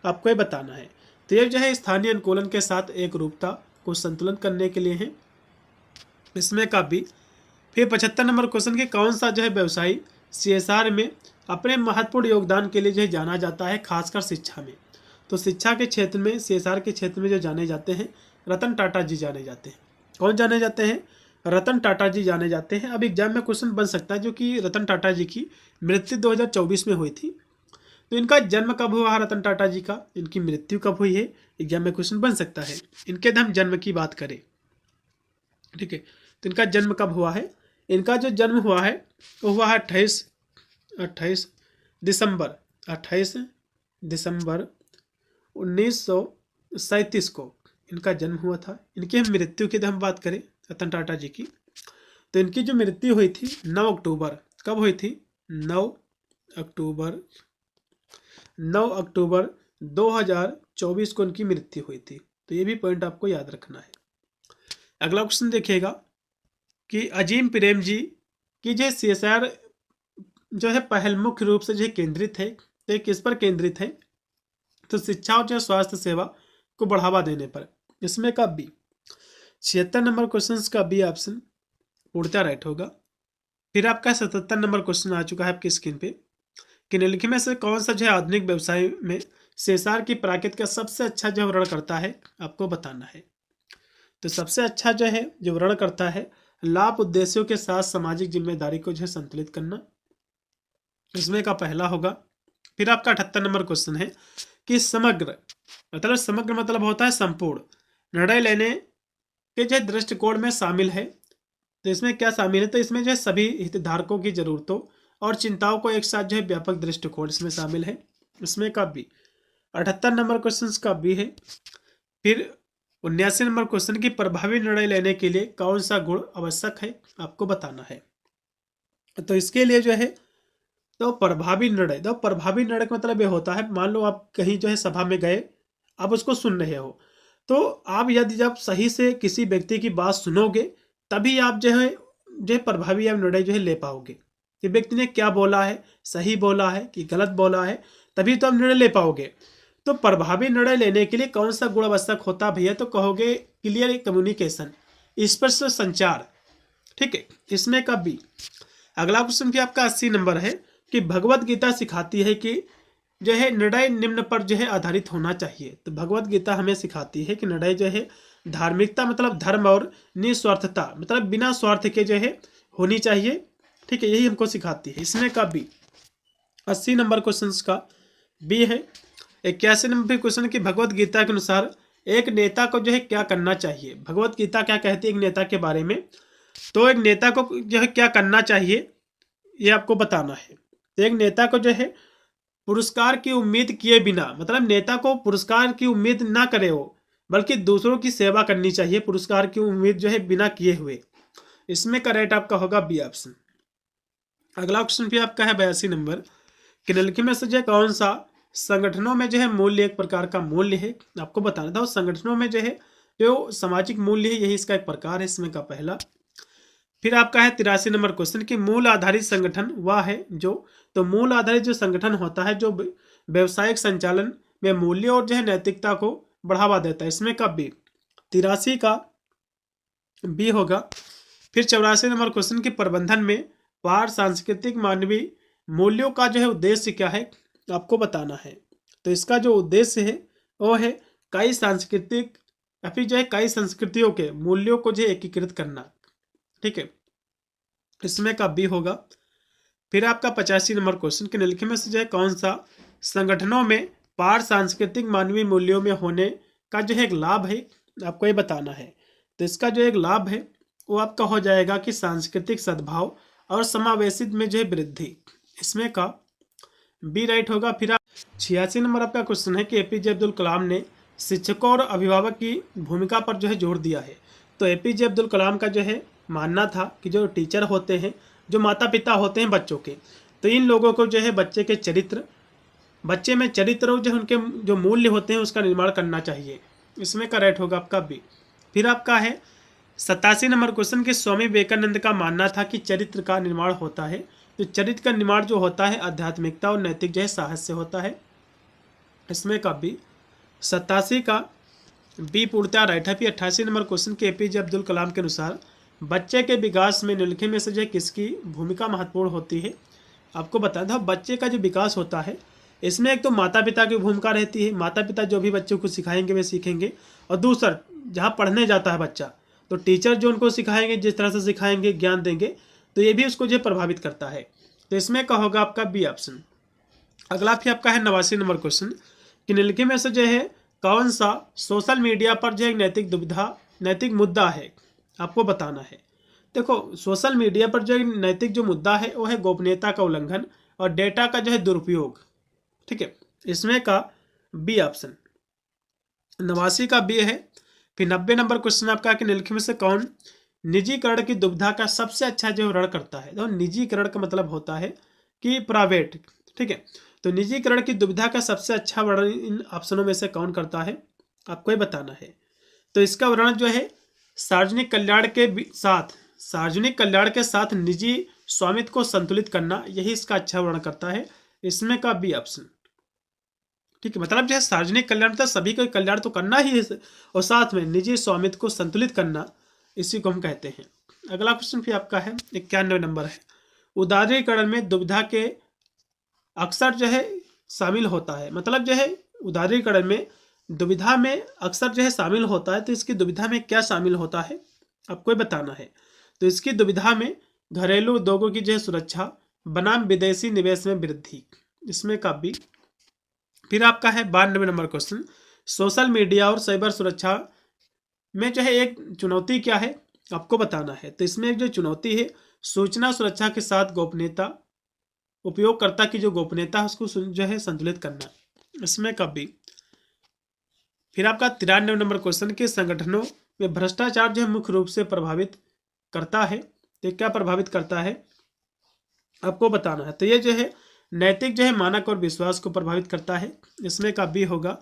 आपको ये बताना है। तो ये जो है स्थानीय अनुकूलन के साथ एक रूपता को संतुलन करने के लिए है, इसमें का भी। फिर 75 नंबर क्वेश्चन के कौन सा जो है व्यवसायी CSR में अपने महत्वपूर्ण योगदान के लिए जो है जाना जाता है, खासकर शिक्षा में। तो शिक्षा के क्षेत्र में CSR के क्षेत्र में जो जाने जाते हैं रतन टाटा जी जाने जाते हैं। कौन जाने जाते हैं? रतन टाटा जी जाने जाते हैं। अब एग्जाम में क्वेश्चन बन सकता है जो कि रतन टाटा जी की मृत्यु 2024 में हुई थी। तो इनका जन्म कब हुआ रतन टाटा जी का, इनकी मृत्यु कब हुई है, एग्जाम में क्वेश्चन बन सकता है। इनके हम जन्म की बात करें, ठीक है, तो इनका जन्म कब हुआ है? इनका जो जन्म हुआ है वो हुआ है 28 दिसंबर 1937 को इनका जन्म हुआ था। इनकी हम मृत्यु की हम बात करें रतन टाटा जी की, तो इनकी जो मृत्यु हुई थी 9 अक्टूबर, कब हुई थी? 9 अक्टूबर 2024 को इनकी मृत्यु हुई थी। तो ये भी पॉइंट आपको याद रखना है। अगला क्वेश्चन देखिएगा कि अजीम प्रेम जी की जो CSR जो है पहल मुख्य रूप से जो केंद्रित है, तो ये किस पर केंद्रित है? तो शिक्षा और जो स्वास्थ्य सेवा को बढ़ावा देने पर। इसमें का बी 76 नंबर क्वेश्चन का बी ऑप्शन पूर्णतः राइट होगा। फिर आपका 77 नंबर क्वेश्चन आ चुका है आपकी स्क्रीन पे कि निम्नलिखित में से कौन सा जो है आधुनिक व्यवसाय में CSR की प्राकृत का सबसे अच्छा जो वर्णन करता है, आपको बताना है। तो सबसे अच्छा जो है जो वर्णन करता है लाभ उद्देश्यों के साथ सामाजिक जिम्मेदारी को जो है संतुलित करना, इसमें का पहला होगा। फिर आपका 78 नंबर क्वेश्चन है कि समग्र मतलब होता है संपूर्ण निर्णय लेने के जो दृष्टिकोण में शामिल है। तो इसमें क्या शामिल है? तो इसमें जो है सभी हितधारकों की जरूरतों और चिंताओं को एक साथ जो है व्यापक दृष्टिकोण इसमें शामिल है। इसमें का बी 78 नंबर क्वेश्चन का बी है। फिर 79 नंबर क्वेश्चन की प्रभावी निर्णय लेने के लिए कौन सा गुण आवश्यक है, आपको बताना है। तो इसके लिए जो है तो प्रभावी निर्णय का मतलब ये होता है, मान लो आप कहीं जो है सभा में गए, आप उसको सुन रहे हो, तो आप यदि जब सही से किसी व्यक्ति की बात सुनोगे तभी आप जो है प्रभावी आप निर्णय जो है ले पाओगे कि व्यक्ति ने क्या बोला है, सही बोला है कि गलत बोला है, तभी तो आप निर्णय ले पाओगे। तो प्रभावी निर्णय लेने के लिए कौन सा गुण आवश्यक होता है भैया? तो कहोगे क्लियर कम्युनिकेशन, स्पष्ट संचार, ठीक है, इसमें का बी। अगला क्वेश्चन भी आपका 80 नंबर है कि भगवत गीता सिखाती है कि जो है निर्णय निम्न पर जो है आधारित होना चाहिए। तो भगवत गीता हमें सिखाती है कि निर्णय जो है धार्मिकता मतलब धर्म और निस्वार्थता मतलब बिना स्वार्थ के जो है होनी चाहिए, ठीक है, यही हमको सिखाती है। इसमें का बी 80 नंबर क्वेश्चन का बी है। 81 नंबर क्वेश्चन की भगवत गीता के अनुसार एक नेता को जो है क्या करना चाहिए? भगवत गीता क्या कहती है एक नेता के बारे में? तो एक नेता को जो है क्या करना चाहिए ये आपको बताना है। तो एक नेता को जो है पुरस्कार की उम्मीद किए बिना, मतलब नेता को पुरस्कार की उम्मीद ना करे हो बल्कि दूसरों की सेवा करनी चाहिए, पुरस्कार की उम्मीद जो है बिना किए हुए। इसमें का राइट आपका होगा बी ऑप्शन। अगला क्वेश्चन भी आपका है 82 नंबर कि निम्नलिखित में से जो कौन सा संगठनों में जो है मूल्य एक प्रकार का मूल्य है, आपको बताना था। उस संगठनों में जो है जो सामाजिक मूल्य है यही इसका एक प्रकार है, इसमें का पहला। फिर आपका है 83 नंबर क्वेश्चन कि मूल आधारित संगठन वह है जो, तो मूल आधारित जो संगठन होता है जो व्यवसायिक संचालन में मूल्य और जो है नैतिकता को बढ़ावा देता है। इसमें का बी 83 का बी होगा। फिर 84 नंबर क्वेश्चन की प्रबंधन में पार सांस्कृतिक मानवीय मूल्यों का जो है उद्देश्य क्या है, आपको बताना है। तो इसका जो उद्देश्य है वो है कई सांस्कृतिक या फिर जो है कई संस्कृतियों के मूल्यों को जो है एकीकृत करना, ठीक है, इसमें का बी होगा। फिर आपका 85 नंबर क्वेश्चन के निम्नलिखित में से जो है कौन सा संगठनों में पार सांस्कृतिक मानवीय मूल्यों में होने का जो है एक लाभ है, आपको ये बताना है। तो इसका जो एक लाभ है वो आपका हो जाएगा कि सांस्कृतिक सद्भाव और समावेशित में जो है वृद्धि, इसमें का बी राइट होगा। फिर 86 नंबर आपका क्वेश्चन है कि APJ अब्दुल कलाम ने शिक्षकों और अभिभावक की भूमिका पर जो है जोर दिया है। तो APJ अब्दुल कलाम का जो है मानना था कि जो टीचर होते हैं, जो माता पिता होते हैं बच्चों के, तो इन लोगों को जो है बच्चे में चरित्र जो उनके जो मूल्य होते हैं उसका निर्माण करना चाहिए। इसमें का राइट होगा आपका बी। फिर आपका है 87 नंबर क्वेश्चन कि स्वामी विवेकानंद का मानना था कि चरित्र का निर्माण होता है। तो चरित्र का निर्माण जो होता है आध्यात्मिकता और नैतिक जो है साहस से होता है। इसमें का बी 87 का बी पूर्णतः राइट है। फिर 88 नंबर क्वेश्चन के एपीजे अब्दुल कलाम के अनुसार बच्चे के विकास में निम्नलिखित में से जो है किसकी भूमिका महत्वपूर्ण होती है। आपको बताया था बच्चे का जो विकास होता है इसमें एक तो माता पिता की भूमिका रहती है, माता पिता जो भी बच्चों को सिखाएंगे वे सीखेंगे। और दूसरा जहाँ पढ़ने जाता है बच्चा तो टीचर जो उनको सिखाएंगे जिस तरह से सिखाएंगे ज्ञान देंगे तो ये भी उसको जो प्रभावित करता है। तो इसमें का होगा आपका बी ऑप्शन। अगला फिर आपका है 89 नंबर क्वेश्चन कि निम्नलिखित में से जो है कौन सा सोशल मीडिया पर जो एक नैतिक मुद्दा है आपको बताना है। देखो सोशल मीडिया पर जो नैतिक जो मुद्दा है वो है गोपनीयता का उल्लंघन और डेटा का जो है दुरुपयोग। ठीक है, इसमें का बी ऑप्शन 89 का बी है। फिर 90 नंबर क्वेश्चन आपका कि निम्नलिखित में से कौन निजीकरण की दुविधा का सबसे अच्छा जो वर्णन करता है। तो निजीकरण का मतलब होता है कि प्राइवेट। ठीक है, तो निजीकरण की दुविधा का सबसे अच्छा वर्णन इन ऑप्शनों में से कौन करता है आपको ये बताना है। तो इसका वर्णन जो है सार्वजनिक कल्याण के साथ निजी स्वामित्व को संतुलित करना, यही इसका अच्छा वर्णन करता है। इसमें का बी ऑप्शन। ठीक है, मतलब जो है सार्वजनिक कल्याण तो सभी को कल्याण तो करना ही है और साथ में निजी स्वामित्व को संतुलित करना, इसी को हम कहते हैं। अगला क्वेश्चन फिर आपका है 91 नंबर है। उदारीकरण में दुविधा के अक्सर जो है शामिल होता है। मतलब जो है उदारीकरण में दुविधा में अक्सर जो है शामिल होता है। तो इसकी दुविधा में क्या शामिल होता है आपको ये बताना है। तो इसकी दुविधा में घरेलू उद्योगों की जो है सुरक्षा बनाम विदेशी निवेश में वृद्धि, इसमें का बी। फिर आपका है 92 नंबर क्वेश्चन सोशल मीडिया और साइबर सुरक्षा में जो है एक चुनौती क्या है आपको बताना है। तो इसमें एक जो चुनौती है सूचना सुरक्षा के साथ गोपनीयता, उपयोगकर्ता की जो गोपनीयता है उसको जो है संतुलित करना, इसमें का बी। फिर आपका 93 नंबर क्वेश्चन के संगठनों में भ्रष्टाचार जो है मुख्य रूप से प्रभावित करता है। तो क्या प्रभावित करता है आपको बताना है। तो ये जो है नैतिक जो है मानक और विश्वास को प्रभावित करता है, इसमें का बी होगा।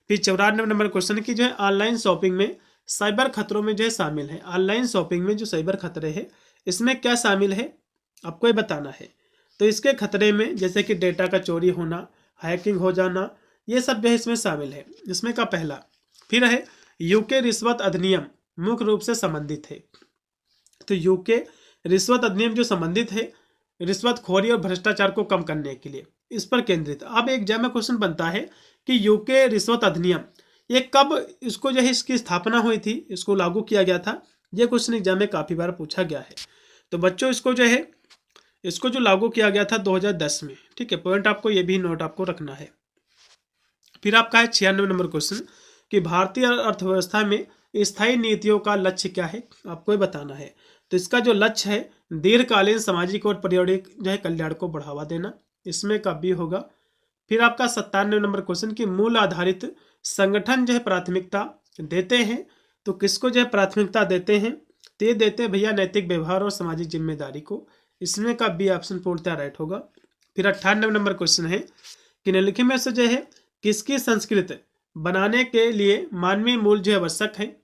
फिर 94 नंबर क्वेश्चन की जो है ऑनलाइन शॉपिंग में साइबर खतरों में जो है शामिल है। ऑनलाइन शॉपिंग में जो साइबर खतरे हैं इसमें क्या शामिल है आपको ये बताना है। तो इसके खतरे में जैसे कि डेटा का चोरी होना, हैकिंग हो जाना, ये सब जो है इसमें शामिल है। इसमें का पहला। फिर है यूके रिश्वत अधिनियम मुख्य रूप से संबंधित है। तो यूके रिश्वत अधिनियम जो संबंधित है रिश्वतखोरी और भ्रष्टाचार को कम करने के लिए, इस पर केंद्रित। अब एग्जाम में क्वेश्चन बनता है कि यूके रिश्वत अधिनियम ये कब इसको जो है इसकी स्थापना हुई थी, इसको लागू किया गया था। ये क्वेश्चन एग्जाम में काफ़ी बार पूछा गया है। तो बच्चों इसको जो है इसको जो लागू किया गया था 2010 में। ठीक है, पॉइंट आपको ये भी नोट आपको रखना है। फिर आपका है 96 नंबर क्वेश्चन कि भारतीय अर्थव्यवस्था में स्थायी नीतियों का लक्ष्य क्या है आपको ये बताना है। तो इसका जो लक्ष्य है दीर्घकालीन सामाजिक और पर्यावरणिक जो है कल्याण को बढ़ावा देना, इसमें का बी होगा। फिर आपका 97 नंबर क्वेश्चन की मूल आधारित संगठन जो है प्राथमिकता देते हैं। तो किसको जो है प्राथमिकता देते हैं, तो ये देते हैं भैया नैतिक व्यवहार और सामाजिक जिम्मेदारी को, इसमें का बी ऑप्शन पूर्णतः राइट होगा। फिर 98 नंबर क्वेश्चन है कि निम्नलिखित में से जो है किसकी संस्कृति बनाने के लिए मानवीय मूल जो है आवश्यक है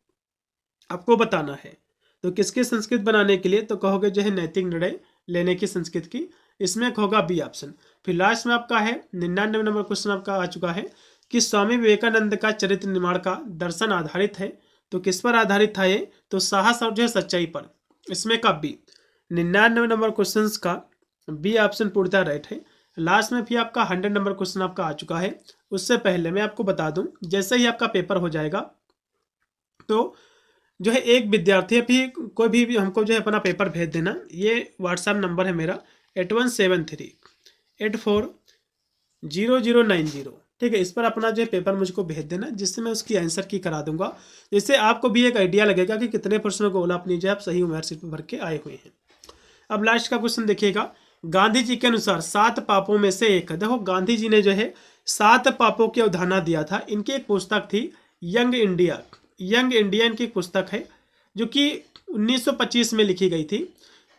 आपको बताना है। तो किसकी संस्कृति बनाने के लिए, तो कहोगे जो है नैतिक निर्णय लेने की संस्कृति की, इसमें होगा बी ऑप्शन। फिर लास्ट में आपका है 99 नंबर क्वेश्चन आपका आ चुका है कि स्वामी विवेकानंद का चरित्र निर्माण का दर्शन आधारित है। तो किस पर आधारित था ये, तो साहस और जो है सच्चाई पर, इसमें का बी। 99 नंबर क्वेश्चन का बी ऑप्शन पूर्णतः राइट है। लास्ट में फिर आपका 100 नंबर क्वेश्चन आपका आ चुका है। उससे पहले मैं आपको बता दूं जैसे ही आपका पेपर हो जाएगा तो जो है एक विद्यार्थी भी कोई भी हमको जो है अपना पेपर भेज देना। ये व्हाट्सएप नंबर है मेरा 8173840090। ठीक है, इस पर अपना जो है पेपर मुझको भेज देना जिससे मैं उसकी आंसर की करा दूंगा। जिससे आपको भी एक आइडिया लगेगा कि कितने प्रश्नों को अपनी जो है आप सही उम्र सीट पर भर के आए हुए हैं। अब लास्ट का क्वेश्चन देखिएगा, गांधी जी के अनुसार 7 पापों में से एक। देखो गांधी जी ने जो है 7 पापों की अवधारणा दिया था। इनकी एक पुस्तक थी यंग इंडिया इनकी पुस्तक है जो कि 1925 में लिखी गई थी।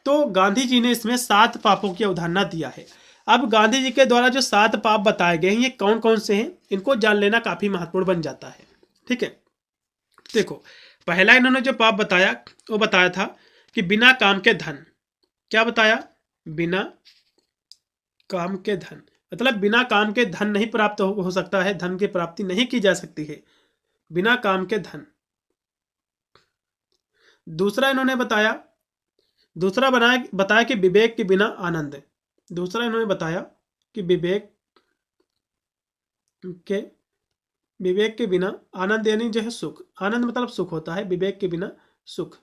तो गांधी जी ने इसमें 7 पापों की अवधारणा दिया है। अब गांधी जी के द्वारा जो 7 पाप बताए गए हैं ये कौन कौन से हैं, इनको जान लेना काफी महत्वपूर्ण बन जाता है। ठीक है, देखो पहला इन्होंने जो पाप बताया वो बताया था कि बिना काम के धन, क्या बताया, बिना काम के धन, मतलब बिना काम के धन नहीं प्राप्त हो सकता है, धन की प्राप्ति नहीं की जा सकती है बिना काम के धन। दूसरा इन्होंने बताया, बताया कि विवेक के बिना आनंद, दूसरा इन्होंने बताया कि विवेक के बिना आनंद यानी जो है सुख, आनंद मतलब सुख होता है, विवेक के बिना सुख,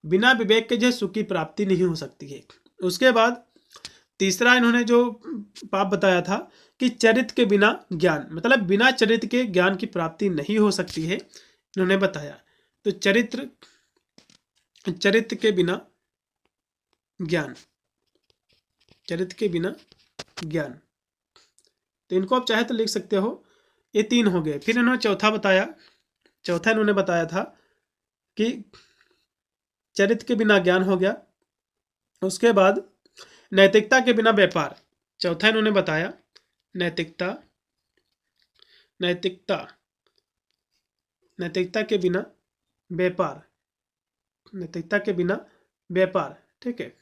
बिना विवेक के जो है सुख की प्राप्ति नहीं हो सकती है। उसके बाद तीसरा इन्होंने जो पाप बताया था कि चरित्र के बिना ज्ञान, मतलब बिना चरित्र के ज्ञान की प्राप्ति नहीं हो सकती है, इन्होंने बताया। तो चरित्र के बिना ज्ञान, चरित्र के बिना ज्ञान, तो इनको आप चाहे तो लिख सकते हो। ये 3 हो गए। फिर इन्होंने चौथा इन्होंने बताया था कि चरित्र के बिना ज्ञान हो गया। उसके बाद नैतिकता के बिना व्यापार, चौथा इन्होंने बताया नैतिकता के बिना व्यापार, नैतिकता के बिना व्यापार, ठीक है।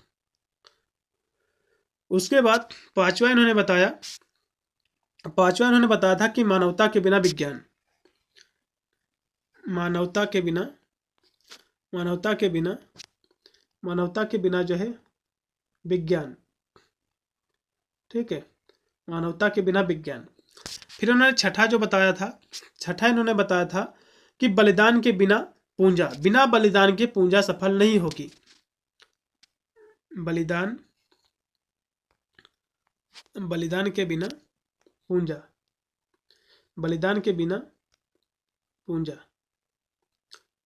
उसके बाद पांचवा इन्होंने बताया था कि मानवता के बिना विज्ञान, मानवता के बिना जो है विज्ञान, ठीक है, मानवता के बिना विज्ञान। फिर उन्होंने छठा इन्होंने बताया था कि बलिदान के बिना पूंजा, बिना बलिदान के पूंजा सफल नहीं होगी, बलिदान के बिना पूंजा, बलिदान के बिना पूंजा,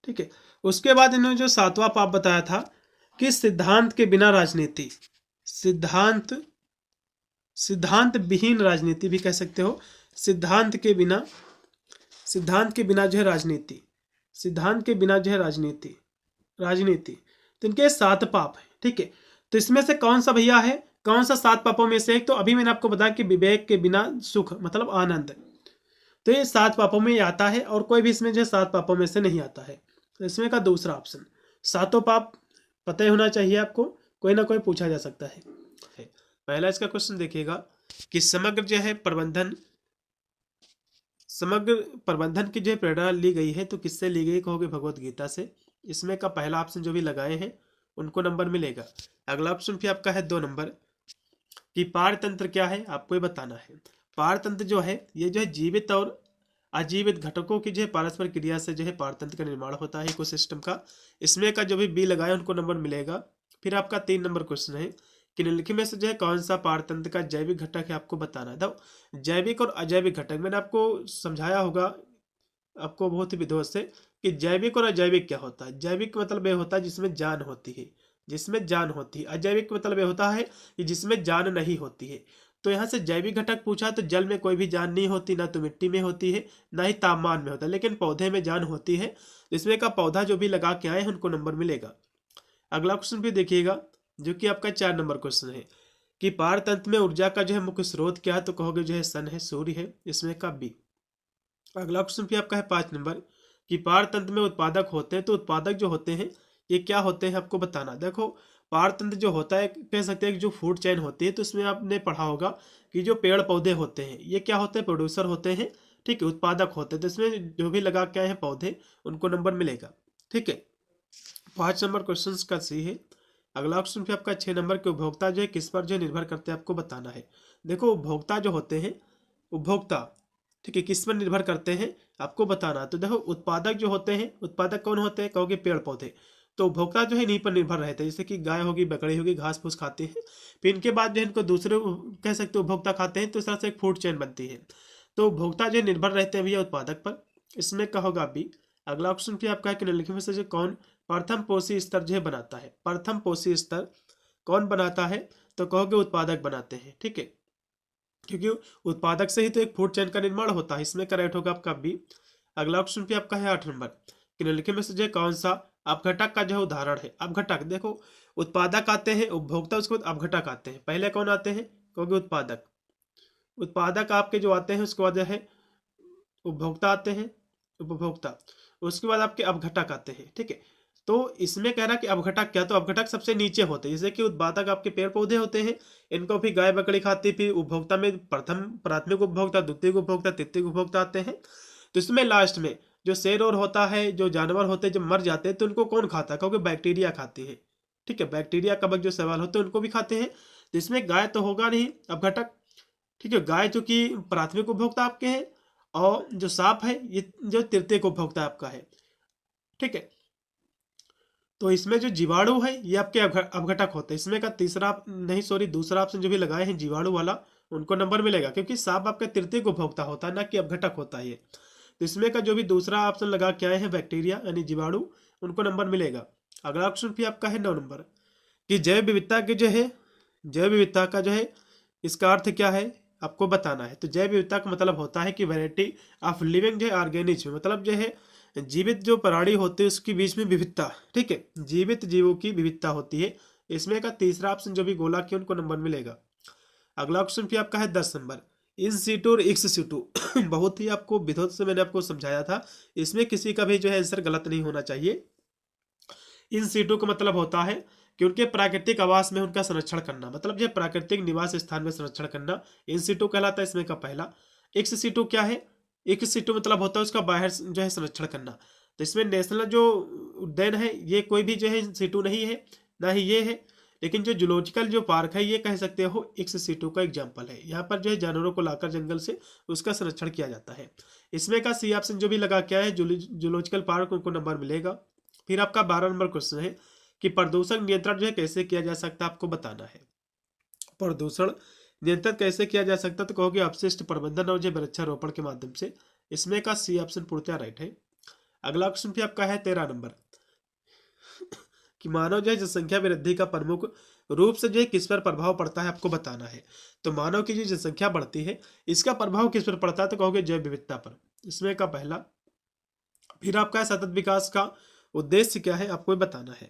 ठीक है। उसके बाद इन्होंने जो 7वां पाप बताया था कि सिद्धांत के बिना राजनीति, सिद्धांत विहीन राजनीति भी कह सकते हो, सिद्धांत के बिना जो है राजनीति, सिद्धांत के बिना जो है राजनीति। तो इनके 7 पाप है, ठीक है। तो इसमें से कौन सा भैया है, कौन सा 7 पापों में से एक, तो अभी मैंने आपको बताया कि विवेक के बिना सुख मतलब आनंद, तो ये 7 पापों में आता है, और कोई भी इसमें जो 7 पापों में से नहीं आता है। तो इसमें का दूसरा ऑप्शन, 7 पाप पता ही होना चाहिए आपको, कोई ना कोई पूछा जा सकता है। पहला इसका क्वेश्चन देखिएगा कि समग्र प्रबंधन की जो प्रेरणा ली गई है तो किससे ली गई, कहोगे भगवत गीता से। इसमें का पहला ऑप्शन जो भी लगाए हैं उनको नंबर मिलेगा। अगला ऑप्शन भी आपका है 2 नंबर कि पारतंत्र क्या है, आपको ये बताना है। पारतंत्र जो है ये जो है जीवित और अजीवित घटकों की जो है परस्पर क्रिया से जो है पारतंत्र का निर्माण होता है, इकोसिस्टम का। इसमें का जो भी बी लगाए उनको नंबर मिलेगा। फिर आपका 3 नंबर क्वेश्चन है कि निम्नलिखित में से जो है कौन सा पारतंत्र का जैविक घटक है, आपको बताना है। तो जैविक और अजैविक घटक मैंने आपको समझाया होगा आपको बहुत ही विधिवत से कि जैविक और अजैविक क्या होता है। जैविक मतलब ये होता है जिसमें जान होती है, अजैविक मतलब ये होता है कि जिसमें जान नहीं होती है। तो यहाँ से जैविक घटक पूछा तो जल में कोई भी जान नहीं होती, ना तो मिट्टी में होती है, ना ही तापमान में होता है, लेकिन पौधे में जान होती है। इसमें का पौधा जो भी लगा के आए हैं उनको नंबर मिलेगा। अगला क्वेश्चन भी देखिएगा जो कि आपका 4 नंबर क्वेश्चन है कि पारतंत्र में ऊर्जा का जो है मुख्य स्रोत क्या है, तो कहोगे जो है सन है, सूर्य है। इसमें का बी। अगला क्वेश्चन भी आपका है 5 नंबर कि पारतंत्र में उत्पादक होते हैं, तो उत्पादक जो होते हैं ये क्या होते हैं, आपको बताना। देखो पारतंत्र जो होता है कह सकते हैं कि जो फूड चेन होती है, तो इसमें आपने पढ़ा होगा कि जो पेड़ पौधे होते हैं ये क्या होते हैं, प्रोड्यूसर होते हैं, ठीक है, उत्पादक होते हैं। तो इसमें जो भी लगा के आए हैं पौधे उनको नंबर मिलेगा, ठीक है। 5 नंबर क्वेश्चन का सी है। अगला क्वेश्चन भी आपका 6 नंबर के उपभोक्ता जो है किस पर जो है निर्भर करते हैं, आपको बताना है। देखो उपभोक्ता जो होते हैं, उपभोक्ता ठीक है किस पर निर्भर करते हैं आपको बताना। तो देखो उत्पादक जो होते हैं, उत्पादक कौन होते हैं, कहोगे पेड़ पौधे। तो उपभोक्ता जो है इन्हीं पर निर्भर रहते हैं, जैसे कि गाय होगी, बकरी होगी, घास फूस खाते हैं। फिर इनके बाद जो है इनको दूसरे कह सकते हो उपभोक्ता खाते हैं, तो इस तरह से एक फूड चेन बनती है। तो उपभोक्ता जो निर्भर रहते हैं भैया उत्पादक पर। इसमें कहोगा भी। अगला ऑप्शन भी आपका है कि निम्नलिखित में से जो कौन प्रथम पोषी स्तर जो है बनाता है, प्रथम पोषी स्तर कौन बनाता है, तो कहोगे उत्पादक बनाते हैं, ठीक है, क्योंकि उत्पादक से ही तो एक फूड चेन का निर्माण होता है। इसमें करेक्ट होगा आपका बी। अगला ऑप्शन भी आपका है 8 नंबर कि निम्नलिखित में से जो कौन सा अपघटक का जो है उदाहरण है। अपघटक देखो उत्पादक आते हैं, उपभोक्ता, उसके बाद अपघटक आते हैं। पहले कौन आते हैं, कहोगे उत्पादक। उत्पादक आपके जो आते हैं उसके बाद जो है उपभोक्ता आते हैं, उपभोक्ता। उसके बाद आपके अपघटक आते हैं। ठीक है, तो इसमें कह रहा कि अपघटक क्या, तो अपघटक सबसे नीचे होते हैं, जैसे कि उत्पादक आपके पेड़ पौधे होते हैं, इनको भी गाय बकरी खाती, फिर उपभोक्ता में प्रथम प्राथमिक उपभोक्ता, द्वितीय उपभोक्ता, तृतीय उपभोक्ता आते हैं। तो इसमें लास्ट में जो शेर और होता है, जो जानवर होते हैं जब मर जाते हैं तो उनको कौन खाता है, क्योंकि बैक्टीरिया खाती है। ठीक है, बैक्टीरिया कवक जो सवाल होते हैं उनको भी खाते हैं। तो इसमें गाय तो होगा नहीं, अपघटक। ठीक है, गाय जो कि प्राथमिक उपभोक्ता आपके हैं, और जो सांप है ये जो तृतीय उपभोक्ता आपका है। ठीक है, तो इसमें जो जीवाणु है ये आपके अपघटक होते हैं। इसमें का तीसरा नहीं सॉरी दूसरा ऑप्शन जो भी लगाए हैं जीवाणु वाला, उनको नंबर मिलेगा, क्योंकि सांप आपका तृतीय उपभोक्ता होता है, ना कि अपघटक होता है ये। तो इसमें का जो भी दूसरा ऑप्शन लगा के आए हैं बैक्टीरिया यानी जीवाणु, उनको नंबर मिलेगा। अगला ऑप्शन भी आपका है 9 नंबर कि जैव विविधता के जो है, जैव विविधता का जो है इसका अर्थ क्या है आपको बताना है। तो जैव विविधता का मतलब होता है कि वैरायटी ऑफ लिविंग जो है ऑर्गेनिज्म, मतलब जो है जीवित जो प्राणी होते हैं उसके बीच में विविधता। ठीक है, जीवित जीवों की विविधता होती है। इसमें का तीसरा ऑप्शन जो भी गोला की उनको नंबर मिलेगा। अगला ऑप्शन भी आपका है 10 नंबर इन सीटू और एक्स सीटू। बहुत ही आपको विधोत से मैंने आपको समझाया था, इसमें किसी का भी जो है आंसर गलत नहीं होना चाहिए। इन सीटू का मतलब होता है कि उनके प्राकृतिक आवास में उनका संरक्षण करना, मतलब जो प्राकृतिक निवास स्थान में संरक्षण करना इन सीटू कहलाता है। इसमें का पहला एक्स सीटू क्या है, एक्स सीटू मतलब होता है उसका बाहर जो है संरक्षण करना। तो इसमें नेशनल जो उद्यान है ये कोई भी जो है सीटू नहीं है, ना ही ये है, लेकिन जो जूलॉजिकल जो पार्क है ये कह सकते हो एक्स सीटू का एग्जाम्पल है। यहाँ पर जो है जानवरों को लाकर जंगल से उसका संरक्षण किया जाता है। इसमें का सी ऑप्शन जो भी लगा क्या है जूलॉजिकल पार्क, उनको नंबर मिलेगा। फिर आपका 12 नंबर क्वेश्चन है कि प्रदूषण नियंत्रण जो है कैसे किया जा सकता है, आपको बताना है। प्रदूषण नियंत्रण कैसे किया जा सकता है, तो कहोगे अपशिष्ट प्रबंधन और जो वृक्षारोपण के माध्यम से। इसमें का सी ऑप्शन पूर्णतः राइट है। अगला क्वेश्चन भी आपका है 13 नंबर कि मानव जो है जनसंख्या वृद्धि का प्रमुख रूप से जो है किस पर प्रभाव पड़ता है, आपको बताना है। तो मानव की जो जनसंख्या बढ़ती है इसका प्रभाव किस पर पड़ता है, तो कहोगे जैव विविधता पर। इसमें का पहला। फिर आपका सतत विकास का उद्देश्य क्या है, आपको बताना है।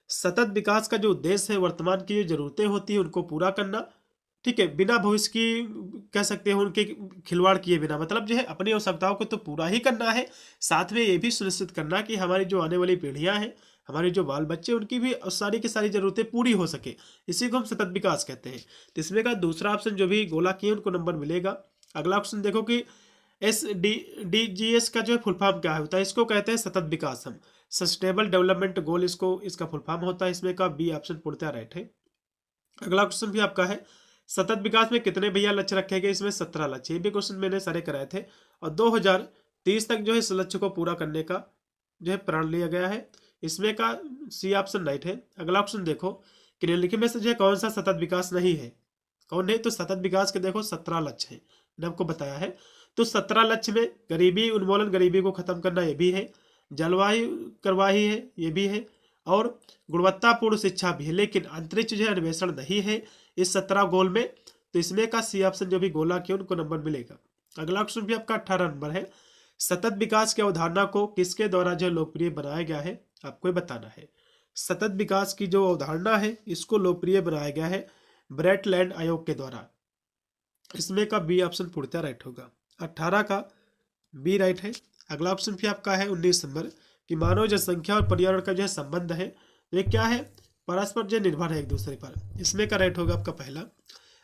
सतत विकास का जो उद्देश्य है वर्तमान की जो जरूरतें होती है उनको पूरा करना। ठीक है, बिना भविष्य की कह सकते हो उनके खिलवाड़ किए बिना, मतलब जो है अपनी आवश्यकताओं को तो पूरा ही करना है, साथ में ये भी सुनिश्चित करना कि हमारी जो आने वाली पीढ़ियां हैं, हमारे जो बाल बच्चे, उनकी भी सारी की सारी जरूरतें पूरी हो सके। इसी को हम सतत विकास कहते हैं। तो इसमें का दूसरा ऑप्शन जो भी गोला किए उनको नंबर मिलेगा। अगला ऑप्शन देखो कि SDGs का जो है फुल फॉर्म क्या होता है, इसको कहते हैं सतत विकास, हम सस्टेनेबल डेवलपमेंट गोल इसको इसका फुल फॉर्म होता है। इसमें का बी ऑप्शन पूर्णतः राइट है। अगला क्वेश्चन भी आपका है सतत विकास में कितने भैया लक्ष्य रखे गए, इसमें 17 लक्ष्य। ये भी क्वेश्चन मैंने सारे कराए थे, और 2030 तक जो है इस लक्ष्य को पूरा करने का जो है प्रण लिया गया है। इसमें का सी ऑप्शन राइट है। अगला ऑप्शन देखो कि निम्नलिखित में से जो है कौन सा सतत विकास नहीं है, कौन नहीं, तो सतत विकास के देखो 17 लक्ष्य है, मैंने आपको बताया है। तो 17 लक्ष्य में गरीबी उन्मूलन, गरीबी को खत्म करना ये भी है, जलवायु करवाही है ये भी है, और गुणवत्तापूर्ण शिक्षा भी है, लेकिन अंतरिक्ष जो है अन्वेषण नहीं है इस 17 गोल में। तो इसमें का सी ऑप्शन जो भी गोला किया उनको नंबर मिलेगा। अगला ऑप्शन भी आपका 18 नंबर है सतत विकास की अवधारणा को किसके द्वारा जो लोकप्रिय बनाया गया है, आपको बताना है। सतत विकास की जो अवधारणा है इसको लोकप्रिय बनाया गया है ब्रेटलैंड आयोग के द्वारा। इसमें का बी ऑप्शन पूर्णतः राइट होगा। 18 का बी राइट है। अगला ऑप्शन भी आपका है 19 नंबर कि मानव जनसंख्या और पर्यावरण का जो है संबंध है, तो ये क्या है, परस्पर जो निर्भर है एक दूसरे पर। इसमें का राइट होगा आपका पहला।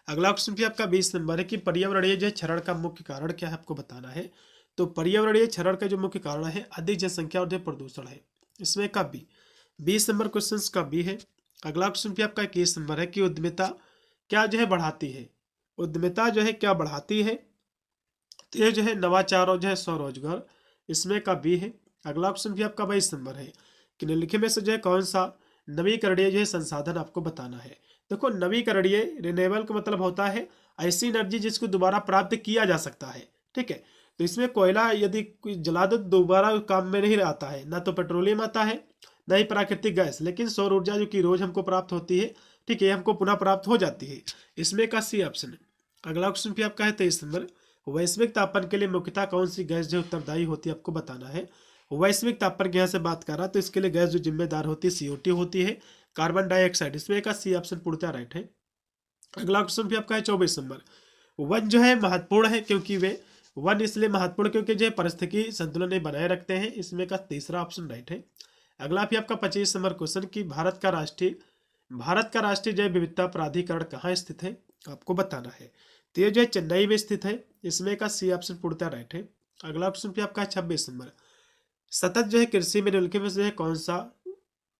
अगला ऑप्शन भी आपका 20 नंबर है कि पर्यावरणीय जो है क्षरण का मुख्य कारण क्या है, आपको बताना है। तो पर्यावरणीय क्षरण का जो मुख्य कारण है अधिक जनसंख्या और जो प्रदूषण है। इसमें का बी 20 नंबर क्वेश्चन का बी है। अगला क्वेश्चन भी आपका 21 नंबर है कि उद्यमिता क्या जो है बढ़ाती है, उद्यमिता जो है क्या बढ़ाती है, तो ये जो है नवाचार और जो है स्वरोजगार। इसमें का बी है। अगला ऑप्शन भी आपका 22 नंबर है कि निम्नलिखित में से जो है कौन सा नवीकरणीय जो है संसाधन, आपको बताना है। देखो नवीकरणीय रिन्यूएबल का मतलब होता है ऐसी एनर्जी जिसको दोबारा प्राप्त किया जा सकता है। ठीक है, तो इसमें कोयला यदि जला दो दोबारा काम में नहीं आता है, ना तो पेट्रोलियम आता है ना ही प्राकृतिक गैस, लेकिन सौर ऊर्जा जो कि रोज हमको प्राप्त होती है, ठीक है, हमको पुनः प्राप्त हो जाती है। इसमें का सी ऑप्शन है। अगला ऑप्शन भी आपका है 23 नंबर वैश्विक तापमान के लिए मुख्यतः कौन सी गैस जो उत्तरदायी होती है, आपको बताना है। वैश्विक तापमान के यहाँ से बात कर रहा तो इसके लिए गैस जो जिम्मेदार होती है CO2 होती है, कार्बन डाइऑक्साइड। इसमें का सी ऑप्शन पूर्णतः राइट है। अगला क्वेश्चन भी आपका है 24 नंबर वन जो है महत्वपूर्ण है क्योंकि वे वन इसलिए महत्वपूर्ण क्योंकि जो है पारिस्थितिकी संतुलन ये बनाए रखते हैं। इसमें का तीसरा ऑप्शन राइट है। अगला भी आपका 25 नंबर क्वेश्चन कि भारत का राष्ट्रीय जैव विविधता प्राधिकरण कहाँ स्थित है, आपको बताना है। तो ये जो है चेन्नई में स्थित है। इसमें का सी ऑप्शन पूर्णतः राइट है। अगला ऑप्शन भी आपका 26 नंबर, सतत जो है कृषि में निम्नलिखित में से कौन सा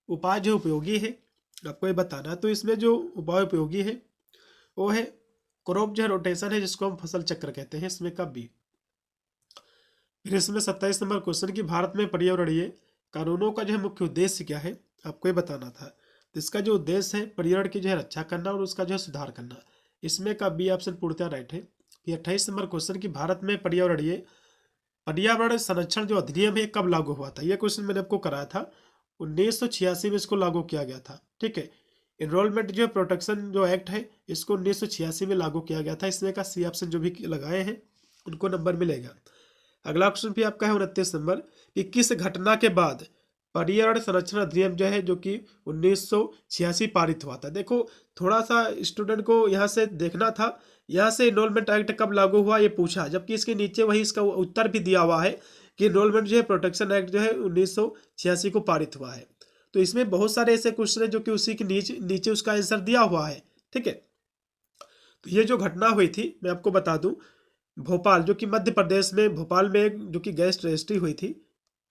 उपाय जो उपयोगी है, आपको ये बताना है। तो इसमें जो उपाय उपयोगी है वो है क्रॉप जो है रोटेशन है, जिसको हम फसल चक्र कहते हैं। इसमें का बी। फिर इसमें 27 नंबर क्वेश्चन कि भारत में पर्यावरणीय कानूनों का जो है मुख्य उद्देश्य क्या है, आपको ये बताना था। तो इसका जो उद्देश्य है पर्यावरण की जो है रक्षा करना और उसका जो है सुधार करना। इसमें का बी ऑप्शन पूर्णतः राइट है। फिर 28 नंबर क्वेश्चन कि भारत में पर्यावरण संरक्षण जो अधिनियम है कब लागू हुआ था। यह क्वेश्चन मैंने आपको कराया था, 1986 में इसको लागू किया गया था। ठीक है, एनरोलमेंट जो है प्रोटेक्शन जो एक्ट है इसको 1986 में लागू किया गया था। इसमें का सी ऑप्शन जो भी लगाए हैं उनको नंबर मिलेगा। अगला ऑप्शन भी आपका है 29 नंबर कि किस घटना के बाद पर्यावरण संरक्षण अधिनियम जो है जो कि 1986 पारित हुआ था। देखो थोड़ा सा स्टूडेंट को यहाँ से देखना था, यहाँ से एनरोलमेंट एक्ट कब लागू हुआ ये पूछा, जबकि इसके नीचे वही इसका उत्तर भी दिया हुआ है कि एनरोलमेंट जो है प्रोटेक्शन एक्ट जो है 1986 को पारित हुआ है। तो इसमें बहुत सारे ऐसे क्वेश्चन है जो कि उसी के नीचे उसका आंसर दिया हुआ है। ठीक है, तो ये जो घटना हुई थी मैं आपको बता दूं, भोपाल जो कि मध्य प्रदेश में भोपाल में एक जो कि गैस रजिस्ट्री हुई थी।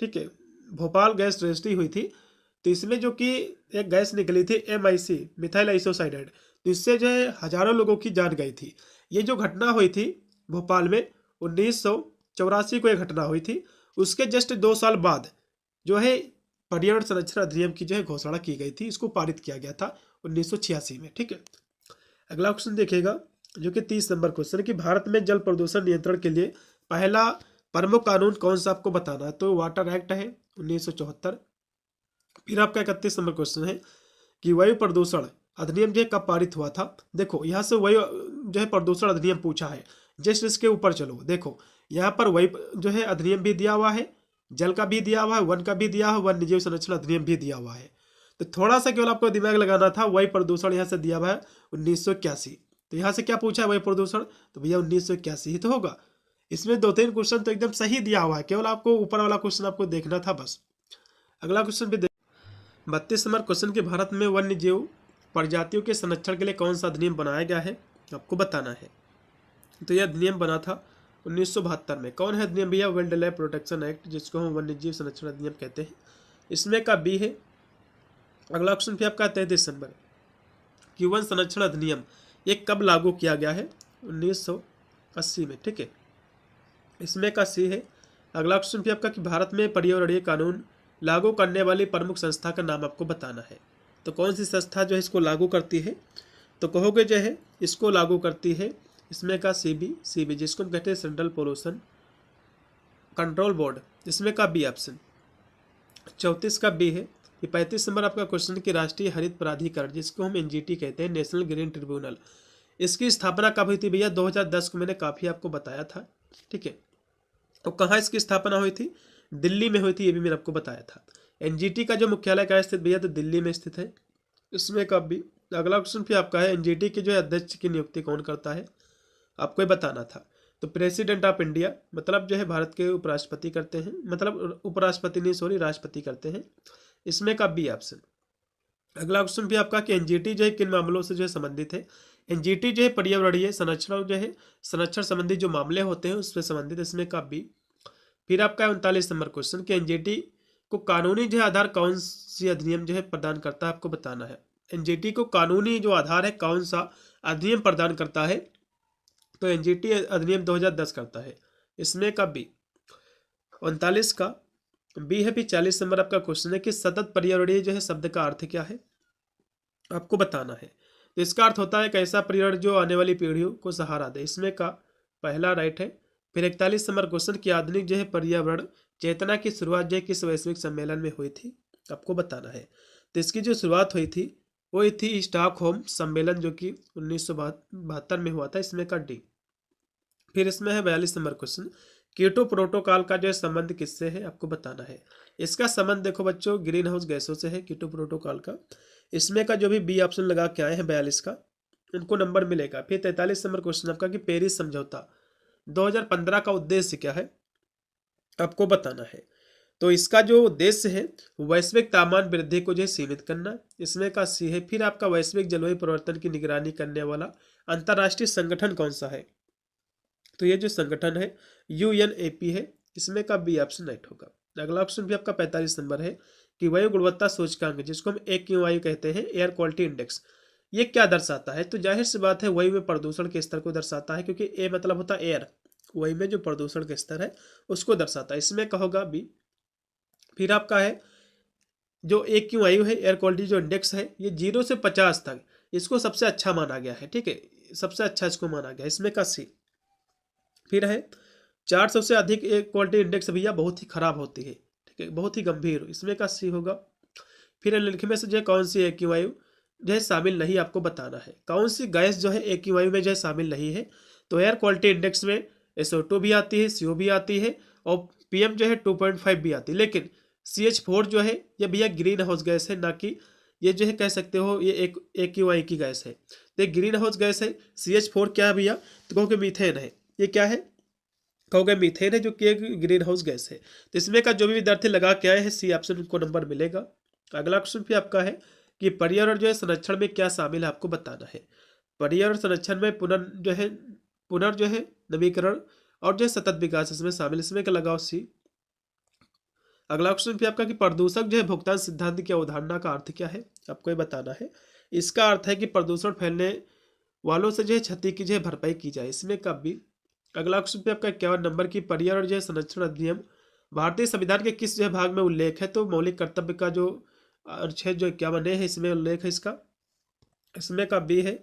ठीक है, भोपाल गैस रजिस्ट्री हुई थी। तो इसमें जो कि एक गैस निकली थी MIC मिथाइल आइसोसाइनेट, तो इससे जो है हजारों लोगों की जान गई थी। ये जो घटना हुई थी भोपाल में 1984 को यह घटना हुई थी। उसके जस्ट 2 साल बाद जो है पर्यावरण संरक्षण अधिनियम की जो है घोषणा की गई थी, इसको पारित किया गया था 1986 में। ठीक है, अगला क्वेश्चन देखिएगा जो कि 30 नंबर क्वेश्चन कि भारत में जल प्रदूषण नियंत्रण के लिए पहला प्रमुख कानून कौन सा, आपको बताना है। तो वाटर एक्ट है 1974। फिर आपका 31 नंबर क्वेश्चन है कि वायु प्रदूषण अधिनियम जो कब पारित हुआ था। देखो यहाँ से वायु जो है प्रदूषण अधिनियम पूछा है, जस्ट इसके ऊपर चलो। देखो यहाँ पर वायु जो है अधिनियम भी दिया हुआ है, जल का भी दिया हुआ है, वन का भी दिया हुआ है, वन्य जीव संरक्षण अधिनियम भी दिया हुआ है। तो थोड़ा सा केवल आपको दिमाग लगाना था। वायु प्रदूषण यहाँ से दिया हुआ है 1981। तो यहाँ से क्या पूछा है वायु प्रदूषण, तो भैया 1981 ही तो होगा। इसमें 2-3 क्वेश्चन तो एकदम सही दिया हुआ है, केवल आपको ऊपर वाला क्वेश्चन आपको देखना था बस। अगला क्वेश्चन भी 32 नंबर क्वेश्चन के भारत में वन्य जीव प्रजातियों के संरक्षण के लिए कौन सा अधिनियम बनाया गया है, आपको बताना है। तो यह अधिनियम बना था 1972 में। कौन है अधिनियम भैया, वाइल्ड लाइफ प्रोटेक्शन एक्ट, जिसको हम वन्य जीव संरक्षण अधिनियम कहते हैं। इसमें का बी है। अगला ऑप्शन भी आपका 33 नंबर कि वन संरक्षण अधिनियम ये कब लागू किया गया है, 1980 में। ठीक है, इसमें का सी है। अगला ऑप्शन भी आपका कि भारत में पर्यावरणीय कानून लागू करने वाली प्रमुख संस्था का नाम आपको बताना है। तो कौन सी संस्था जो है इसको लागू करती है, तो कहोगे जो है इसको लागू करती है। इसमें का सीबी जिसको हम कहते हैं सेंट्रल पोल्यूशन कंट्रोल बोर्ड। इसमें का बी ऑप्शन। 34 का बी है। ये 35 नंबर आपका क्वेश्चन कि राष्ट्रीय हरित प्राधिकरण जिसको हम NGT कहते हैं, नेशनल ग्रीन ट्रिब्यूनल, इसकी स्थापना कब हुई थी भैया, 2010 को मैंने काफ़ी आपको बताया था। ठीक है, तो कहाँ इसकी स्थापना हुई थी, दिल्ली में हुई थी, ये भी मैंने आपको बताया था। NGT का जो मुख्यालय कहाँ स्थित भैया, तो दिल्ली में स्थित है। इसमें कब भी। अगला क्वेश्चन भी आपका है NGT के जो है अध्यक्ष की नियुक्ति कौन करता है, आपको ये बताना था। तो प्रेसिडेंट ऑफ इंडिया मतलब जो है भारत के उपराष्ट्रपति करते हैं, मतलब उपराष्ट्रपति नहीं सॉरी राष्ट्रपति करते हैं। इसमें का बी ऑप्शन। अगला क्वेश्चन भी आपका कि NGT जो है किन मामलों से जो है संबंधित है। NGT जो है पर्यावरणीय संरक्षण जो है संरक्षण संबंधी जो मामले होते हैं उससे संबंधित। इसमें का बी। फिर आपका 39 नंबर क्वेश्चन कि NGT को कानूनी जो है आधार कौन सी अधिनियम जो है प्रदान करता है, आपको बताना है। NGT को कानूनी जो आधार है कौन सा अधिनियम प्रदान करता है, तो NGT अधिनियम 2010 करता है। इसमें का बी। 39 का बी है। फिर 40 नंबर आपका क्वेश्चन है कि सतत पर्यावरणीय जो है शब्द का अर्थ क्या है, आपको बताना है। तो इसका अर्थ होता है कैसा पर्यावरण जो आने वाली पीढ़ियों को सहारा दे। इसमें का पहला राइट है। फिर 41 नंबर क्वेश्चन कि आधुनिक जो है पर्यावरण चेतना की शुरुआत जो है किस वैश्विक सम्मेलन में हुई थी, आपको बताना है। तो इसकी जो शुरुआत हुई थी वो हुई थी स्टॉकहोम सम्मेलन जो कि 1972 में हुआ था। इसमें का डी। फिर इसमें है 42 नंबर क्वेश्चन कीटो प्रोटोकॉल का जो है संबंध किससे है, आपको बताना है। इसका संबंध देखो बच्चों ग्रीन हाउस गैसों से है कीटो प्रोटोकॉल का। इसमें का जो भी बी ऑप्शन लगा के आए हैं 42 का उनको नंबर मिलेगा। फिर 43 नंबर क्वेश्चन आपका कि पेरिस समझौता 2015 का उद्देश्य क्या है आपको बताना है। तो इसका जो उद्देश्य है वैश्विक तापमान वृद्धि को जो है सीमित करना, इसमें का सी है। फिर आपका वैश्विक जलवायु परिवर्तन की निगरानी करने वाला अंतर्राष्ट्रीय संगठन कौन सा है, तो ये जो संगठन है UNEP है, इसमें का बी ऑप्शन राइट होगा। अगला ऑप्शन भी आपका 45 नंबर है कि वायु गुणवत्ता सूचकांक जिसको हम AQI कहते हैं, एयर क्वालिटी इंडेक्स, ये क्या दर्शाता है, तो जाहिर सी बात है वायु में प्रदूषण के स्तर को दर्शाता है, क्योंकि ए मतलब होता है एयर, वायु में जो प्रदूषण का स्तर है उसको दर्शाता है, इसमें का होगा बी। फिर आपका है जो AQI है, एयर क्वालिटी जो इंडेक्स है, ये 0 से 50 तक इसको सबसे अच्छा माना गया है, ठीक है, सबसे अच्छा इसको माना गया, इसमें का सी। फिर है 400 से अधिक एयर क्वालिटी इंडेक्स भैया बहुत ही खराब होती है, ठीक है, बहुत ही गंभीर, इसमें का सी होगा। फिर निम्नलिखित में से जो है कौन सी AQI जो है शामिल नहीं, आपको बताना है कौन सी गैस जो है AQI में जो है शामिल नहीं है। तो एयर क्वालिटी इंडेक्स में SO2 भी आती है, CO भी आती है और PM जो है 2.5 भी आती है, लेकिन CH4 जो है ये भैया ग्रीन हाउस गैस है, ना कि ये जो है कह सकते हो ये एक AQI की गैस है। तो ग्रीन हाउस गैस है। CH4 क्या है भैया, तो कहोगे मीथेन है, ये क्या है, कहोगे मीथेन है जो कि एक ग्रीन हाउस गैस है। तो इसमें का जो भी विद्यार्थी लगा के आए हैं सी ऑप्शन उनको नंबर मिलेगा। अगला क्वेश्चन भी आपका है कि पर्यावरण जो है संरक्षण में क्या शामिल है, आपको बताना है। पर्यावरण संरक्षण में पुनर् जो है नवीकरण और जो है सतत विकास इसमें शामिल, इसमें क्या लगाओ सी। अगला क्वेश्चन भी आपका कि प्रदूषक जो है भुगतान सिद्धांत की अवधारणा का अर्थ क्या है, आपको ये बताना है। इसका अर्थ है कि प्रदूषण फैलने वालों से जो है क्षति की जो है भरपाई की जाए, इसमें कब भी। अगला क्वेश्चन पे आपका 51 नंबर की पर्यावरण जो है संरक्षण अधिनियम भारतीय संविधान के किस जो है भाग में उल्लेख है, तो मौलिक कर्तव्य का जो अनुच्छेद जो 51 है इसमें उल्लेख है इसका, इसमें का बी है।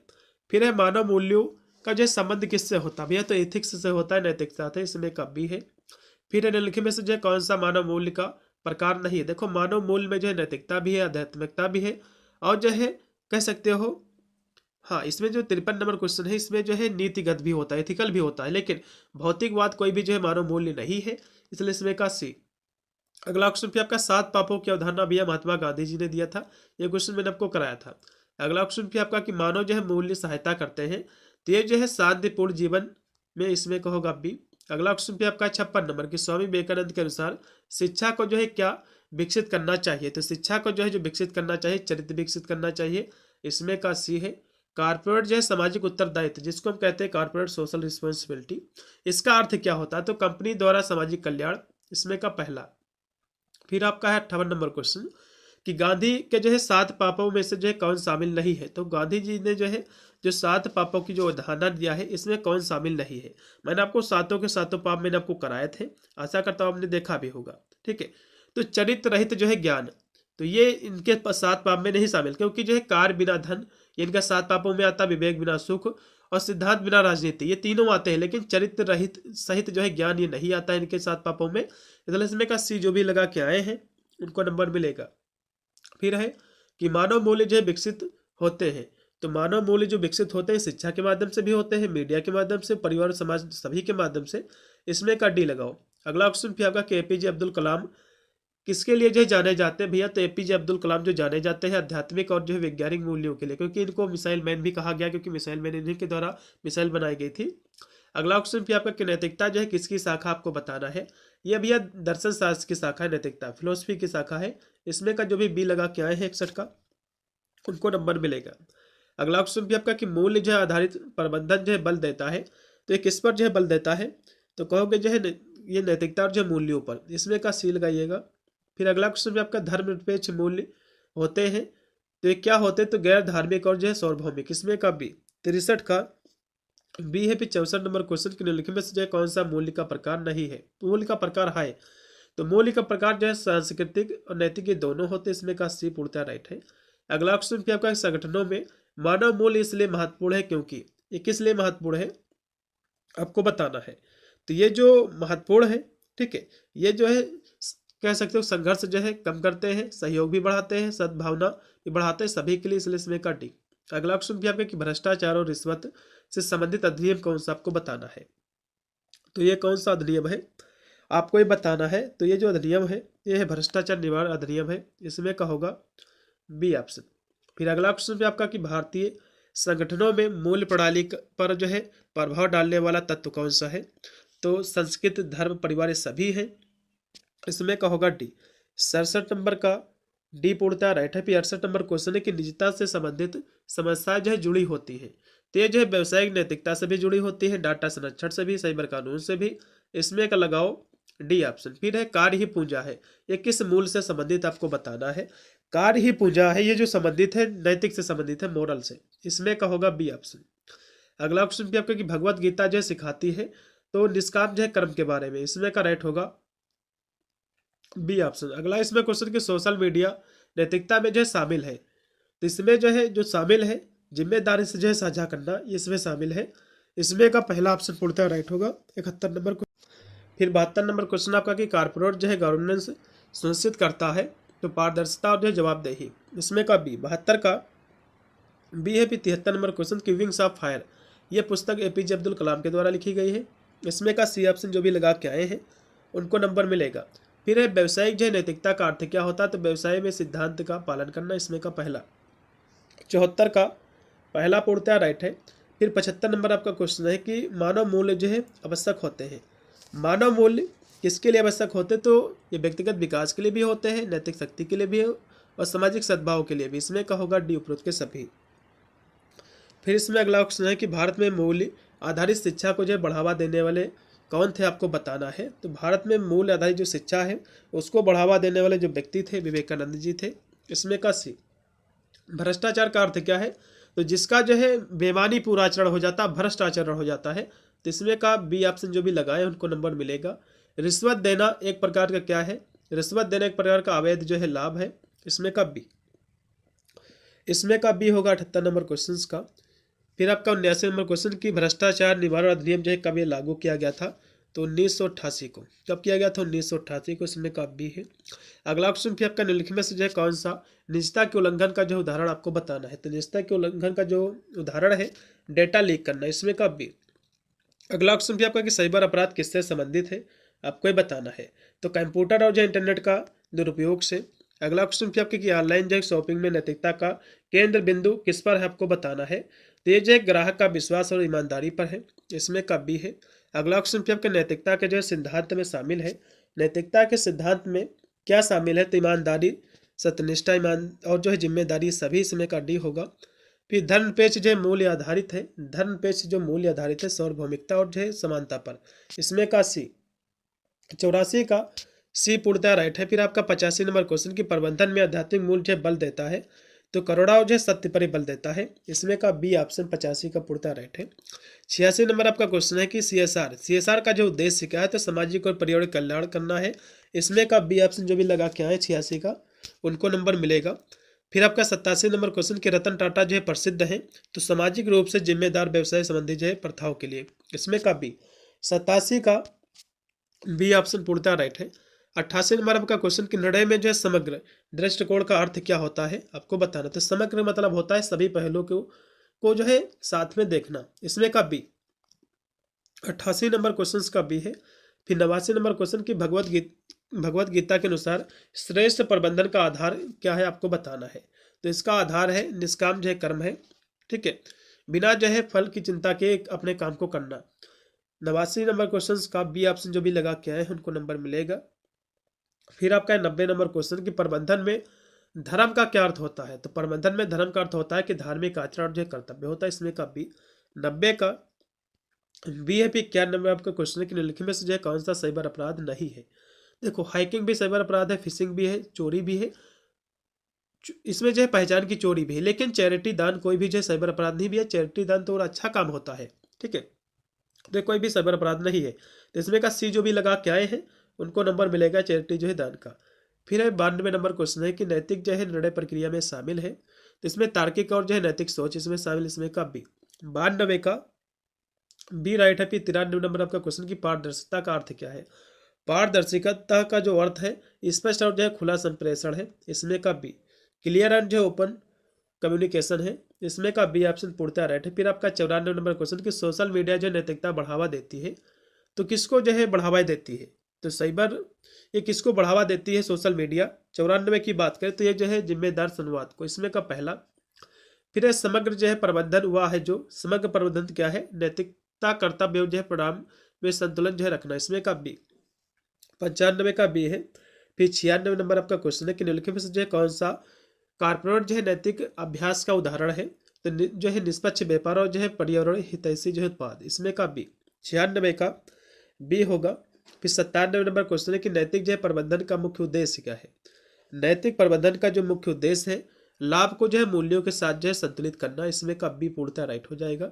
फिर है मानव मूल्यों का जो संबंध किससे होता है भैया, तो एथिक्स से होता है, नैतिकता है, इसमें का बी है। फिर है निम्नलिखित में से जो है कौन सा मानव मूल्य का प्रकार नहीं है, देखो मानव मूल्य में जो है नैतिकता भी है, आध्यात्मिकता भी है और जो है कह सकते हो, हाँ इसमें जो 53 नंबर क्वेश्चन है इसमें जो है नीतिगत भी होता है, एथिकल भी होता है, लेकिन भौतिकवाद कोई भी जो है मानव मूल्य नहीं है, इसलिए इसमें का सी। अगला क्वेश्चन भी आपका 7 पापों की अवधारणा भैया महात्मा गांधी जी ने दिया था, ये क्वेश्चन मैंने आपको कराया था। अगला क्वेश्चन भी आपका कि मानव जो है मूल्य सहायता करते हैं, तो ये जो है शांतिपूर्ण जीवन में, इसमें कहोगा भी। अगला क्वेश्चन भी आपका 56 नंबर की स्वामी विवेकानंद के अनुसार शिक्षा को जो है क्या विकसित करना चाहिए, तो शिक्षा को जो है जो विकसित करना चाहिए चरित्र विकसित करना चाहिए, इसमें का सी है। कारपोरेट जो है सामाजिक उत्तरदायित्व जिसको हम कहते हैं कारपोरेट सोशल रिस्पॉन्सिबिलिटी, इसका अर्थ क्या होता है, तो कंपनी द्वारा सामाजिक कल्याण, इसमें का पहला। फिर आपका है 58 नंबर क्वेश्चन कि गांधी के जो है 7 पापों में से जो है कौन शामिल नहीं है, तो गांधी जी ने जो है जो 7 पापों की जो अवधारणा दिया है इसमें कौन शामिल नहीं है। मैंने आपको सातों के सातों पाप मैंने आपको कराए थे, आशा करता हूँ आपने देखा भी होगा, ठीक है। तो चरित्र रहित जो है ज्ञान, तो ये इनके 7 पाप में नहीं शामिल, क्योंकि जो है कार्य बिना धन इनका 7 पापों में आता, विवेक बिना सुख और सिद्धांत बिना राजनीति, ये तीनों आते हैं, लेकिन चरित्र रहित सहित जो है ज्ञान ये नहीं आता है इनके 7 पापों में, इसलिए इसमें का सी जो भी लगा के आए हैं उनको नंबर मिलेगा। फिर है कि मानव मूल्य जो है विकसित होते हैं, तो मानव मूल्य जो विकसित होते हैं शिक्षा के माध्यम से भी होते हैं, मीडिया के माध्यम से, परिवार समाज सभी के माध्यम से, इसमें का डी लगाओ। अगला क्वेश्चन फिर आपका कि APJ अब्दुल कलाम किसके लिए जो है जाने जाते हैं भैया, तो APJ अब्दुल कलाम जो जाने जाते हैं आध्यात्मिक और जो है वैज्ञानिक मूल्यों के लिए, क्योंकि इनको मिसाइल मैन भी कहा गया, क्योंकि मिसाइल मैन इन्हीं के द्वारा मिसाइल बनाई गई थी। अगला क्वेश्चन फिर आपका कि नैतिकता जो है किसकी शाखा, आपको बताना है। ये भैया दर्शन शास्त्र की शाखा है, नैतिकता फिलोसफी की शाखा है, इसमें का जो भी बी लगा के आए हैं 61 का उनको नंबर मिलेगा। अगला क्वेश्चन भी आपका कि मूल्य जो है आधारित प्रबंधन जो है बल देता है, तो ये किस पर जो है बल देता है, तो कहोगे जो है ये नैतिकता और जो है मूल्यों पर, इसमें का सी लगाइएगा। फिर अगला क्वेश्चन भी आपका धर्मनिरपेक्ष मूल्य होते हैं, तो ये क्या होते हैं, तो गैर धार्मिक और जो है सार्वभौमिक, इसमें का बी। 63 का बी है। फिर 64 नंबर क्वेश्चन के निम्नलिखित में से जो है कौन सा मूल्य का प्रकार नहीं है, मूल्य का प्रकार है, तो मूल्य का प्रकार जो है सांस्कृतिक और नैतिक ये दोनों होते हैं, इसमें का सी पूर्णतः राइट है। अगला क्वेश्चन भी आपका संगठनों में मानव मूल्य इसलिए महत्वपूर्ण है क्योंकि, ये किस लिए महत्वपूर्ण है आपको बताना है। तो ये जो महत्वपूर्ण है, ठीक है, ये जो है कह सकते हो संघर्ष जो है कम करते हैं, सहयोग भी बढ़ाते हैं, सद्भावना भी बढ़ाते हैं सभी के लिए, इसलिए इसमें का डी। अगला क्वेश्चन भी आपका कि भ्रष्टाचार और रिश्वत से संबंधित अधिनियम कौन सा, आपको बताना है। तो ये कौन सा अधिनियम है आपको ये बताना है। तो ये जो अधिनियम है ये है भ्रष्टाचार निवारण अधिनियम है, इसमें का होगा बी ऑप्शन। फिर अगला क्वेश्चन भी आपका कि भारतीय संगठनों में मूल्य प्रणाली पर जो है प्रभाव डालने वाला तत्व कौन सा है? तो संस्कृति, धर्म, परिवार, ये सभी हैं। इसमें का होगा डी। 67 नंबर का डी पूर्णतः राइट है। फिर 68 नंबर क्वेश्चन है कि निजता से संबंधित समस्याएं जो है जुड़ी होती है, तो ये जो है व्यावसायिक नैतिकता से भी जुड़ी होती है, डाटा संरक्षण से भी, साइबर कानून से भी। इसमें का लगाओ डी ऑप्शन। फिर है कार्य ही पूंजा है, ये किस मूल से संबंधित आपको बताना है। कार्य ही पूंजा है, ये जो संबंधित है नैतिक से संबंधित है, मोरल से। इसमें का होगा बी ऑप्शन। अगला क्वेश्चन भी आपका कि भगवत गीता जो है सिखाती है तो निष्काम जो है कर्म के बारे में। इसमें का राइट होगा बी ऑप्शन। अगला इसमें क्वेश्चन कि सोशल मीडिया नैतिकता में जो है शामिल है, तो इसमें जो है जो शामिल है जिम्मेदारी से जो है साझा करना, ये इसमें शामिल है। इसमें का पहला ऑप्शन पूर्णतः राइट होगा 71 नंबर को। फिर 72 नंबर क्वेश्चन आपका कि कारपोरेट जो है गवर्नेंस सुनिश्चित करता है तो पारदर्शिता और जो है जवाबदेही। इसमें का बी। 72 का बी है। फिर 73 नंबर क्वेश्चन कि विंग्स ऑफ फायर, ये पुस्तक एपीजे अब्दुल कलाम के द्वारा लिखी गई है। इसमें का सी ऑप्शन। जो भी लगा के आए हैं उनको नंबर मिलेगा। फिर है व्यवसायिक जो है नैतिकता का अर्थ क्या होता है, तो व्यवसाय में सिद्धांत का पालन करना। इसमें का पहला। 74 का पहला पूर्णतः राइट है। फिर 75 नंबर आपका क्वेश्चन है कि मानव मूल्य जो है आवश्यक होते हैं। मानव मूल्य किसके लिए आवश्यक होते, तो ये व्यक्तिगत विकास के लिए भी होते हैं, नैतिक शक्ति के लिए भी और सामाजिक सद्भाव के लिए भी। इसमें का होगा डी उपरोक्त के सभी। फिर इसमें अगला क्वेश्चन है कि भारत में मूल्य आधारित शिक्षा को जो है बढ़ावा देने वाले कौन थे, आपको बताना है। तो भारत में मूल्य आधारित जो शिक्षा है उसको बढ़ावा देने वाले जो व्यक्ति थे विवेकानंद जी थे। इसमें का सी। भ्रष्टाचार का अर्थ क्या है, तो जिसका जो है बेईमानी पूरा आचरण हो जाता है, भ्रष्ट आचरण हो जाता है। तो इसमें का बी ऑप्शन। जो भी लगाए उनको नंबर मिलेगा। रिश्वत देना एक प्रकार का क्या है, रिश्वत देना एक प्रकार का अवैध जो है लाभ है। इसमें का बी। इसमें का बी होगा 78 नंबर क्वेश्चन का। फिर आपका 79 नंबर क्वेश्चन की भ्रष्टाचार निवारण अधिनियम जो है कब ये लागू किया गया था, तो 1988 को। कब किया गया था, 1988 को। इसमें का बी है। अगला क्वेश्चन फिर आपका निम्नलिखित में से जो है कौन सा निजता के उल्लंघन का जो उदाहरण आपको बताना है। तो निजता के उल्लंघन का जो उदाहरण है डेटा लीक करना। इसमें का बी। अगला क्वेश्चन भी आपका कि साइबर अपराध किससे संबंधित है, आपको ही बताना है। तो कंप्यूटर और जो इंटरनेट का दुरुपयोग से। अगला क्वेश्चन भी आपके कि ऑनलाइन जो शॉपिंग में नैतिकता का केंद्र बिंदु किस पर है, आपको बताना है। तो ये जो है ग्राहक का विश्वास और ईमानदारी पर है। इसमें का बी है। अगला क्वेश्चन भी आपके नैतिकता के जो है सिद्धांत में शामिल है। नैतिकता के सिद्धांत में क्या शामिल है, तो ईमानदारी, सत्यनिष्ठा, ईमान और जो है जिम्मेदारी सभी। इसमें का डी होगा। फिर धर्म पेश जो है मूल्य आधारित है। धर्म पेश जो मूल्य आधारित है सार्वभौमिकता और जो है समानता पर। इसमें का सी। 84 का सी पूर्णतः राइट है। फिर आपका 85 नंबर क्वेश्चन की प्रबंधन में आध्यात्मिक मूल्य जो है बल देता है, तो करुणा जो है सत्य पर ही बल देता है। इसमें का बी ऑप्शन 85 का पूर्णतः राइट है। 86 नंबर आपका क्वेश्चन है कि सीएसआर का जो उद्देश्य क्या है, तो सामाजिक और पर्यावरण कल्याण करना है। इसमें का बी ऑप्शन। जो भी लगा के आए 86 का उनको नंबर मिलेगा। फिर आपका 87 नंबर क्वेश्चन कि रतन टाटा जो है प्रसिद्ध है तो सामाजिक रूप से जिम्मेदार व्यवसाय संबंधी जो है प्रथाओं के लिए। इसमें का बी। 87 का बी ऑप्शन पूर्णतः राइट है। 88 नंबर आपका क्वेश्चन कि निर्णय में जो है समग्र दृष्टिकोण का अर्थ क्या होता है, आपको बताना। तो समग्र मतलब होता है सभी पहलुओं को जो है साथ में देखना। इसमें का बी। 88 नंबर क्वेश्चन का बी है। फिर 89 नंबर क्वेश्चन की भगवत गीता के अनुसार श्रेष्ठ प्रबंधन का आधार क्या है, आपको बताना है। तो इसका आधार है निष्काम जो है कर्म है। ठीक है, बिना जो है फल की चिंता के अपने काम को करना। 89 नंबर क्वेश्चन का बी ऑप्शन। जो भी लगा के आए हैं उनको नंबर मिलेगा। फिर आपका 90 नंबर क्वेश्चन की प्रबंधन में धर्म का क्या अर्थ होता है, तो प्रबंधन में धर्म का अर्थ होता है कि धार्मिक आचरण जो है कर्तव्य होता है। इसमें का बी। 90 का बी है। फिर क्या नंबर आपका क्वेश्चन है कि निम्नलिखित में से जो है कौन सा साइबर अपराध नहीं है। देखो हाइकिंग भी साइबर अपराध है, फिशिंग भी है, चोरी भी है, इसमें जो है पहचान की चोरी भी है। लेकिन चैरिटी दान कोई भी जो है साइबर अपराध नहीं भी है। चैरिटी दान तो और अच्छा काम होता है। ठीक है, तो कोई भी साइबर अपराध नहीं है। तो इसमें का सी। जो भी लगा के आए हैं उनको नंबर मिलेगा चैरिटी जो है दान का। फिर है 92 नंबर क्वेश्चन है कि नैतिक जो है निर्णय प्रक्रिया में शामिल है, तो इसमें तार्किक और जो है नैतिक सोच इसमें शामिल। इसमें का बी। 92 का बी राइट है। फिर 93 नंबर आपका क्वेश्चन की पारदर्शिता का अर्थ क्या है। पारदर्शिता का जो अर्थ है स्पष्ट और जो है खुला संप्रेषण है। इसमें का बी। क्लियर एंड जो ओपन कम्युनिकेशन है। इसमें का बी ऑप्शन पूर्णतः राइट है। फिर आपका 94 नंबर क्वेश्चन कि सोशल मीडिया जो नैतिकता बढ़ावा देती है, तो किसको जो है बढ़ावा देती है, तो साइबर ये किसको बढ़ावा देती है, सोशल मीडिया। 94 की बात करें तो ये जो है जिम्मेदार संवाद को। इसमें का पहला। फिर है समग्र जो है प्रबंधन हुआ है, जो समग्र प्रबंधन क्या है, नैतिकता कर्तव्य एवं जो है परिणाम में संतुलन जो है रखना, इसमें का बी। 95 का बी है। फिर 96 नंबर आपका क्वेश्चन है कि निम्नलिखित में से जो है कौन सा कारपोरेट जो है नैतिक अभ्यास का उदाहरण है, तो जो है निष्पक्ष व्यापार और जो है पर्यावरण हितैषी जो है उत्पाद, इसमें का बी। 96 का बी होगा। फिर 97 नंबर क्वेश्चन है कि नैतिक जो है प्रबंधन का मुख्य उद्देश्य क्या है। नैतिक प्रबंधन का जो मुख्य उद्देश्य है लाभ को जो है मूल्यों के साथ जो है संतुलित करना, इसमें का बी पूर्णतः राइट हो जाएगा।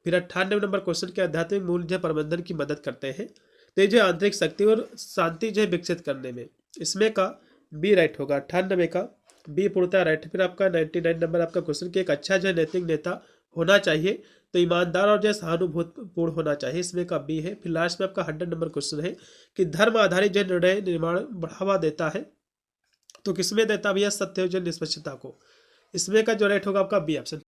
फिर 98 नंबर क्वेश्चन के आध्यात्मिक मूल्य जो है प्रबंधन की मदद करते हैं, तो ये जो आंतरिक शक्ति और शांति जो है विकसित करने में, इसमें का बी राइट होगा। 98 का बी पूर्णतः राइट। फिर आपका 99 नंबर आपका क्वेश्चन कि एक अच्छा जो है नैतिक नेता होना चाहिए तो ईमानदार और जो है सहानुभूतिपूर्ण होना चाहिए, इसमें का बी है। फिर लास्ट में आपका 100 नंबर क्वेश्चन है कि धर्म आधारित जो निर्णय निर्माण बढ़ावा देता है, तो किसमें देता भैया, सत्य जो निष्पक्षता को, इसमें का जो राइट होगा आपका बी ऑप्शन।